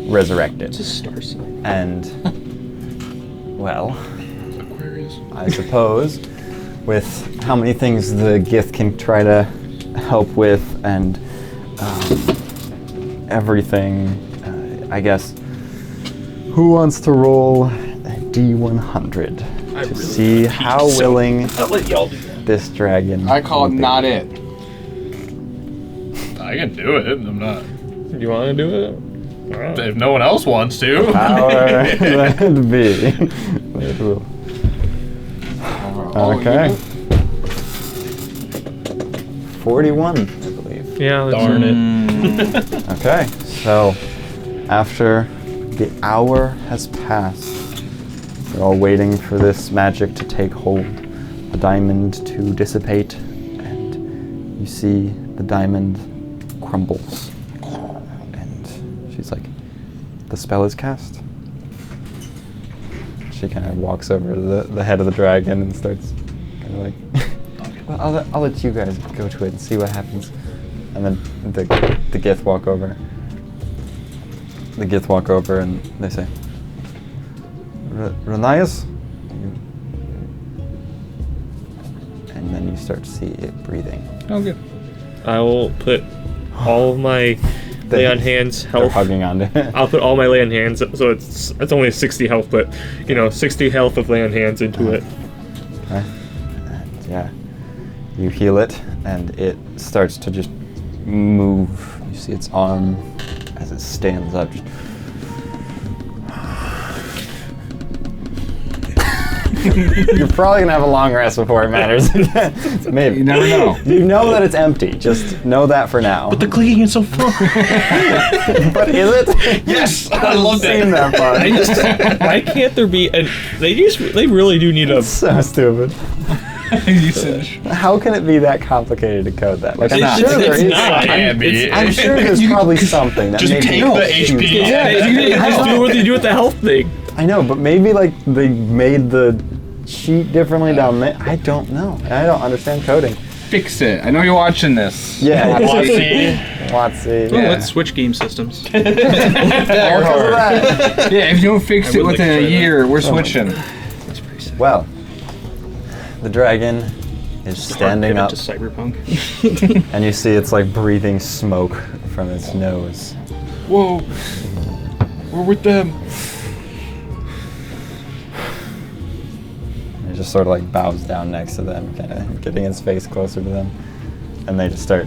resurrect it. It's a star sign. And well, Aquarius. I suppose with how many things the Gith can try to help with and everything, I guess. Who wants to roll a D100 to see how willing I'll let y'all do that. this dragon? I call it will be? not it. I can do it. I'm not. Do you want to do it? Alright. If no one else wants to. Power that be. It will. Okay. 41, I believe. Yeah, that's Darn it. Okay, so after the hour has passed, you're all waiting for this magic to take hold, the diamond to dissipate, and you see the diamond crumbles. And she's like, the spell is cast. She kind of walks over to the head of the dragon and starts kind of like, well, I'll let you guys go to it and see what happens. And then the Gith walk over. The Gith walk over and they say, Ranias? And then you start to see it breathing. Oh, good. I will put all of my lay on hands They're health. hugging onto it. I'll put all my lay on hands, so it's only 60 health, but 60 health of lay on hands into it. Okay. And yeah, you heal it, and it starts to just move. You see its arm as it stands up. Just You're probably gonna have a long rest before it matters. Maybe. You never know. You know that it's empty. Just know that for now. But the clicking is so fun. But is it? Yes, I love Seen that. that fun. I just, why can't there be? They really do need a. So stupid. Usage. How can it be that complicated to code that? Like, I'm It's sure there it's is. not. Can't be. I'm sure there's probably something that Just maybe take the HP. Yeah, You just do what they do with the health thing. I know, but maybe like they made the sheet differently down there. I don't know. I don't understand coding. Fix it. I know you're watching this. Yeah, Watsy. Watsy. Well, Yeah. let's switch game systems. All because of that. Yeah, if you don't fix I it would like within to a try that. year, we're switching. That's pretty sick. Well, the dragon is standing up, to Cyberpunk. and you see it's like breathing smoke from its nose. Whoa. We're with them. It just sort of like bows down next to them, kind of getting its face closer to them. And they just start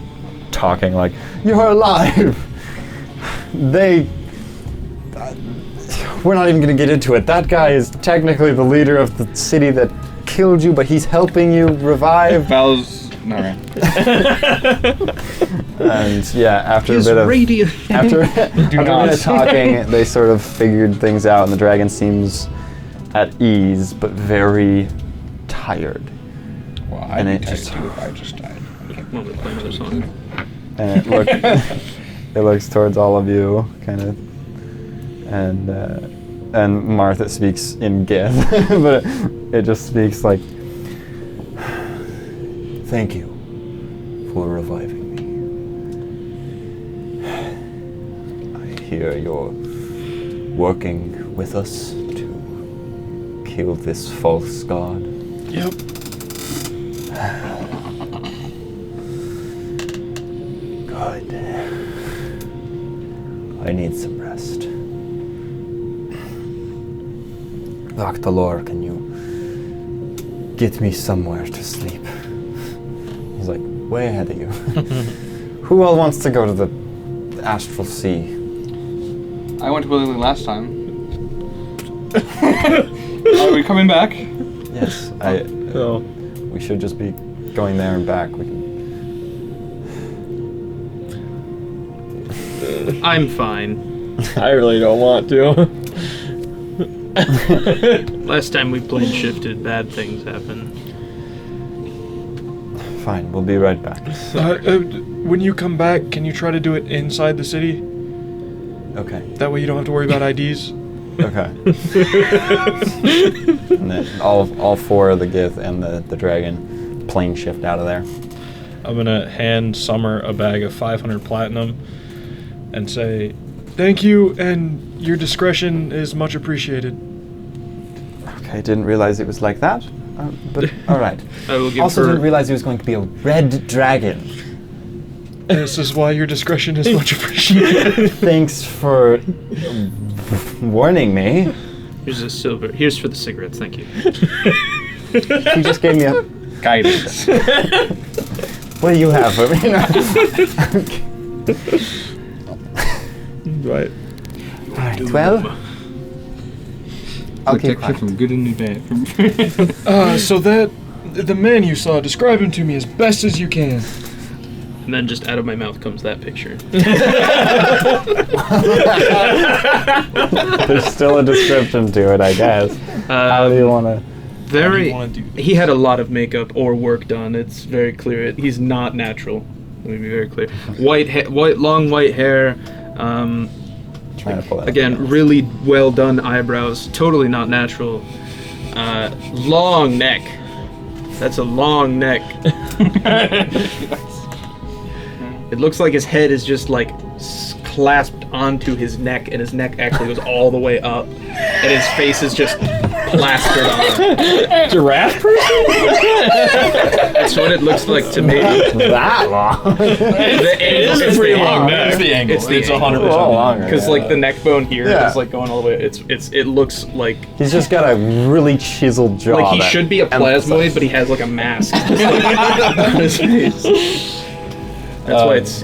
talking like, "You're alive!" We're not even going to get into it. That guy is technically the leader of the city that killed you, but he's helping you revive. Bells. No, right. And yeah, after a bit of after a bit of talking, they sort of figured things out, and the dragon seems at ease, but very tired. Well, And I'd it be just- tired too if I just died. Well, we're playing another song. And it looks towards all of you, kind of, and Martha speaks in Gith, but it just speaks like, "Thank you for reviving me. I hear you're working with us to kill this false god." Yep. Good. I need some rest. Vaktalor, can you get me somewhere to sleep? He's like, way ahead of you. Who all wants to go to the astral sea? I went willingly last time. Are we coming back? Yes, So we should just be going there and back. We can. I'm fine. I really don't want to. Last time we plane shifted, bad things happened. Fine, we'll be right back. When you come back, can you try to do it inside the city? Okay. That way you don't have to worry about IDs. Okay. And then all four of the Gith and the dragon plane shift out of there. I'm gonna hand Summer a bag of 500 platinum and say, Thank you, and your discretion is much appreciated. Okay, didn't realize it was like that. But all right. I will give Also her. didn't realize it was going to be a red dragon. This is why your discretion is much appreciated. Thanks for warning me. Here's a silver. Here's for the cigarettes. Thank you. He just gave me a guidance. What do you have for me? Right. All right, well, I'll keep Protection quiet. from good and bad. So the man you saw, describe him to me as best as you can. And then just out of my mouth comes that picture. There's still a description to it, I guess. How do you want to? Very. wanna do this? He had a lot of makeup or work done. It's very clear. He's not natural. Let me be very clear. Long white hair. Trying to pull that Again, up. really well done eyebrows. Totally not natural. Long neck. That's a long neck. It looks like his head is just like clasped onto his neck, and his neck actually goes all the way up, and his face is just plastered on. Giraffe person? That's what it looks like to me. That long. It is pretty long neck. It's the angle. It's the It's angle. 100% Oh, longer. Because like the neck bone here is Yeah. like going all the way. It looks like He's just got a really chiseled jaw. he that should be a plasmoid, emphasizes- but he has like a mask on his face. That's why it's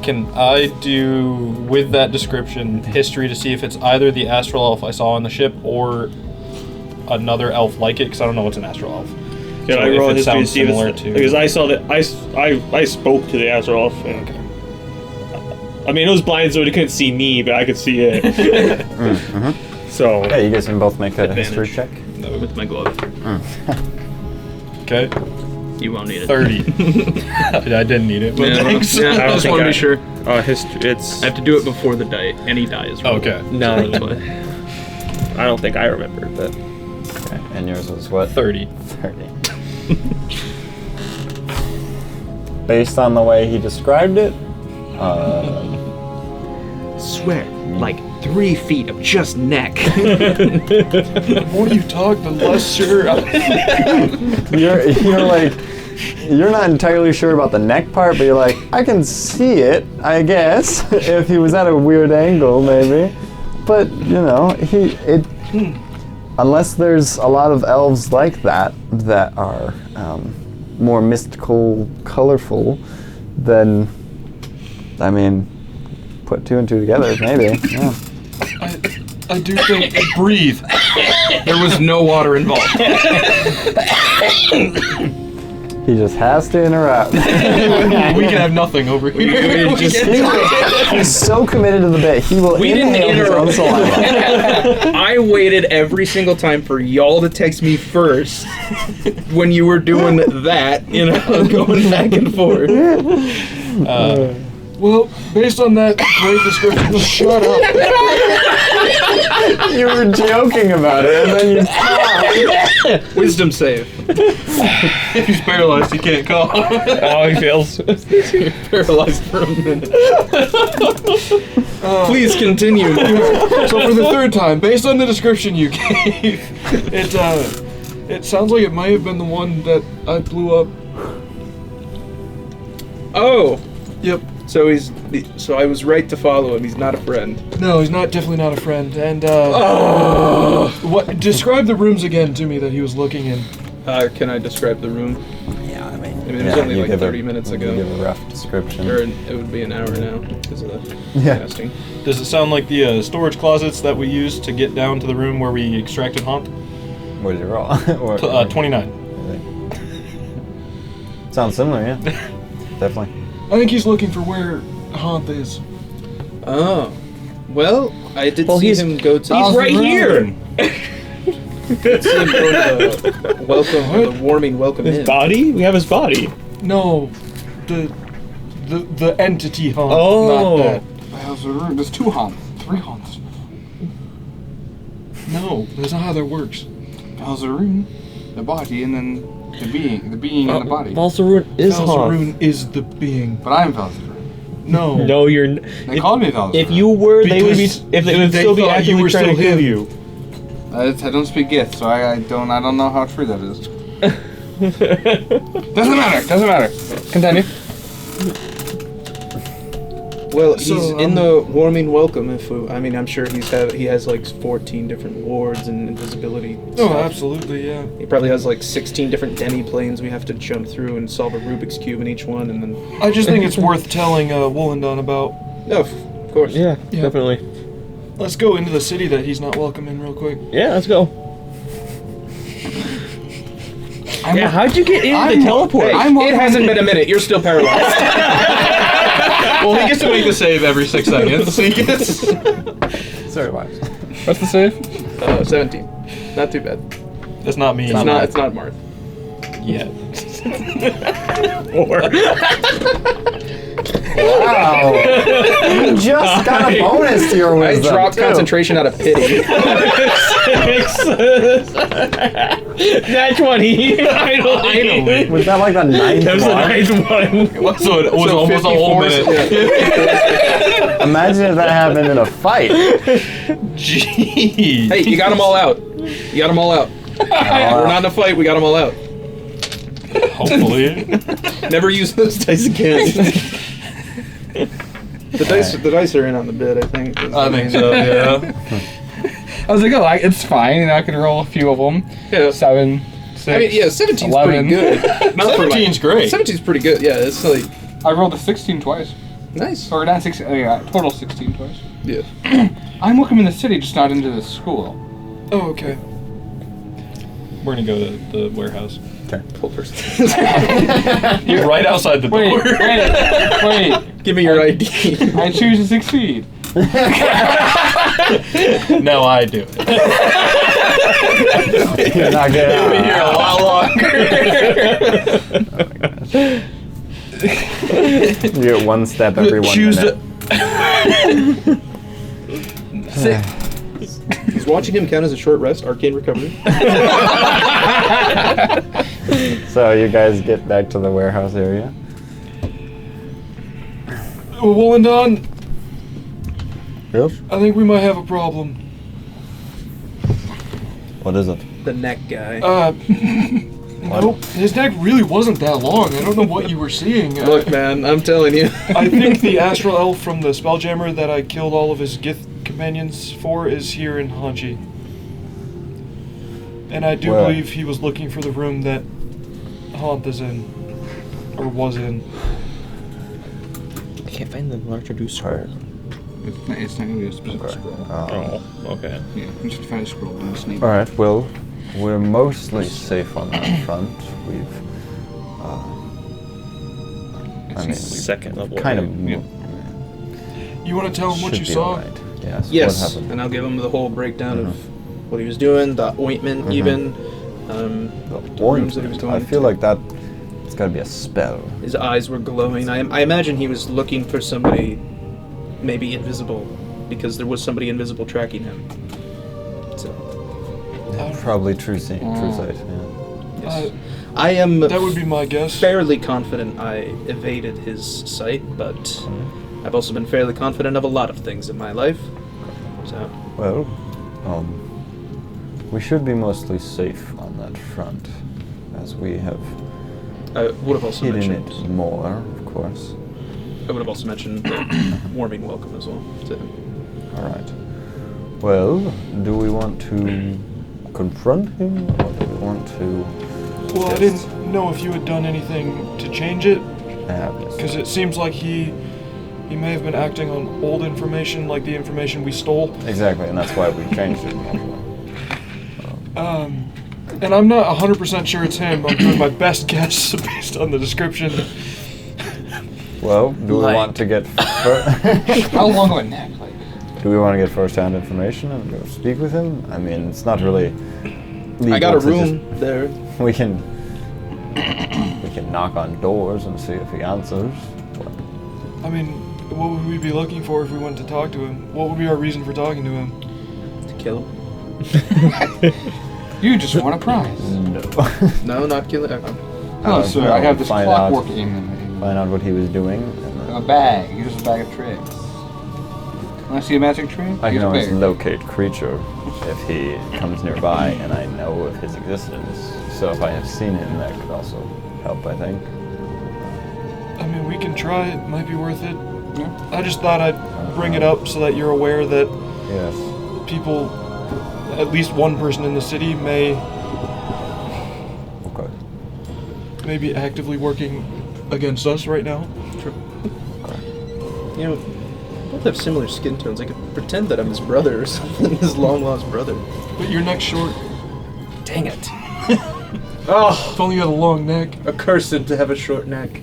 Can I do, with that description, history to see if it's either the astral elf I saw on the ship or another elf like it? Because I don't know what's an astral elf. Can So I if roll it history to sounds see if similar it's... to- Because I saw that... I spoke to the astral elf. And, I mean, it was blind, so it couldn't see me, but I could see it. So... Yeah, you guys can both make a Advantage. history check. with my glove. Okay. You won't need it. 30. I didn't need it, but Yeah, thanks. yeah, I don't just think want to I- be sure. history... It's... I have to do it before the die. Any die is rolled. Okay. No. So that's why. I don't think I remember, but... Okay, and yours was what? 30. 30. Based on the way he described it, Swear, like 3 feet of just neck. The more you talk, the less sure. you're like, you're not entirely sure about the neck part, but you're like, I can see it, I guess, if he was at a weird angle, maybe. But you know, unless there's a lot of elves like that are more mystical, colorful, then I mean, put 2 and 2 together, maybe. Yeah. I do think breathe. There was no water involved. He just has to interrupt. We can have nothing over here. He's so committed to the bit, he will We didn't inhale his own interrupt. saliva. I waited every single time for y'all to text me first when you were doing that, going back and forth. Well, based on that great description, shut up. You were joking about it, and then you stopped. Wisdom save. If he's paralyzed, he can't call. Oh, he fails. You're paralyzed for a minute. Please continue. So for the third time, based on the description you gave, it sounds like it might have been the one that I blew up. Oh, Yep. so I was right to follow him. He's not a friend. No, he's definitely not a friend. And what? Describe the rooms again to me that he was looking in. Can I describe the room? Yeah, I mean, it was only you like give 30 minutes ago. You give a rough description. Or it would be an hour now because of the Yeah. casting. Does it sound like the storage closets that we used to get down to the room where we extracted Haunt? What did you roll? 29. Sounds similar, yeah. Definitely. I think he's looking for where Haunt is. Oh, well, I did Well, see he's- him go to. He's right here! Did see him go to the warming welcome His in. body? We have his body. No, the entity Haunt. Oh. Not that. There's 2 Hans. three haunts. No, that's not how that works. Valzaroon, the body, and then the being in the body. Valsaroon is Hoth. Valzaroon is the being. But I'm Valzaroon. No. No, you're. They called me Valzaroon. If you were, they would be. Because If they would they still be thought you actively were trying to still kill him. you. I don't speak Gith, so I don't know how true that is. Doesn't matter. Continue. Well, So, he's in the warming welcome. I'm sure he has like 14 different wards and invisibility. Oh, stuff. absolutely, yeah. He probably has like 16 different demi-planes we have to jump through and solve a Rubik's Cube in each one, and then... I just think it's worth telling Wollendon about. No, of course. Yeah, Yeah. definitely. Let's go into the city that he's not welcome in real quick. Yeah, let's go. Yeah, how'd you get in the teleport? Hey, it hasn't been a minute. You're still paralyzed. Well, he gets to make the save every 6 seconds. So he gets. Sorry, why? What's the save? 17. Not too bad. That's not me. It's not Marth. Yeah. Wow. You just got a bonus to your I wisdom. dropped too. concentration out of pity. Nat 20. Finally. Was that like the ninth That was the one? ninth one. So it was almost a whole 54 minute. Imagine if that happened in a fight. Jeez. Hey, you got them all out. We're not in a fight. We got them all out. Hopefully. Never use those dice again. The dice are in on the bid, I think. I think so, yeah. I was like, oh, it's fine, and I can roll a few of them. Yeah. 7, 6. I mean, yeah, 17's 11. pretty good. Not for 17's great. 17's pretty good. Yeah, it's like I rolled a 16 twice. nice. Or not 16. Yeah, total 16 twice. Yeah. I'm welcome in the city, just not into the school. Oh, okay. We're gonna go to the warehouse. Pull person. You're right outside the door. Wait. Give me your ID. I choose to succeed. No, I do it. You're not getting You'll be here a lot longer. You get one step every 1 Choose minute. Is watching him count as a short rest? Arcane recovery. So you guys get back to the warehouse area. Wollendon, Yes. I think we might have a problem. What is it? The neck guy. Nope. His neck really wasn't that long. I don't know what you were seeing. Look, man, I'm telling you. I think the astral elf from the Spelljammer that I killed all of his Gith companions for is here in Hanchi. And I do Where? believe he was looking for the room that Haunt is in. Or was in. I can't find the larger do Alright. It's not going to be a specific scroll. Oh, okay. Yeah, you should find a scroll in this name. Alright, well, we're mostly safe on that front. We've, I mean, Second level. kind of You want to tell him what should you be saw? alright. Yes. Yes, What happened? and I'll give him the whole breakdown of what he was doing, the ointment, even. The the rooms that he was ointment. going I feel to. like that. It's got to be a spell. His eyes were glowing. I imagine he was looking for somebody, maybe invisible, because there was somebody invisible tracking him. So, Probably true sight. Yeah. yes. I am That would be my guess. fairly confident I evaded his sight, but I've also been fairly confident of a lot of things in my life. So, Well, we should be mostly safe on that front, as we have I would have also hidden mentioned. it more, of course. I would have also mentioned the warming welcome as well. To him. All right. Well, do we want to confront him, or do we want to? Well, I just didn't know if you had done anything to change it, have this? because it seems like he may have been acting on old information, like the information we stole. Exactly, and that's why we changed it. And I'm not 100% sure it's him. I'm doing my best guess based on the description. Well, do we want to get? How long of a neck? Like, Do we want to get first-hand information and go speak with him? I mean, it's not really. I got a legal to room there. We can knock on doors and see if he answers. I mean, what would we be looking for if we went to talk to him? What would be our reason for talking to him? To kill him. You just want a prize. No. No, not kill him. Hello, sir. I have this Find out. clockwork in Find out what he was doing. And then a bag. Here's a bag of tricks. Want to see a magic trick? I can Here's a always bag. locate creature if he comes nearby and I know of his existence. So if I have seen him, that could also help, I think. I mean, we can try. It might be worth it. Yeah. I just thought I'd bring it up so that you're aware that Yes. people, at least one person in the city, may Okay. be actively working against us right now. You know, we both have similar skin tones. I could pretend that I'm his brother or something, his long-lost brother. But your neck's short. Dang it. Oh, if only you had a long neck. Accursed to have a short neck.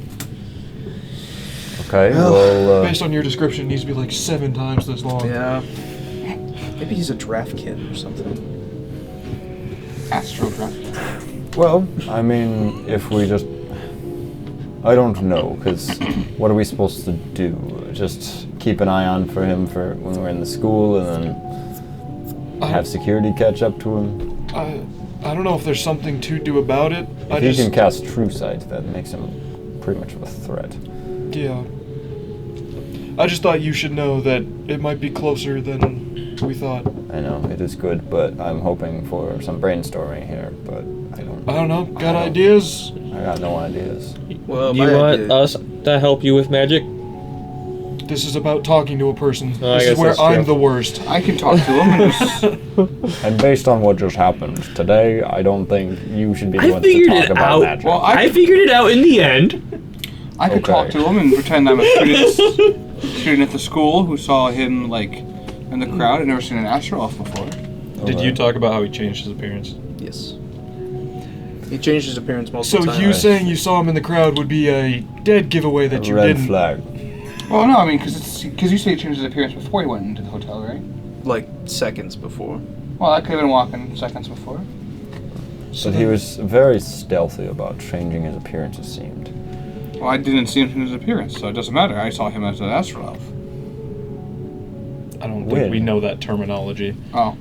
Okay, well, Based on your description, it needs to be like 7 times this long. Yeah. Maybe he's a draft kid or something. Astro draft. well, I mean, if we just... I don't know, because what are we supposed to do? Just keep an eye on for him for when we're in the school and then have security catch up to him? I don't know if there's something to do about it. If he can cast True Sight, that makes him pretty much of a threat. Yeah. I just thought you should know that it might be closer than we thought. I know, it is good, but I'm hoping for some brainstorming here, but I don't... I don't know. Got ideas? I got no ideas. Well, You my want idea- us to help you with magic? This is about talking to a person. Oh, I This is guess where that's I'm true. the worst. I can talk to him and just... And based on what just happened today, I don't think you should be the I one to figured talk it about out. magic. Well, I figured it out in the end. I could Okay. talk to him and pretend I'm a student at the school who saw him, like, in the crowd. I'd never seen an Astro Elf before. Did you talk about how he changed his appearance? Yes. He changed his appearance multiple So times. you saying you saw him in the crowd would be a dead giveaway that you Red didn't. flag. Well, no, I mean, because you say he changed his appearance before he went into the hotel, right? Like seconds before. Well, I could have been walking seconds before. But he was very stealthy about changing his appearance, it seemed. Well, I didn't see him in his appearance, so it doesn't matter. I saw him as an Astro Elf. I don't When? think we know that terminology. Oh.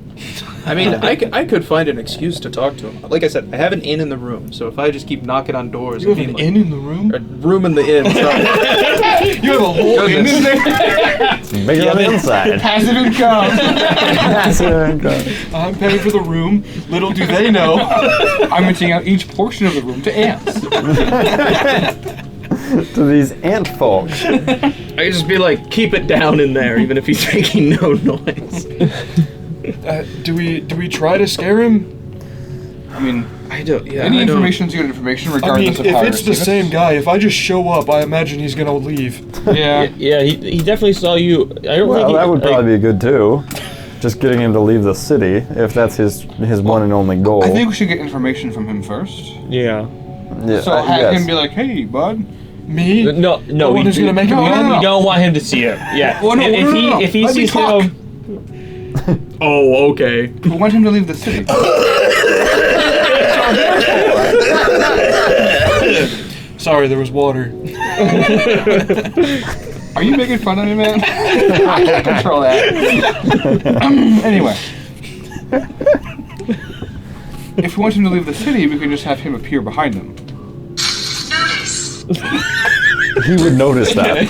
I mean, I could find an excuse to talk to him. Like I said, I have an inn in the room, so if I just keep knocking on doors You have and an being inn in the room? like, a room in the inn. Sorry. You have a whole inn in there? It's bigger on the inside. Passive income! I'm paying for the room. Little do they know. I'm renting out each portion of the room to ants. To these ant folks. I could just be like, keep it down in there, even if he's making no noise. Do we try to scare him? I mean, I don't. Yeah. any I don't- information's good information, I mean, regardless of how if you it's the receive it. same guy, if I just show up, I imagine he's gonna leave. Yeah. Yeah, he definitely saw you. I don't think Well, he, that would like, probably be good too. Just getting him to leave the city, if that's his one and only goal. I think we should get information from him first. Yeah. Yeah, So have yes. him be like, hey, bud. Me? No, The no. one We, who's gonna make him No, no, mad? no. we don't want him to see it. Yeah. Well, no, if no, he no. if he Let me sees talk. him, Oh, okay. We want him to leave the city. Sorry, there was water. Are you making fun of me, man? I can't control that. Anyway. If we want him to leave the city, we could just have him appear behind him. He would notice that.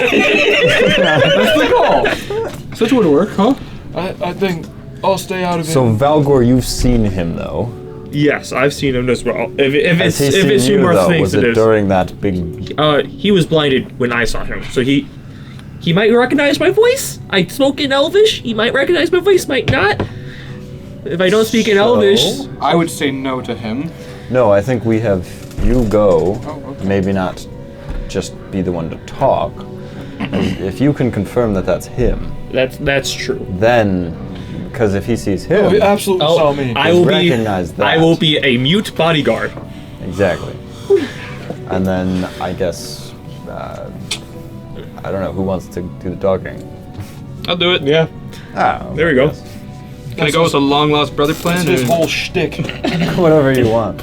That's the goal. Such would work, huh? I think I'll stay out of it. So Valgor, you've seen him though. yes, I've seen him as well. If Has it's he if it's seen you humor though? thinks Was it it is. during that big? He was blinded when I saw him, so he might recognize my voice. I spoke in Elvish. He might recognize my voice, might not. If I don't speak in Elvish, I would say no to him. No, I think we have you go. Oh, okay. Maybe not just be the one to talk. If you can confirm that that's him, that's true. then, because if he sees him, Oh, he absolutely saw me. I will be. recognize that. I will be a mute bodyguard. Exactly. And then I guess I don't know who wants to do the talking. I'll do it. Yeah. Ah, There we go. yes. Can I go with a long lost brother plan? That's his or- whole shtick. Whatever you want.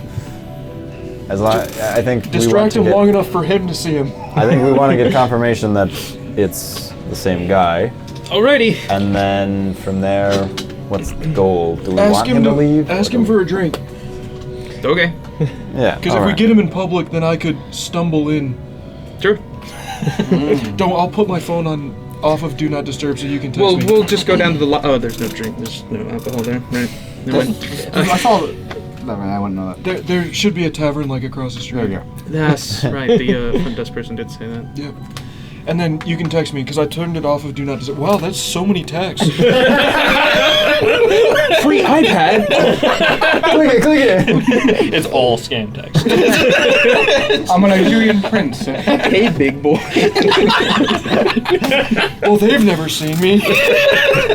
As long, I think we want Distract to him get, long enough for him to see him. I think we want to get confirmation that it's the same guy. Alrighty. And then from there, what's the goal? Do we Ask want him him to leave? Ask or him do for a drink. Okay. we- Yeah. Because if we alright. get him in public, then I could stumble in. Sure. Don't. I'll put my phone on off of Do Not Disturb so you can text Well, me. we'll just go down to the. Oh, there's no drink. There's no alcohol there. Right. Never mind. I saw the. Never mind, I wouldn't know that. There should be a tavern like across the street. There we go. That's right. The front desk person did say that. Yep. And then you can text me because I turned it off of Do Not Disturb. Wow, that's so many texts. Free iPad. Click it. It's all scam text. I'm a Nigerian prince. Hey, big boy. Well, they've never seen me.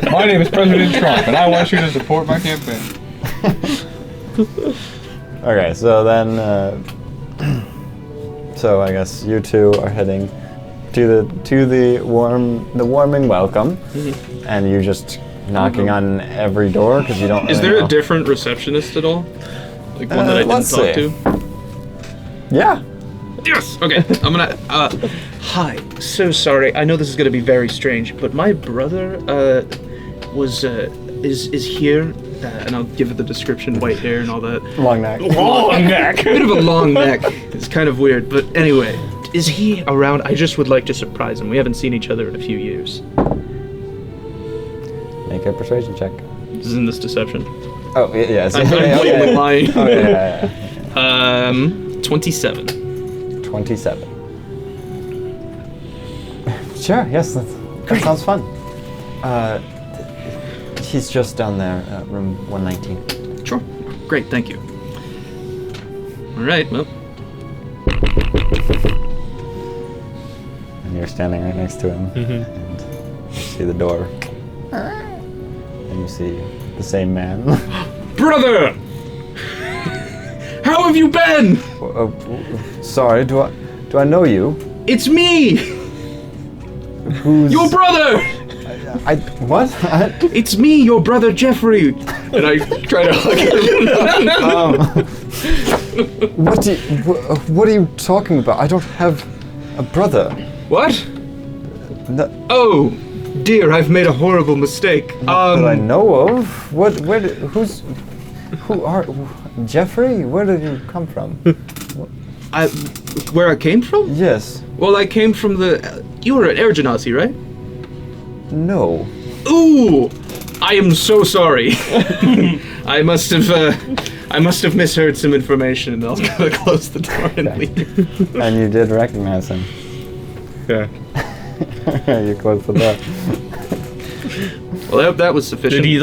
My name is President Trump, and I want you to support my campaign. Okay, so then, so I guess you two are heading to the warming welcome, and you just knocking on every door because you don't. Is really there know. a different receptionist at all? Like one that I didn't let's talk see. to? Yeah. Yes. Okay. I'm gonna. Hi. So sorry. I know this is gonna be very strange, but my brother is here, and I'll give it the description: white hair and all that. Long neck. Long neck. Bit of a long neck. It's kind of weird, but anyway, is he around? I just would like to surprise him. We haven't seen each other in a few years. Make a persuasion check. This is in this deception. Oh yeah. I'm blatantly lying. Oh yeah. 27. 27. Sure. Yes. That sounds fun. He's just down there, room 119. Sure. Great. Thank you. All right. Well. And you're standing right next to him, and you see the door, and you see the same man. Brother! How have you been? Sorry, do I know you? It's me! Who's Your brother! what? It's me, your brother Jeffrey! And I try to hug him. What are you talking about? I don't have a brother. What? No, Oh, dear, I've made a horrible mistake. that I know of. Who are Jeffrey? Where did you come from? Where I came from? Yes. Well, I came from the... you were at Air Genasi, right? No. Ooh! I am so sorry. I must have misheard some information, and I was gonna close the door and leave. And you did recognize him. Yeah. You closed the door. Well, I hope that was sufficient. Did he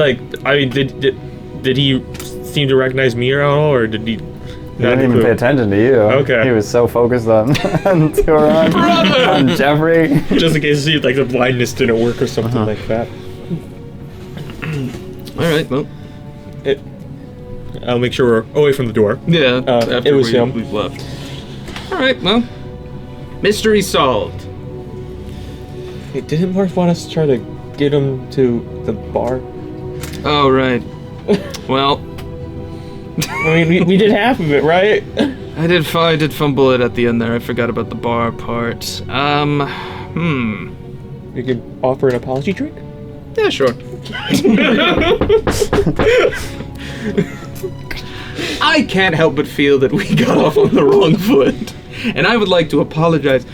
did he seem to recognize me at all, or did he? He didn't even pay attention to you. Okay. He was so focused on Turan, on Jeffrey. Just in case see like the blindness didn't work or something like that. All right, well, I'll make sure we're away from the door. yeah. After it was him. we've left. All right, well, mystery solved. Hey, didn't Marth want us to try to get him to the bar? Oh, right. Well, I mean, we did half of it, right? I did fumble it at the end there. I forgot about the bar part. We could offer an apology drink. Yeah, sure. I can't help but feel that we got off on the wrong foot. And I would like to apologize.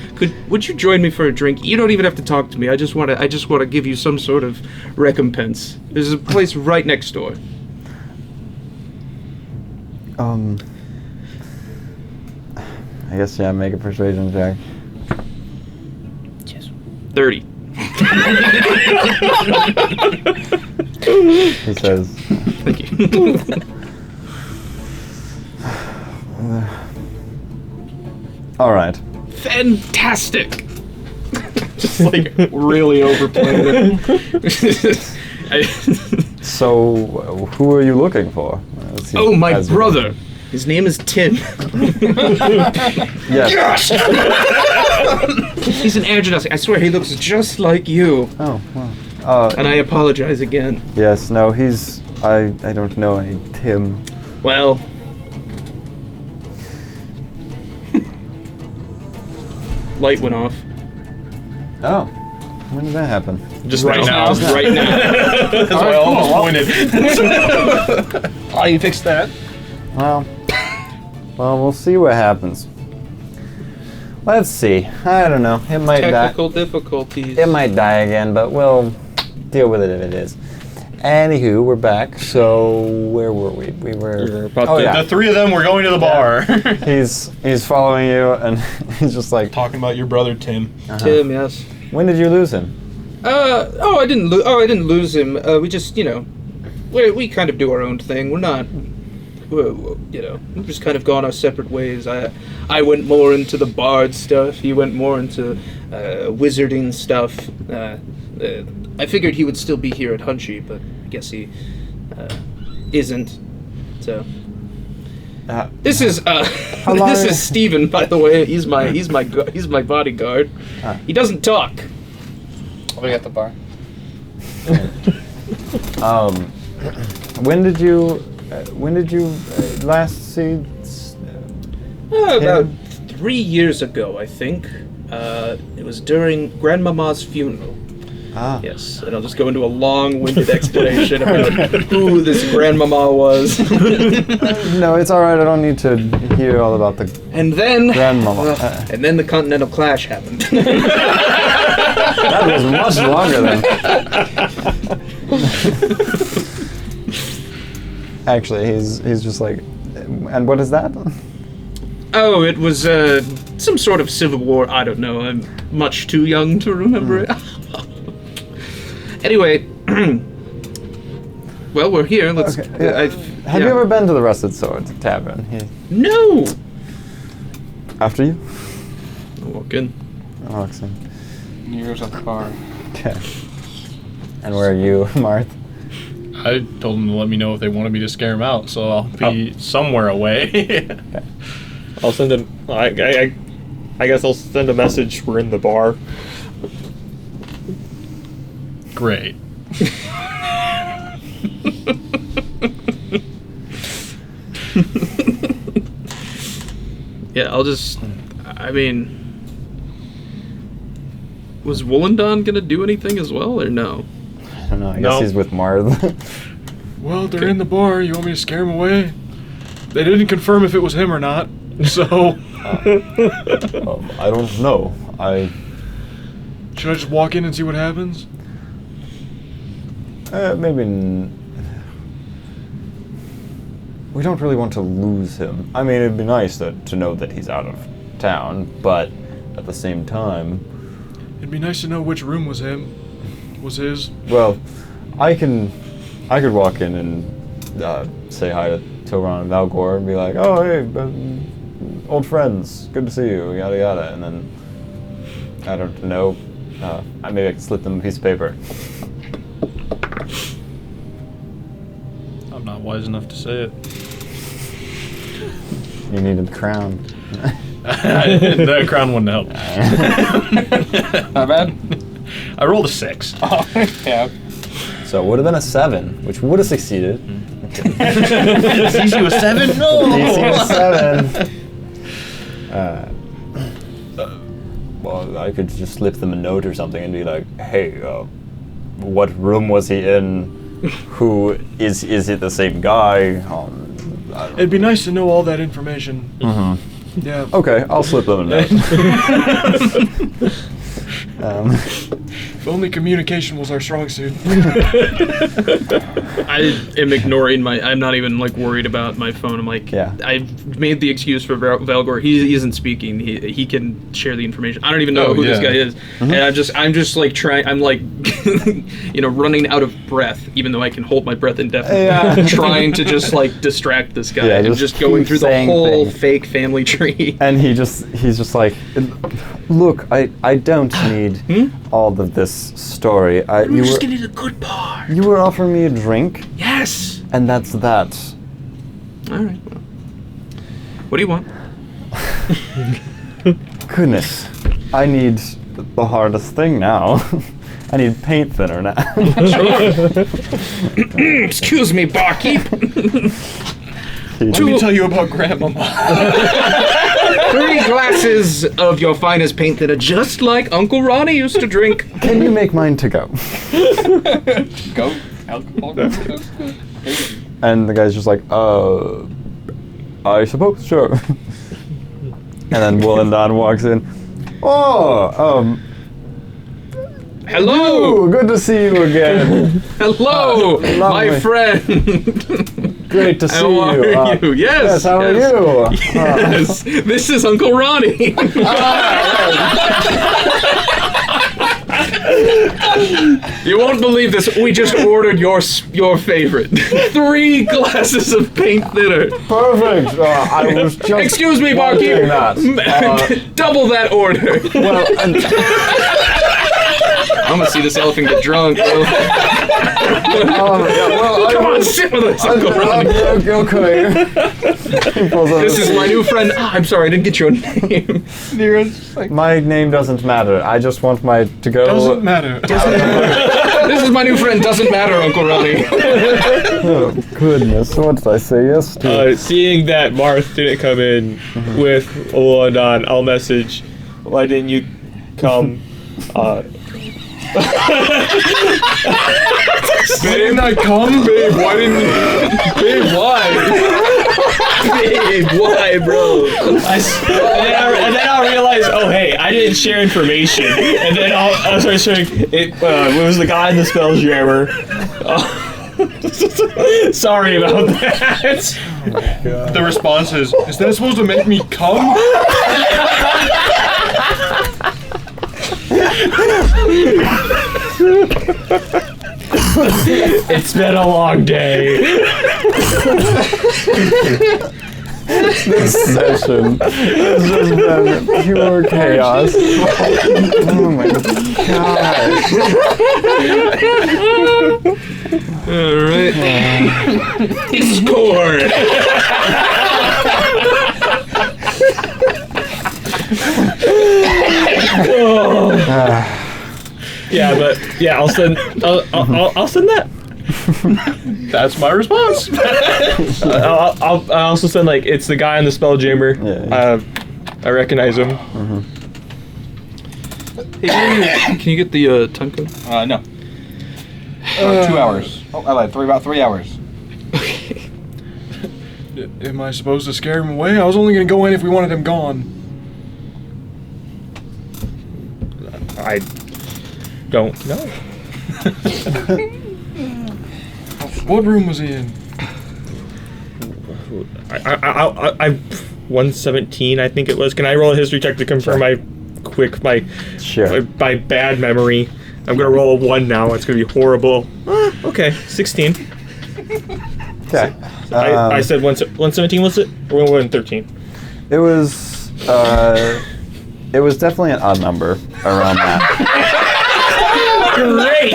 Would you join me for a drink? You don't even have to talk to me. I just want to give you some sort of recompense. There's a place right next door. I guess yeah. Make a persuasion check. 30. He says. Thank you. All right. Fantastic. Just like really overplaying it. So, who are you looking for? Oh, my brother. His name is Tim. Yes. He's an Air Genasi. I swear he looks just like you. Oh, well. And I apologize again. Yes. No, he's. I don't know any Tim. Well. Light went off. Oh. When did that happen? Just right now. Right now. That's why I almost pointed. Oh, you fixed that? Well, we'll see what happens. Let's see. I don't know. It might die. Technical difficulties. It might die again, but we'll deal with it if it is. Anywho, we're back. So where were we? We were. The three of them were going to the bar. He's following you, and he's just like Talking about your brother Tim. Tim, yes. When did you lose him? I didn't lose him. We just, we kind of do our own thing. We're not, we've just kind of gone our separate ways. I went more into the bard stuff. He went more into wizarding stuff. I figured he would still be here at Hunchy, but I guess he isn't. So this is this is Steven, by the way. He's my bodyguard. He doesn't talk. I'll be at the bar. When did you last see? About 3 years ago, I think. It was during Grandmama's funeral. Ah. Yes, and I'll just go into a long-winded explanation about who this Grandmama was. No, it's all right. I don't need to hear all about the And then, Grandmama. and then the Continental Clash happened. That was much longer than. Actually, he's just like, and what is that? Oh, it was some sort of civil war. I don't know. I'm much too young to remember it. Anyway, well, we're here. Let's. Okay, yeah. Have you ever been to the Rusted Sword Tavern? No. After you? I'll walk in. Alex. Nero's at the bar. Okay. And where are you, Marth? I told them to let me know if they wanted me to scare him out, so I'll be somewhere away. I'll send him. I guess I'll send a message. We're in the bar. Great. Yeah, I'll just. I mean, was Wollendon gonna do anything as well, or no? I don't know. I guess he's with Marth. Well, they're in the bar. You want me to scare him away? They didn't confirm if it was him or not, so... I don't know. Should I just walk in and see what happens? Maybe... We don't really want to lose him. I mean, it'd be nice to know that he's out of town, but at the same time... It'd be nice to know which room was his. Well, I could walk in and say hi to Tilron and Valgor and be like, oh, hey, old friends, good to see you, yada yada, and then, I don't know, maybe I can slip them a piece of paper. I'm not wise enough to say it. You needed the crown. The crown wouldn't help. Not bad. I rolled a 6. Oh, yeah. So it would have been a 7, which would have succeeded. DC was 7? No! DC was 7. Well, I could just slip them a note or something and be like, hey, what room was he in? Who is it the same guy? It'd be nice to know all that information. Mm-hmm. Yeah. Okay, I'll slip them a note. If only communication was our strong suit. I am ignoring I'm not even like worried about my phone. I'm like, yeah. I've made the excuse for Valgor. He isn't speaking. He can share the information. I don't even know who this guy is. Mm-hmm. And I'm just like trying. I'm like, running out of breath, even though I can hold my breath indefinitely. Yeah. Trying to just like distract this guy and just keep going through the whole things. fake family tree. And he's just like, look, I don't need all of this story. We're just getting a good bar. You were offering me a drink, Yes. and that's that. All right. Well, what do you want? Goodness, I need the hardest thing now. I need paint thinner now. Excuse me, barkeep. Let me tell you about Grandmama. 3 glasses of your finest paint thinner, just like Uncle Ronnie used to drink. Can you make mine to go? Go. Alcohol. And the guy's just like, I suppose, sure. And then Willendon walks in. Oh, Hello! good to see you again. Hello, my Lovely. friend! Great to see How are you. you? Yes! How are you? Yes! This is Uncle Ronnie! You won't believe this. We just ordered your favorite. 3 glasses of paint thinner. Perfect. I was just Excuse me, wondering barkeep. that. Double that order. Well, I'm gonna see this elephant get drunk. Bro. Come on, sit with us, Uncle Ronnie. Okay. This is my new friend. I'm sorry, I didn't get your name. Nero's just like, My name doesn't matter. I just want my to go. Doesn't matter. This is my new friend. Doesn't matter, Uncle Ronnie. Oh, goodness. What did I say yes to? Seeing that Marth didn't come in with Willendon, I'll message, why didn't you come? Didn't I come, babe? Why didn't you? Babe, why? Babe, why, bro? And then I'll realize, oh hey, I didn't share information. And then I'll start sharing. It was the guy in the Spelljammer. Sorry about that. The response is that supposed to make me come? It's been a long day. This session has just been pure chaos. Oh my god. Alright. Discord! Yeah, but yeah, I'll send that. That's my response. I'll also send like it's the guy in the Spelljammer. Yeah. I recognize him. Hey, can you get the time code? no. 2 hours. Oh, I lied. About 3 hours. Am I supposed to scare him away? I was only gonna go in if we wanted him gone. I don't know. What room was he in? I 117, I think it was. Can I roll a history check to confirm my Sure. my bad memory? I'm gonna roll a 1 now. It's gonna be horrible. Okay, 16. Okay. I said 117 was it? Or 113? It was definitely an odd number around that. Great!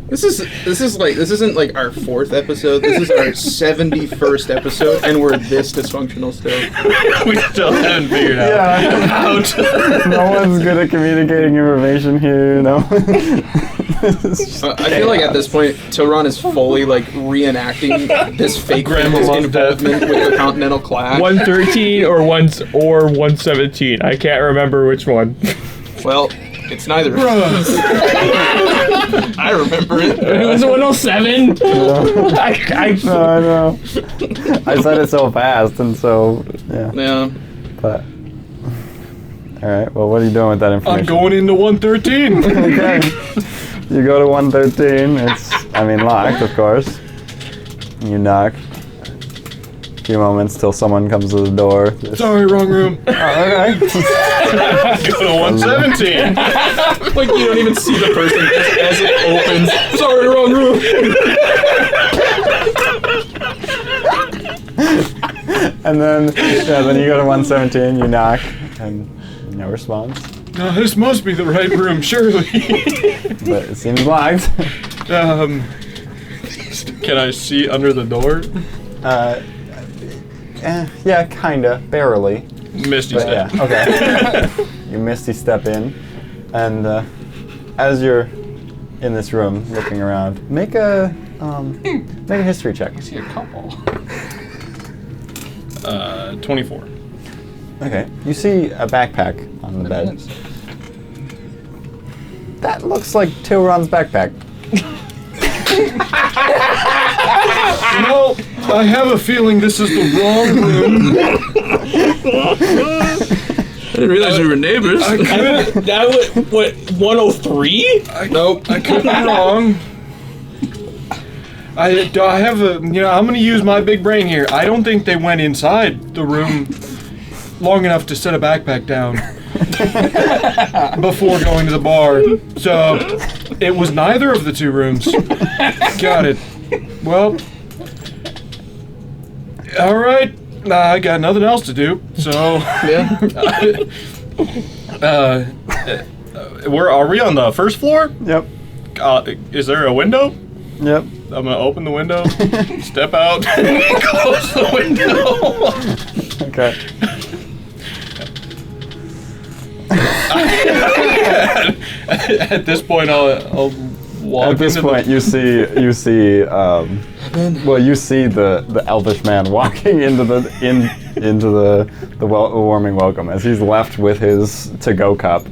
This isn't like our 4th episode. This is our 71st episode, and we're this dysfunctional still. We still haven't figured out. Yeah. No one's good at communicating information here, no. I feel like at this point, Tilron is fully like reenacting this fake Grandma's involvement with the Continental Clash. 113 or 117. I can't remember which one. Well, it's neither. I remember it. It was 107. I No, I know. I said it so fast, and so, yeah. Yeah. But, alright, well, what are you doing with that information? I'm going into 113. Okay. You go to 113, it's, locked, of course. You knock. A few moments till someone comes to the door. Sorry, wrong room. Oh, okay. Go to 117. Like you don't even see the person just as it opens. Sorry, wrong room. And then you go to 117, you knock, and no response. No, this must be the right room, surely. But it seems locked. Can I see under the door? Yeah, kinda, barely. Misty But step. yeah, okay. You misty step in, and as you're in this room looking around, make a Make a history check. I see a couple. 24. Okay. You see a backpack on the bed. That looks like Tilron's backpack. You know, I have a feeling this is the wrong room. I didn't realize we were neighbors. What, 103? Nope, I could be wrong. I have a, I'm gonna use my big brain here. I don't think they went inside the room long enough to set a backpack down before going to the bar. So, it was neither of the two rooms. Got it. Well, alright. I got nothing else to do, so... Yeah. Where are we, on the first floor? Yep. Is there a window? Yep. I'm gonna open the window, step out, and close the window. Okay. At this point, I'll walk. At this into point, you see, you see the elvish man walking into the warming welcome as he's left with his to-go cup.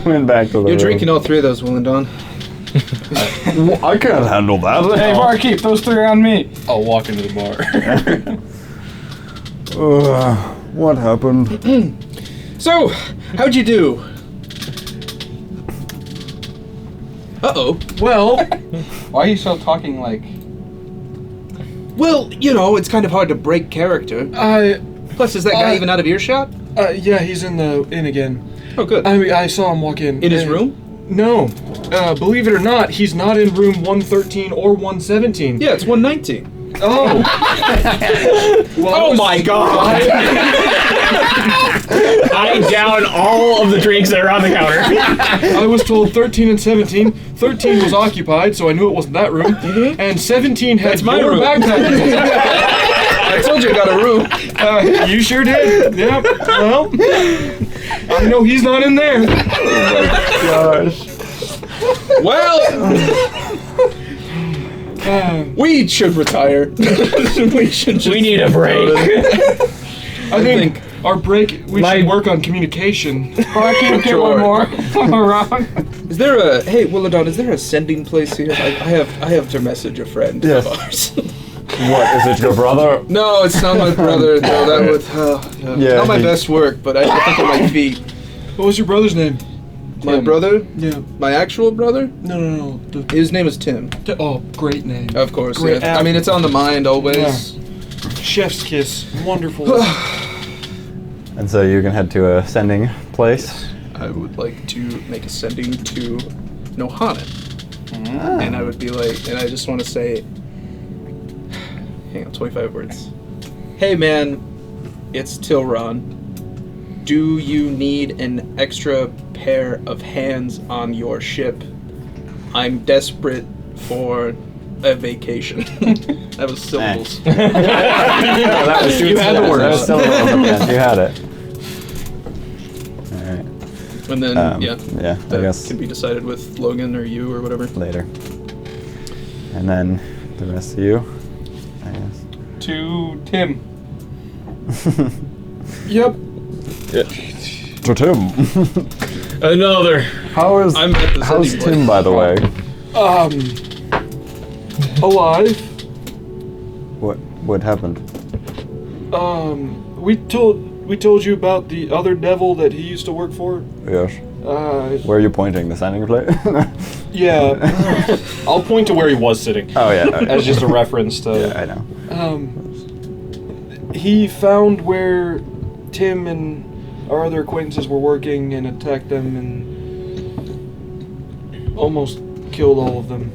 Went back to the You're room. drinking all three of those, Willendon. I can't handle that. Hey, barkeep, those three are on me. I'll walk into the bar. What happened? So, how'd you do? Uh-oh. Well, Why are you still talking like... Well, it's kind of hard to break character. Plus, is that guy even out of earshot? yeah, he's in again. Oh, good. I saw him walk in. In his and- room? No. Believe it or not, he's not in room 113 or 117. Yeah, it's 119. Oh. Well, my god! I down all of the drinks that are on the counter. I was told 13 and 17. 13 was occupied, so I knew it wasn't that room. And 17 had That's my your room. backpack in it. I told you I got a room. You sure did. Yep. Well, I know he's not in there. Gosh. Well, we should retire. we should just... We need a break. I think our break, we should work on communication. Barkeep, get one more. I'm around. Is there a... Hey, Willendon, is there a sending place here? I have to message a friend Yes. of ours. What, is it your brother? No, it's not my brother. No, that would... Yeah, not my he- best work, but I think it might be. What was your brother's name? My brother? Yeah. My actual brother? No. His name is Tim. Oh, great name. Of course, Great yeah. I mean, it's on the mind always. Chef's kiss. Wonderful. And so you can head to a sending place. I would like to make a sending to Nohanan. Ah. And I would be like, and I just want to say, hang on, 25 words. Hey man, it's Tilron. Do you need an extra pair of hands on your ship? I'm desperate for a vacation. That was syllables. No, that was, You had the words. That was syllables, yes, you had it. Alright. And then, yeah, I that guess can be decided with Logan or you or whatever. later. And then the rest of you, I guess. To Tim. Yep. To Tim. Another. How's I'm at the Tim, sending place. by the way? Alive. What happened? We told you about the other devil that he used to work for. Yes. Where are you pointing? The sending place? Yeah. I'll point to where he was sitting. Oh yeah. As just a reference to. Yeah, I know. He found where Tim and our other acquaintances were working and attacked them and almost killed all of them.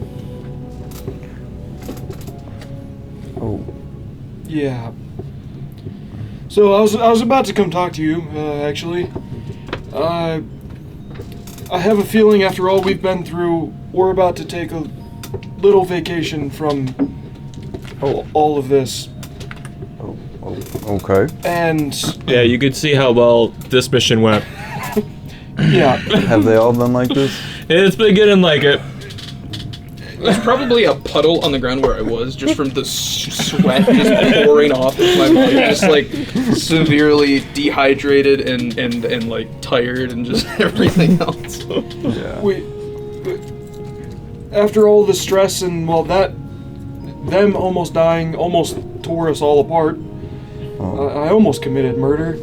Oh. Yeah. So I was about to come talk to you, actually. I have a feeling after all we've been through, we're about to take a little vacation from all of this. Okay. And Yeah, you could see how well this mission went. yeah, Have they all been like this? It's beginning like it. There's probably a puddle on the ground where I was, just from the sweat just pouring off of my body, just like severely dehydrated and like tired and just everything else. Yeah. After all the stress and them almost dying almost tore us all apart. Oh. I almost committed murder.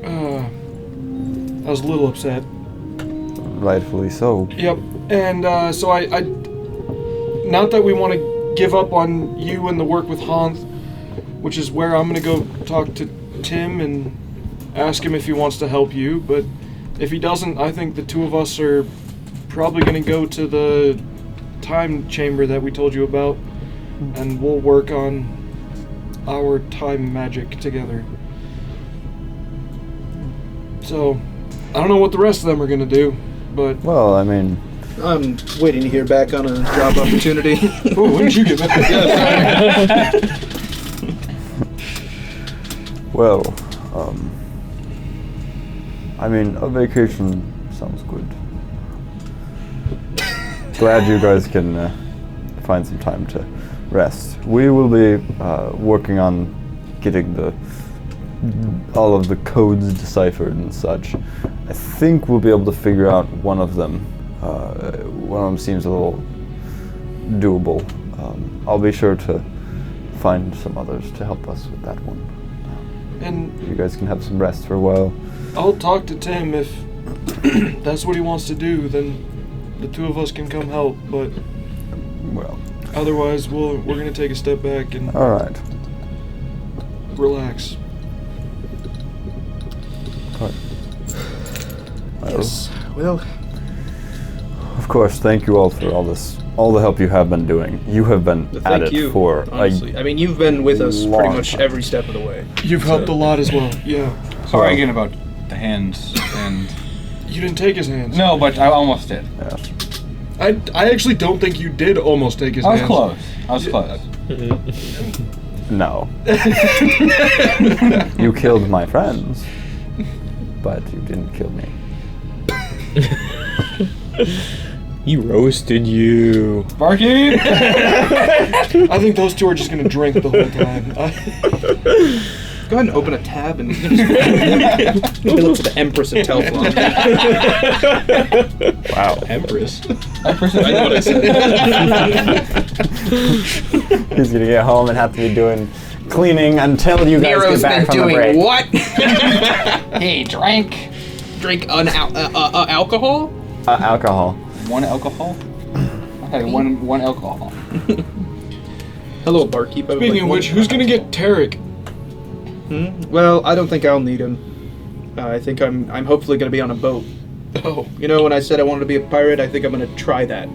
I was a little upset. Rightfully so. Yep. And so I not that we want to give up on you and the work with Hans, which is where I'm gonna go talk to Tim and ask him if he wants to help you, but if he doesn't, I think the two of us are probably gonna go to the time chamber that we told you about, and we'll work on our time magic together. So, I don't know what the rest of them are gonna do, but... Well, I mean... I'm waiting to hear back on a job opportunity. Oh, when did you get back? Well, I mean, a vacation sounds good. Glad you guys can find some time to rest. We will be working on getting all of the codes deciphered and such. I think we'll be able to figure out one of them. One of them seems a little doable. I'll be sure to find some others to help us with that one. And You guys can have some rest for a while. I'll talk to Tim if that's what he wants to do, then the two of us can come help, but Well, otherwise we're gonna take a step back and all right. relax. Well, Yes. Well, of course, thank you all for all the help you have been doing. You have been at thank it you. for Honestly, I mean, you've been with us pretty long much time. every step of the way. You've helped a lot as well, yeah. Sorry again about the hands and... You didn't take his hands. No, but I almost did. Yes. I actually don't think you did almost take his I was hands. close. I was close. No. You killed my friends, but you didn't kill me. He roasted you. Barky! I think those two are just gonna drink the whole time. Go ahead and open a tab and look for the Empress of Telflon. Wow. Empress. I know what I said. He's gonna get home and have to be doing cleaning until you guys Nero's get back been from the break. doing what? Hey, drink! Drink alcohol? Alcohol. One alcohol? Okay, one alcohol. Hello, barkeep. I would Speaking like of one. which, who's gonna get Tarek? Well, I don't think I'll need him. I think I'm hopefully going to be on a boat. Oh, You know, when I said I wanted to be a pirate, I think I'm going to try that.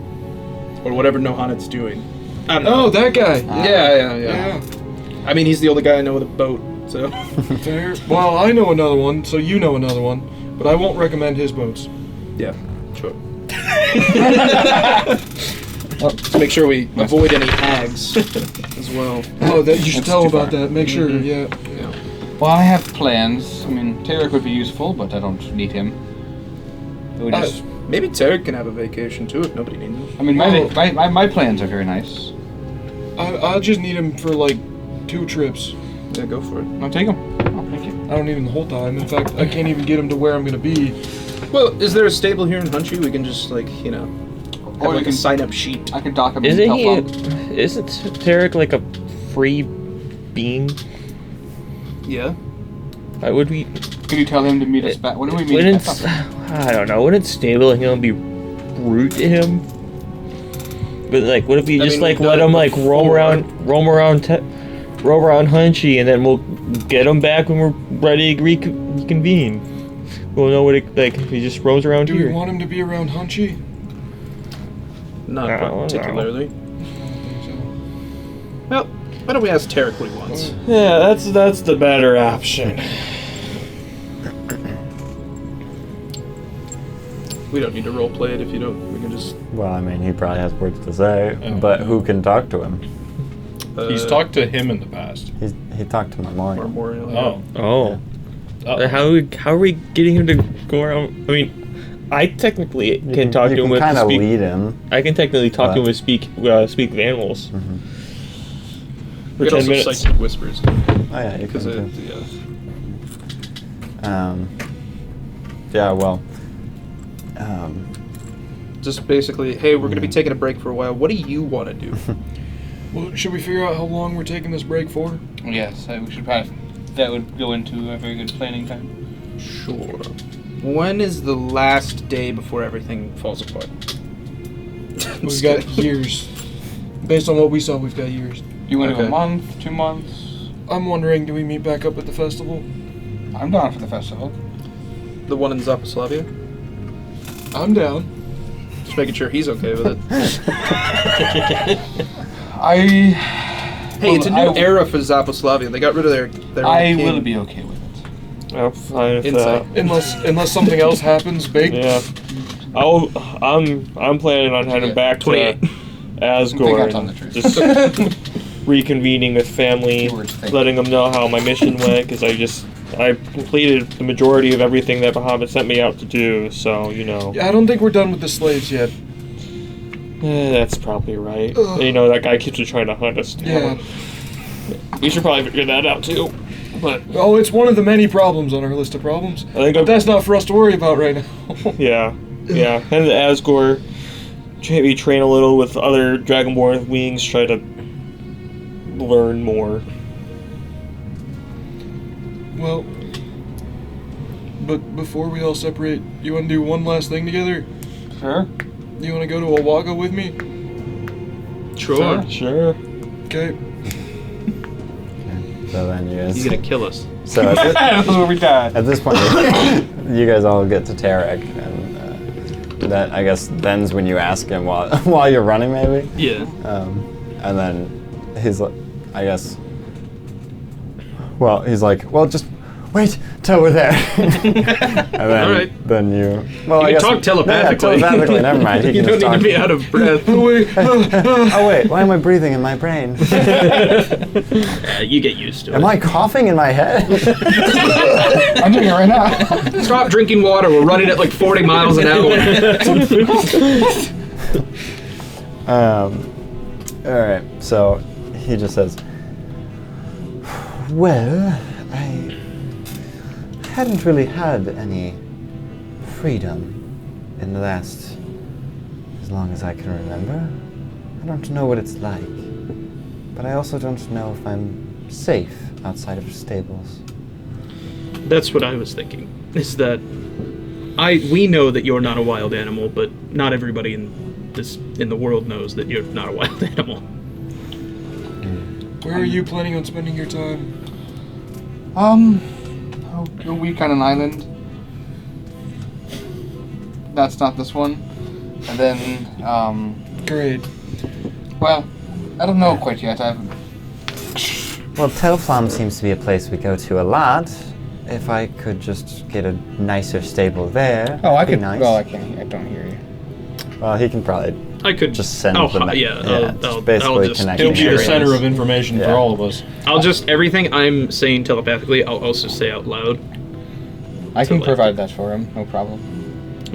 Or whatever Nohanet's doing. I don't know. oh, that guy. Yeah. I mean, he's the only guy I know with a boat, so... Fair. Well, I know another one, so you know another one, but I won't recommend his boats. Yeah, sure. Let's make sure we avoid any hags as well. Oh, that you should That's tell too about far. that. Make sure, yeah. Well, I have plans. I mean, Tarek would be useful, but I don't need him. It would just... Maybe Tarek can have a vacation too if nobody needs him. I mean, my plans are very nice. I'll just need him for like 2 trips. Yeah, go for it. I'll take him. Oh, thank you. I don't need him the whole time. In fact, I can't even get him to where I'm gonna be. Well, is there a stable here in Hunchy? We can just, like, you know, have Or you like a can- sign-up sheet. I can dock him Isn't in he? Telflon. Isn't Tarek like a free being? Yeah. Why would we? Could you tell him to meet us back? When do we meet? Wouldn't I I don't know? Wouldn't stable him be rude to him? But like, what if we I just mean, like we've let done him it like roam before. around Hunchy, and then we'll get him back when we're ready to reconvene. We'll know what it like if he just roams around Do here. we want him to be around Hunchy? Not I don't know. particularly. Well, why don't we ask Tarek what he wants? Yeah, that's the better option. We don't need to roleplay it if you don't. We can just. Well, I mean, he probably has words to say, but who can talk to him? He's talked to him in the past. He talked to my lawyer. More. Oh. Oh. Uh-oh. How are we getting him to go around? I mean, I technically You can talk to you him can with kind of speak. lead him. I can technically talk to him But- with speak of animals Mhm. for You 10 can also minutes. psychic whispers. Oh yeah, you can Because too. yeah. Yeah, well. Just basically, hey, we're going to be taking a break for a while. What do you want to do? Well, should we figure out how long we're taking this break for? Yes, we should probably. That would go into a very good planning time. Sure. When is the last day before everything falls apart? We've got years. Based on what we saw, we've got years. You want to go Okay. a month, 2 months? I'm wondering, do we meet back up at the festival? I'm down for the festival. The one in Zaposlavia? I'm down. Just making sure he's okay with it. Hey, it's a new era for Zaposlavia. They got rid of their I king. will be okay with it. I'm fine with Insight. that. Unless something else happens big. Yeah. I'm planning on heading back to 28. I think Asgore I'm telling the and truth. just reconvening with family, Keywords, thank letting them know how my mission went, because I completed the majority of everything that Bahamut sent me out to do, so, you know. Yeah, I don't think we're done with the slaves yet. That's probably right. Ugh. You know, that guy keeps trying to hunt us. Yeah. We should probably figure that out, too. But, Oh, it's one of the many problems on our list of problems. I think But that's not for us to worry about right now. yeah. Head to Asgore, maybe train a little with other Dragonborn with wings, try to learn more. Well, but before we all separate, you want to do one last thing together? Sure. You want to go to Owaga with me? Sure. Sure. Okay. So then you guys. He's gonna kill us. So That's where we die. at this point, you guys all get to Tarek, and that I guess then's when you ask him while you're running, maybe. Yeah. And then he's like, I guess. Well, he's like, well, just wait till we're there. And then, Alright. then you. Well, You I can guess talk telepathically. Yeah, telepathically. Never mind. He You can don't just need to be talk. out of breath. Oh wait, why am I breathing in my brain? You get used to it. Am I coughing in my head? I'm doing it right now. Stop drinking water. We're running at like 40 miles an hour. All right. So he just says, "Well, I hadn't really had any freedom in the last, as long as I can remember. I don't know what it's like, but I also don't know if I'm safe outside of stables." That's what I was thinking. Is that we know that you're not a wild animal, but not everybody in the world knows that you're not a wild animal. Where are you planning on spending your time? A week on an island. That's not this one. And then, Great. well, I don't know quite yet. I haven't. Well, Telflam seems to be a place we go to a lot. If I could just get a nicer stable there, Oh, I that'd be could. nice. Well, I can't. I don't hear you. Well, he can probably I could just send I'll, the hi- yeah, just I'll basically just connect It'll be the areas. center of information Yeah. for all of us. I'll just everything I'm saying telepathically. I'll also say out loud. I can like- provide that for him. No problem.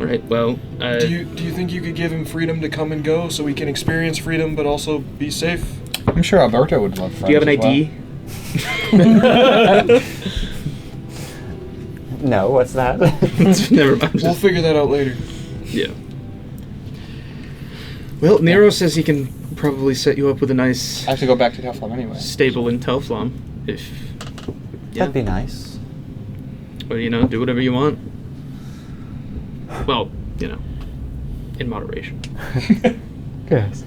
All right. Well, Do you think you could give him freedom to come and go so we can experience freedom but also be safe? I'm sure Alberto would love. do you have an ID? No, what's that? Never mind. We'll figure that out later. Yeah. Well, Nero says he can probably set you up with a nice I have to go back to Telflam anyway. stable in Telflam. If yeah, That'd be nice. or do whatever you want. Well, in moderation. Yes.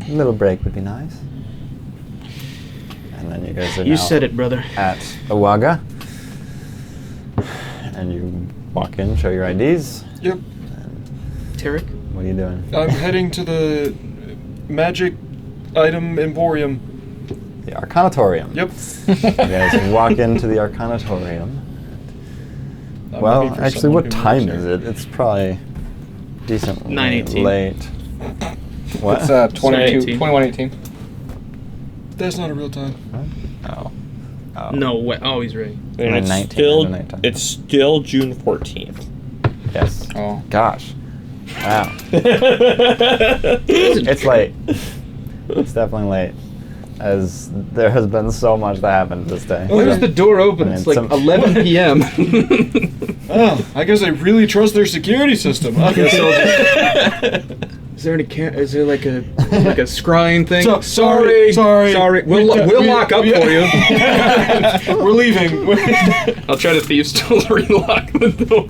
A little break would be nice. And then you guys are You now said it, brother. at Owaga. And you walk in, show your IDs. Yep. Tarek? What are you doing? I'm heading to the magic item emporium. The Arcanatorium. Yep. You guys walk into the Arcanatorium. I'm Well, looking for actually, someone what who time lives is there. it? It's probably decently 9:18. late. What? It's 21:18. That's not a real time. Oh. Oh. No way. Oh, he's right. And it's 9:19, still 9:19. it's still June 14th. Yes. Oh. Gosh. Wow. It's late. It's definitely late. As there has been so much that happened this day. Why does the door open? It's like 11 p.m. Oh, I guess I really trust their security system. Is there any is there like a scrying thing? Sorry. We'll lock up for you. We're leaving. I'll try to thieves still relock the door.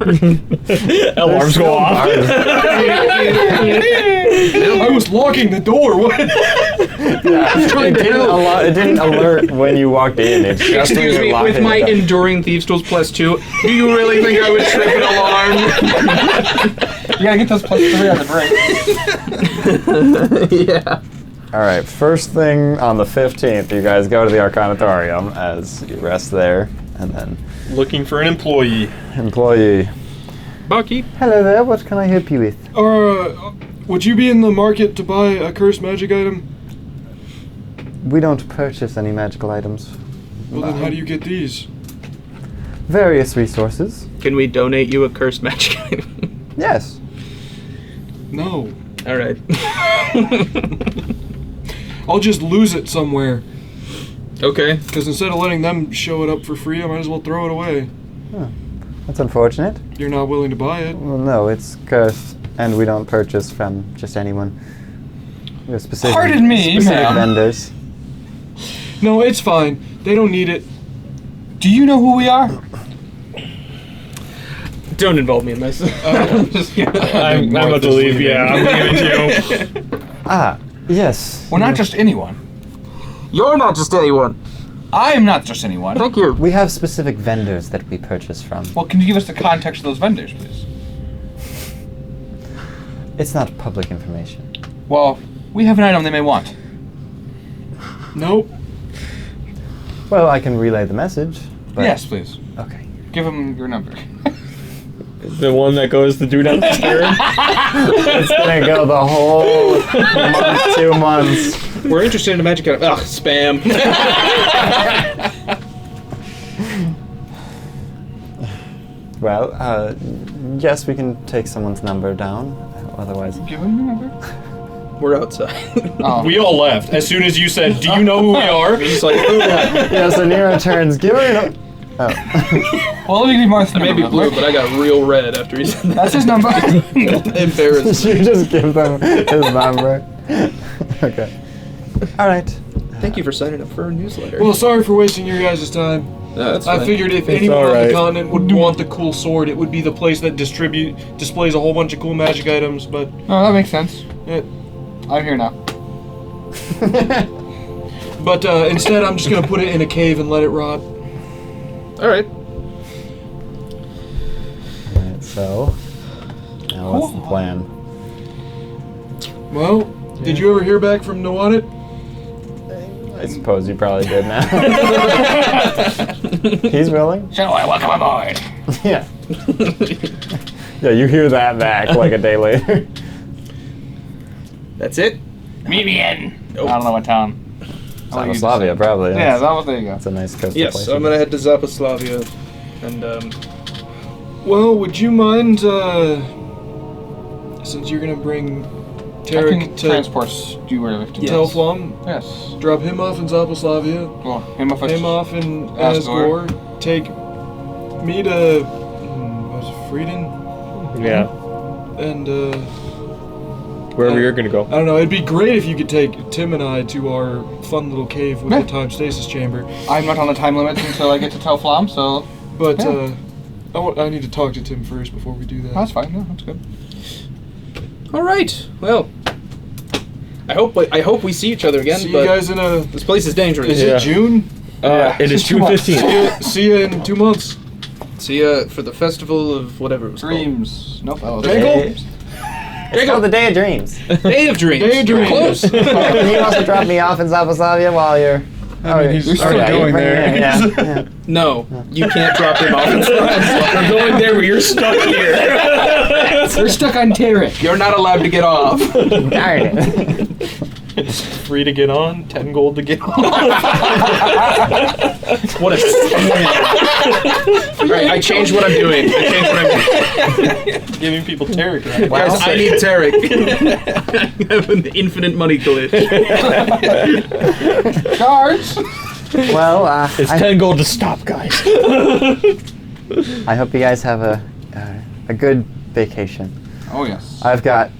Alarms go off. I was locking the door. What? It didn't alert when you walked in. It just when Excuse you me, locked with in, my it- enduring thieves tools +2, do you really think I would trip an alarm? You gotta get those +3 on the break. Yeah. All right, first thing on the 15th, you guys go to the Arcanatorium as you rest there, and then Looking for an employee. employee. Bucky. Hello there, what can I help you with? Would you be in the market to buy a cursed magic item? We don't purchase any magical items. Well, then how do you get these? Various resources. Can we donate you a cursed magic item? Yes. No. All right. I'll just lose it somewhere. Okay. Because instead of letting them show it up for free, I might as well throw it away. That's unfortunate. You're not willing to buy it. Well, no, it's cursed, and we don't purchase from just anyone. We have specific, Pardon me, specific ma'am. vendors. No, it's fine. They don't need it. Do you know who we are? Don't involve me in this. Just kidding. I'm about to leave. Yeah, I'm leaving too. Ah, yes. We're not just anyone. You're not just anyone. I am not just anyone. Thank you. We have specific vendors that we purchase from. Well, can you give us the context of those vendors, please? It's not public information. Well, we have an item they may want. Nope. Well, I can relay the message. But Yes, please. Okay. Give them your number. The one that goes to do not disturb. It's gonna go the whole month, 2 months. We're interested in a magic item. Ugh, spam. Well, yes, we can take someone's number down. Otherwise, Give them your number. We're outside. Oh. We all left as soon as you said, "Do you know who we are?" He's like, yeah. So Nero turns. Give her an. Oh. Well, let me give Martha I may be blue, but I got real red after he said that. That's his number. Embarrassed. You just give them his number. Okay. All right. Thank you for signing up for our newsletter. Well, sorry for wasting your guys' time. No, that's I fine. figured if anyone on alright. the continent would want the cool sword, it would be the place that displays a whole bunch of cool magic items, but Oh, that makes sense. it, I'm here now. but instead I'm just gonna put it in a cave and let it rot. All right. Alright, so now what's the plan? Well, did you ever hear back from Nawanet? I suppose you probably did now. He's willing? So I welcome aboard. Yeah. Yeah, you hear that back like a day later. That's it. Meet me in. I don't know what town. I'll let you Yugoslavia, decide. probably. Yeah, there you go. That's a nice coastal Yes, place. so I'm gonna head to Zaposlavia, and Well, would you mind, since you're gonna bring I Tarek can to transport you wherever to. Yes. Telflom, Yes. drop him off in Zaposlavia, Well, him off. him off in Asgore. Asgore, take me to, was it Frieden? Yeah, And, wherever you're gonna go. I don't know, it'd be great if you could take Tim and I to our fun little cave with Yeah. the time stasis chamber. I'm not on the time limit until I get to Telflam, so But, Yeah. I need to talk to Tim first before we do that. that's fine. No, that's good. all right. Well, I hope we see each other again. See but you guys in a, this place is dangerous. is Yeah. it June? It is June 15th. See you in 2 months. See ya for the festival of whatever it was Dreams. Nope. That was Jangle? It's called the Day of Dreams. called. Day of Dreams. Day of Dreams. Close. Can you also drop me off in Zaposlavia while you're... he's you're still going there. Yeah. No, you can't drop him off. I'm going there where you're stuck here. We're stuck on Tarek. You're not allowed to get off. Darn it. free to get on, 10 gold to get on. What a Right, I changed what I'm doing. Giving people Tarek. Right? Guys, I need Tarek. I have an infinite money glitch. Charge! Well, It's 10 gold to stop, guys. I hope you guys have a good vacation. Oh, yes. I got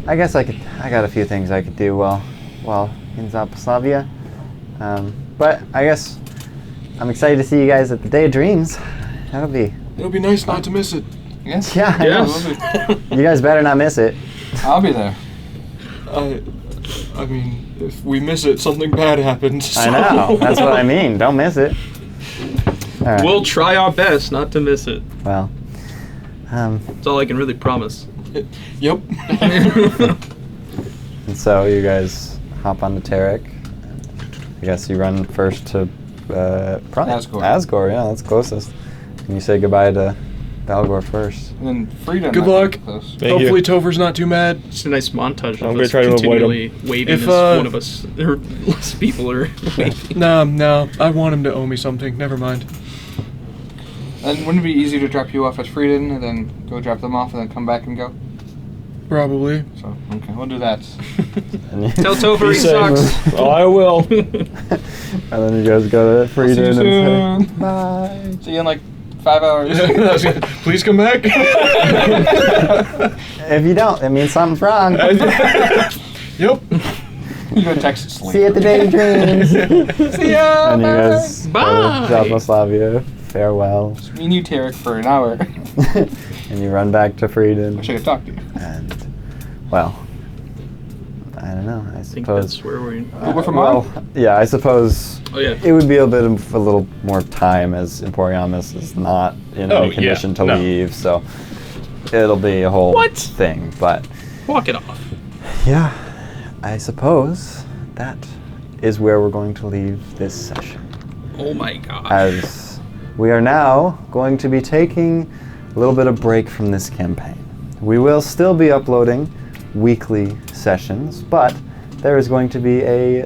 a few things I could do while in Zaposlavia. But I guess I'm excited to see you guys at the Day of Dreams. It'll be nice not to miss it. Yes. yeah. I know. You guys better not miss it. I'll be there. I mean, if we miss it, something bad happens. I know. That's what I mean. Don't miss it. All right. We'll try our best not to miss it. Well. That's all I can really promise. Yep. And so you guys hop onto Tarek. I guess you run first to probably Asgore. Asgore, yeah, that's closest. And you say goodbye to Balgor first. And then Frida. Good might luck. be close. Thank Hopefully you. Topher's not too mad. Just a nice montage I'm of gonna us try to avoid 'em. continually waiting If, as one of us, or less people are waiting. No, I want him to owe me something. Never mind. And wouldn't it be easier to drop you off at Frieden and then go drop them off and then come back and go? Probably. So, okay, we'll do that. And you, Tell Topher he Be safe. sucks. Oh, I will. and then you guys go to See you Frieden and soon. say bye. See you in like 5 hours. Please come back. If you don't, it means something's wrong. Yep. You go text sleep. See you at the Day of Dreams. See ya. And you guys Bye. go to Zaposlavia. Farewell. Me and you, Tarek, for an hour. And you run back to Frieden. Wish I could talk to you. And, well, I don't know. I I think suppose. that's where we're. We'll go for Well, yeah, I suppose Oh yeah. it would be a little more time as Emporiamus is not in Oh, any yeah, condition to no. leave, so it'll be a whole What? thing. But Walk it off. yeah, I suppose that is where we're going to leave this session. Oh my god. As we are now going to be taking a little bit of break from this campaign. We will still be uploading weekly sessions, but there is going to be a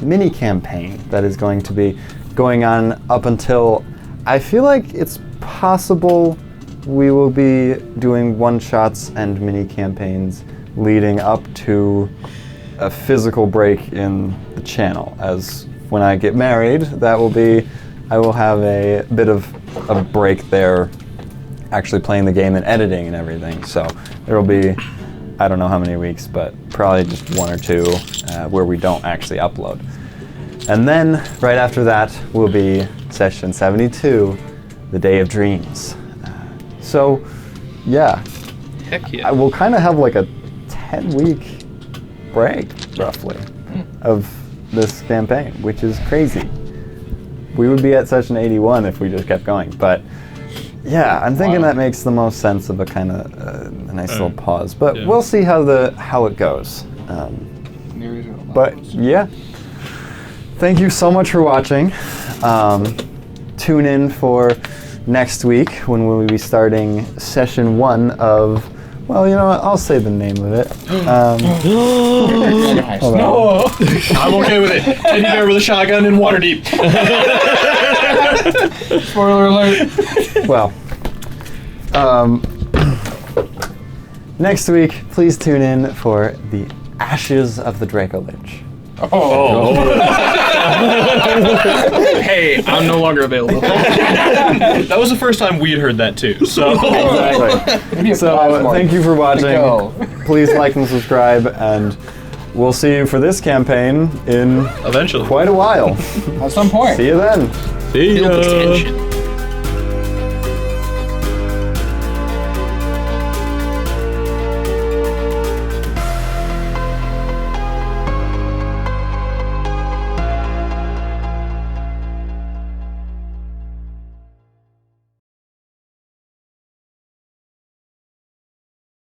mini campaign that is going to be going on up until, I feel like it's possible we will be doing one-shots and mini campaigns leading up to a physical break in the channel. As when I get married, I will have a bit of a break there actually playing the game and editing and everything. So there will be, I don't know how many weeks, but probably just 1 or 2 where we don't actually upload. And then right after that will be session 72, the Day of Dreams. So yeah, Heck yeah. I will kind of have like a 10-week break roughly of this campaign, which is crazy. We would be at session 81 if we just kept going, but yeah, I'm thinking that makes the most sense of a kind of a nice little pause. But yeah. we'll see how it goes. But yeah, thank you so much for watching. Tune in for next week when we'll be starting session 1 of. Well, you know what? I'll say the name of it. Hold on. I'm okay with it. Teddy bear with a shotgun in Waterdeep. Spoiler alert. Well, next week, please tune in for the Ashes of the Draco Lich. Hey, I'm no longer available. That was the first time we'd heard that too. So Exactly. So, thank you for watching. go. Please like and subscribe, and we'll see you for this campaign in eventually. quite a while. At some point. See you then. See Feel ya. the tension.